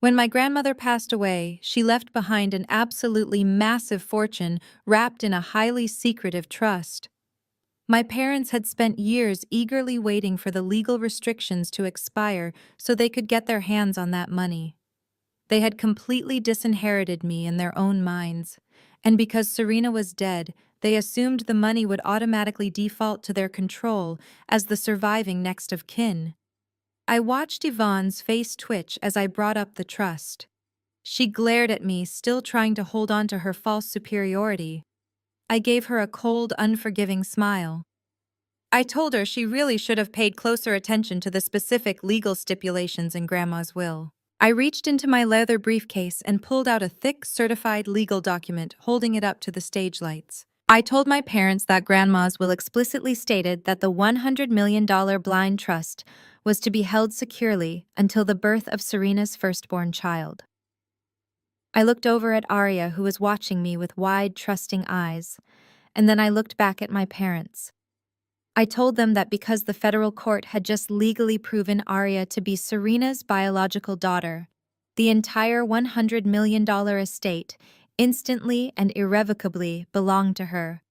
When my grandmother passed away, she left behind an absolutely massive fortune wrapped in a highly secretive trust. My parents had spent years eagerly waiting for the legal restrictions to expire so they could get their hands on that money. They had completely disinherited me in their own minds, and because Serena was dead, they assumed the money would automatically default to their control as the surviving next of kin. I watched Yvonne's face twitch as I brought up the trust. She glared at me, still trying to hold on to her false superiority. I gave her a cold, unforgiving smile. I told her she really should have paid closer attention to the specific legal stipulations in Grandma's will. I reached into my leather briefcase and pulled out a thick, certified legal document, holding it up to the stage lights. I told my parents that Grandma's will explicitly stated that the $100 million blind trust was to be held securely until the birth of Serena's firstborn child. I looked over at Arya, who was watching me with wide, trusting eyes, and then I looked back at my parents. I told them that because the federal court had just legally proven Arya to be Serena's biological daughter, the entire $100 million estate instantly and irrevocably belonged to her.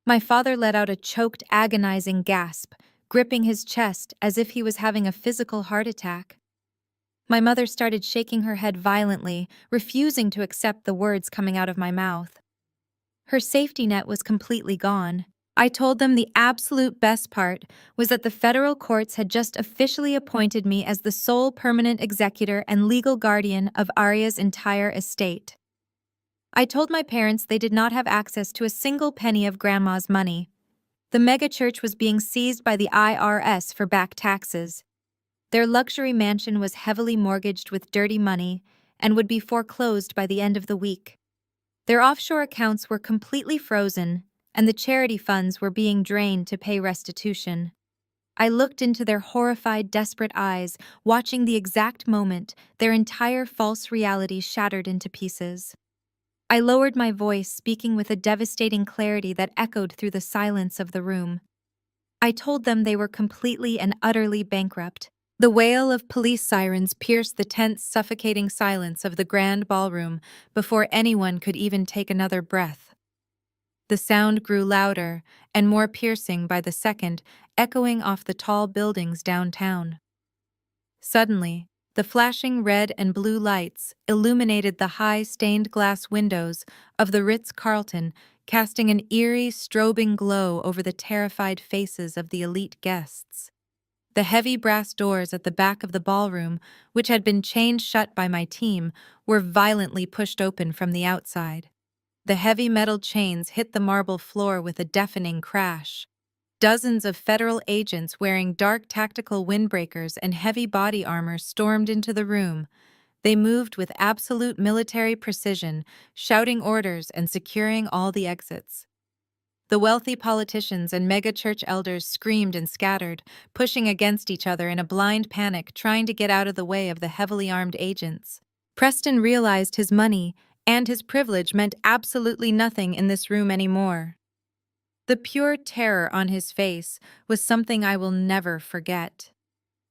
My father let out a choked, agonizing gasp, gripping his chest as if he was having a physical heart attack. My mother started shaking her head violently, refusing to accept the words coming out of my mouth. Her safety net was completely gone. I told them the absolute best part was that the federal courts had just officially appointed me as the sole permanent executor and legal guardian of Arya's entire estate. I told my parents they did not have access to a single penny of Grandma's money. The megachurch was being seized by the IRS for back taxes. Their luxury mansion was heavily mortgaged with dirty money and would be foreclosed by the end of the week. Their offshore accounts were completely frozen, and the charity funds were being drained to pay restitution. I looked into their horrified, desperate eyes, watching the exact moment their entire false reality shattered into pieces. I lowered my voice, speaking with a devastating clarity that echoed through the silence of the room. I told them they were completely and utterly bankrupt. The wail of police sirens pierced the tense, suffocating silence of the grand ballroom before anyone could even take another breath. The sound grew louder and more piercing by the second, echoing off the tall buildings downtown. Suddenly, the flashing red and blue lights illuminated the high stained glass windows of the Ritz-Carlton, casting an eerie, strobing glow over the terrified faces of the elite guests. The heavy brass doors at the back of the ballroom, which had been chained shut by my team, were violently pushed open from the outside. The heavy metal chains hit the marble floor with a deafening crash. Dozens of federal agents wearing dark tactical windbreakers and heavy body armor stormed into the room. They moved with absolute military precision, shouting orders and securing all the exits. The wealthy politicians and mega-church elders screamed and scattered, pushing against each other in a blind panic, trying to get out of the way of the heavily armed agents. Preston realized his money and his privilege meant absolutely nothing in this room anymore. The pure terror on his face was something I will never forget.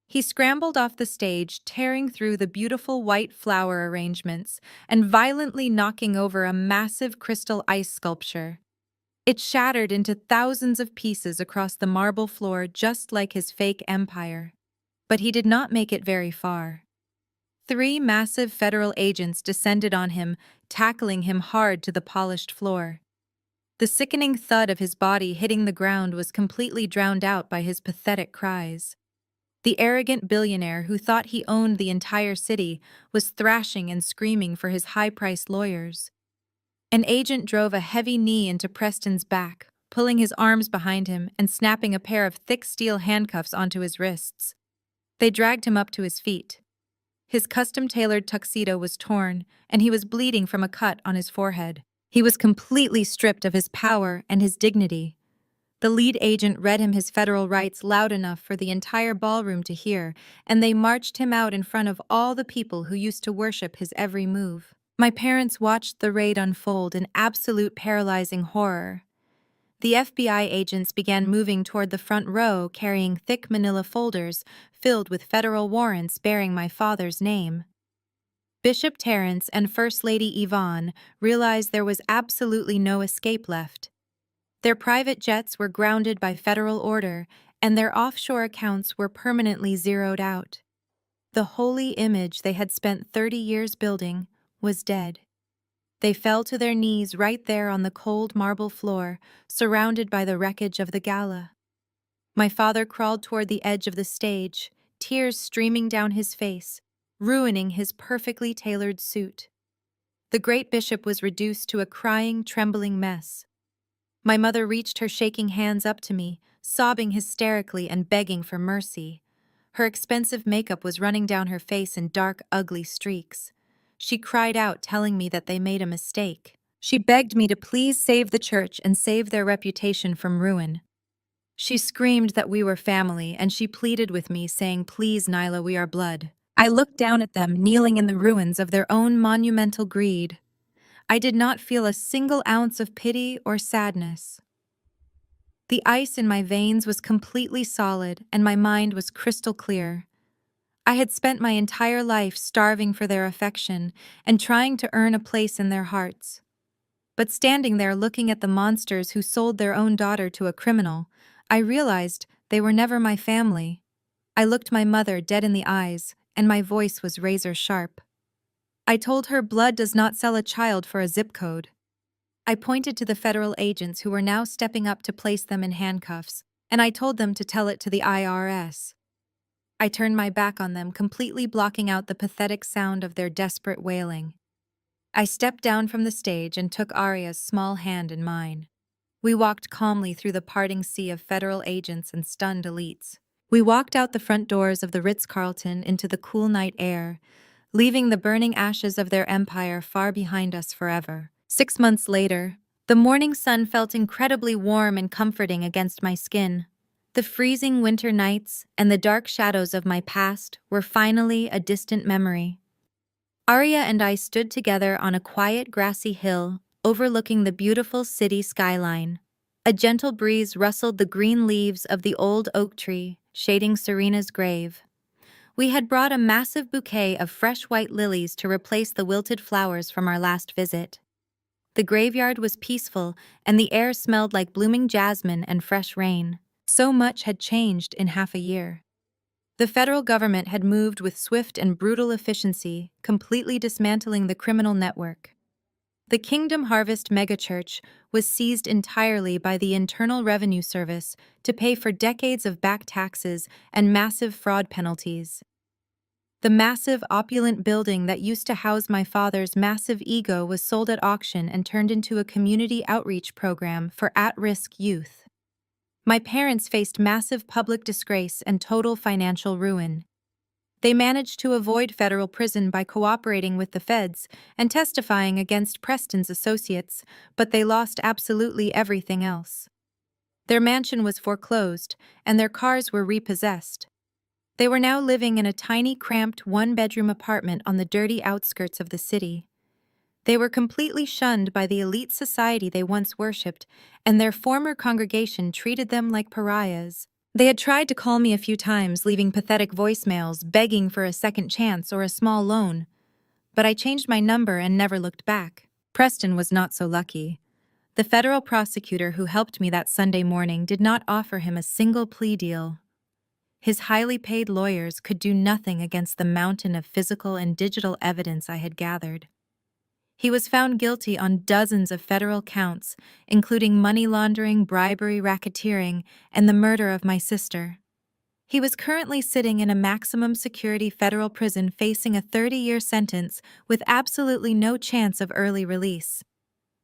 He scrambled off the stage, tearing through the beautiful white flower arrangements and violently knocking over a massive crystal ice sculpture. It shattered into thousands of pieces across the marble floor just like his fake empire. But he did not make it very far. 3 massive federal agents descended on him, tackling him hard to the polished floor. The sickening thud of his body hitting the ground was completely drowned out by his pathetic cries. The arrogant billionaire who thought he owned the entire city was thrashing and screaming for his high-priced lawyers. An agent drove a heavy knee into Preston's back, pulling his arms behind him and snapping a pair of thick steel handcuffs onto his wrists. They dragged him up to his feet. His custom-tailored tuxedo was torn, and he was bleeding from a cut on his forehead. He was completely stripped of his power and his dignity. The lead agent read him his federal rights loud enough for the entire ballroom to hear, and they marched him out in front of all the people who used to worship his every move. My parents watched the raid unfold in absolute paralyzing horror. The FBI agents began moving toward the front row carrying thick manila folders filled with federal warrants bearing my father's name. Bishop Terrence and First Lady Yvonne realized there was absolutely no escape left. Their private jets were grounded by federal order, and their offshore accounts were permanently zeroed out. The holy image they had spent 30 years building was dead. They fell to their knees right there on the cold marble floor, surrounded by the wreckage of the gala. My father crawled toward the edge of the stage, tears streaming down his face, ruining his perfectly tailored suit. The great bishop was reduced to a crying, trembling mess. My mother reached her shaking hands up to me, sobbing hysterically and begging for mercy. Her expensive makeup was running down her face in dark, ugly streaks. She cried out, telling me that they made a mistake. She begged me to please save the church and save their reputation from ruin. She screamed that we were family, and she pleaded with me, saying, "Please, Nyla, we are blood." I looked down at them, kneeling in the ruins of their own monumental greed. I did not feel a single ounce of pity or sadness. The ice in my veins was completely solid, and my mind was crystal clear. I had spent my entire life starving for their affection and trying to earn a place in their hearts. But standing there looking at the monsters who sold their own daughter to a criminal, I realized they were never my family. I looked my mother dead in the eyes, and my voice was razor sharp. I told her blood does not sell a child for a zip code. I pointed to the federal agents who were now stepping up to place them in handcuffs, and I told them to tell it to the IRS. I turned my back on them, completely blocking out the pathetic sound of their desperate wailing. I stepped down from the stage and took Arya's small hand in mine. We walked calmly through the parting sea of federal agents and stunned elites. We walked out the front doors of the Ritz-Carlton into the cool night air, leaving the burning ashes of their empire far behind us forever. 6 months later, the morning sun felt incredibly warm and comforting against my skin. The freezing winter nights and the dark shadows of my past were finally a distant memory. Arya and I stood together on a quiet grassy hill overlooking the beautiful city skyline. A gentle breeze rustled the green leaves of the old oak tree, shading Serena's grave. We had brought a massive bouquet of fresh white lilies to replace the wilted flowers from our last visit. The graveyard was peaceful, and the air smelled like blooming jasmine and fresh rain. So much had changed in half a year. The federal government had moved with swift and brutal efficiency, completely dismantling the criminal network. The Kingdom Harvest megachurch was seized entirely by the Internal Revenue Service to pay for decades of back taxes and massive fraud penalties. The massive, opulent building that used to house my father's massive ego was sold at auction and turned into a community outreach program for at-risk youth. My parents faced massive public disgrace and total financial ruin. They managed to avoid federal prison by cooperating with the feds and testifying against Preston's associates, but they lost absolutely everything else. Their mansion was foreclosed, and their cars were repossessed. They were now living in a tiny, cramped, one-bedroom apartment on the dirty outskirts of the city. They were completely shunned by the elite society they once worshipped, and their former congregation treated them like pariahs. They had tried to call me a few times, leaving pathetic voicemails, begging for a second chance or a small loan. But I changed my number and never looked back. Preston was not so lucky. The federal prosecutor who helped me that Sunday morning did not offer him a single plea deal. His highly paid lawyers could do nothing against the mountain of physical and digital evidence I had gathered. He was found guilty on dozens of federal counts, including money laundering, bribery, racketeering, and the murder of my sister. He was currently sitting in a maximum security federal prison facing a 30-year sentence with absolutely no chance of early release.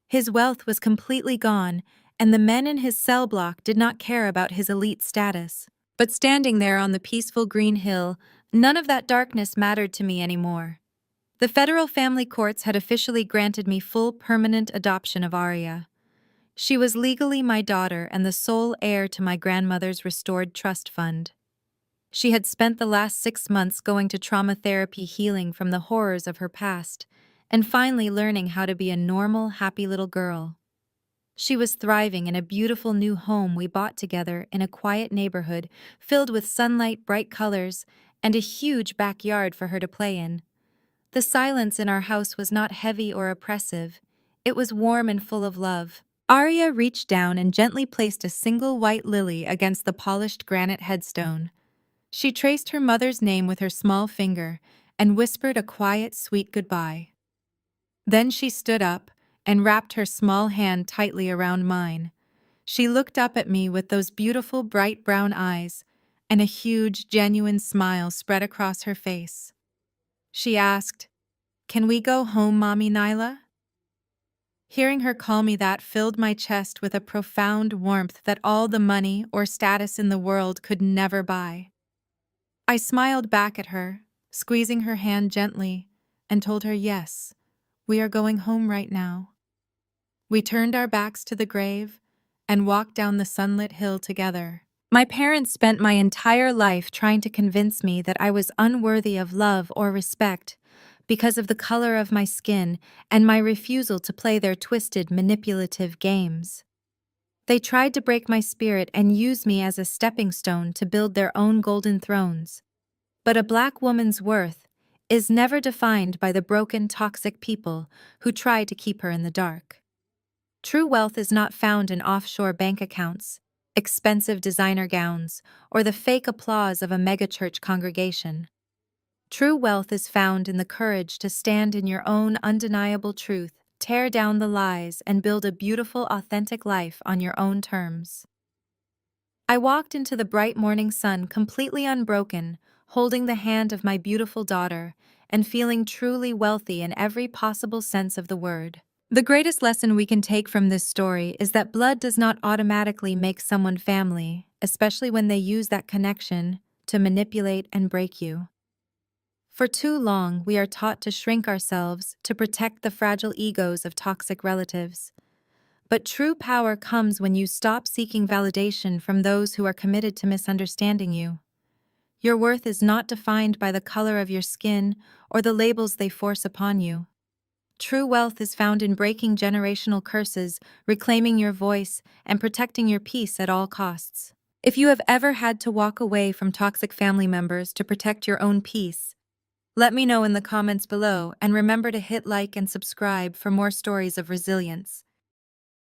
His wealth was completely gone, and the men in his cell block did not care about his elite status. But standing there on the peaceful green hill, none of that darkness mattered to me anymore. The federal family courts had officially granted me full permanent adoption of Aria. She was legally my daughter and the sole heir to my grandmother's restored trust fund. She had spent the last 6 months going to trauma therapy, healing from the horrors of her past, and finally learning how to be a normal, happy little girl. She was thriving in a beautiful new home we bought together in a quiet neighborhood filled with sunlight, bright colors, and a huge backyard for her to play in. The silence in our house was not heavy or oppressive. It was warm and full of love. Aria reached down and gently placed a single white lily against the polished granite headstone. She traced her mother's name with her small finger and whispered a quiet, sweet goodbye. Then she stood up and wrapped her small hand tightly around mine. She looked up at me with those beautiful, bright brown eyes, and a huge, genuine smile spread across her face. She asked, "Can we go home, Mommy Nyla?" Hearing her call me that filled my chest with a profound warmth that all the money or status in the world could never buy. I smiled back at her, squeezing her hand gently, and told her, "Yes, we are going home right now." We turned our backs to the grave and walked down the sunlit hill together. My parents spent my entire life trying to convince me that I was unworthy of love or respect because of the color of my skin and my refusal to play their twisted, manipulative games. They tried to break my spirit and use me as a stepping stone to build their own golden thrones. But a Black woman's worth is never defined by the broken, toxic people who try to keep her in the dark. True wealth is not found in offshore bank accounts, expensive designer gowns, or the fake applause of a megachurch congregation. True wealth is found in the courage to stand in your own undeniable truth, tear down the lies, and build a beautiful, authentic life on your own terms. I walked into the bright morning sun completely unbroken, holding the hand of my beautiful daughter, and feeling truly wealthy in every possible sense of the word. The greatest lesson we can take from this story is that blood does not automatically make someone family, especially when they use that connection to manipulate and break you. For too long, we are taught to shrink ourselves to protect the fragile egos of toxic relatives. But true power comes when you stop seeking validation from those who are committed to misunderstanding you. Your worth is not defined by the color of your skin or the labels they force upon you. True wealth is found in breaking generational curses, reclaiming your voice, and protecting your peace at all costs. If you have ever had to walk away from toxic family members to protect your own peace, let me know in the comments below, and remember to hit like and subscribe for more stories of resilience.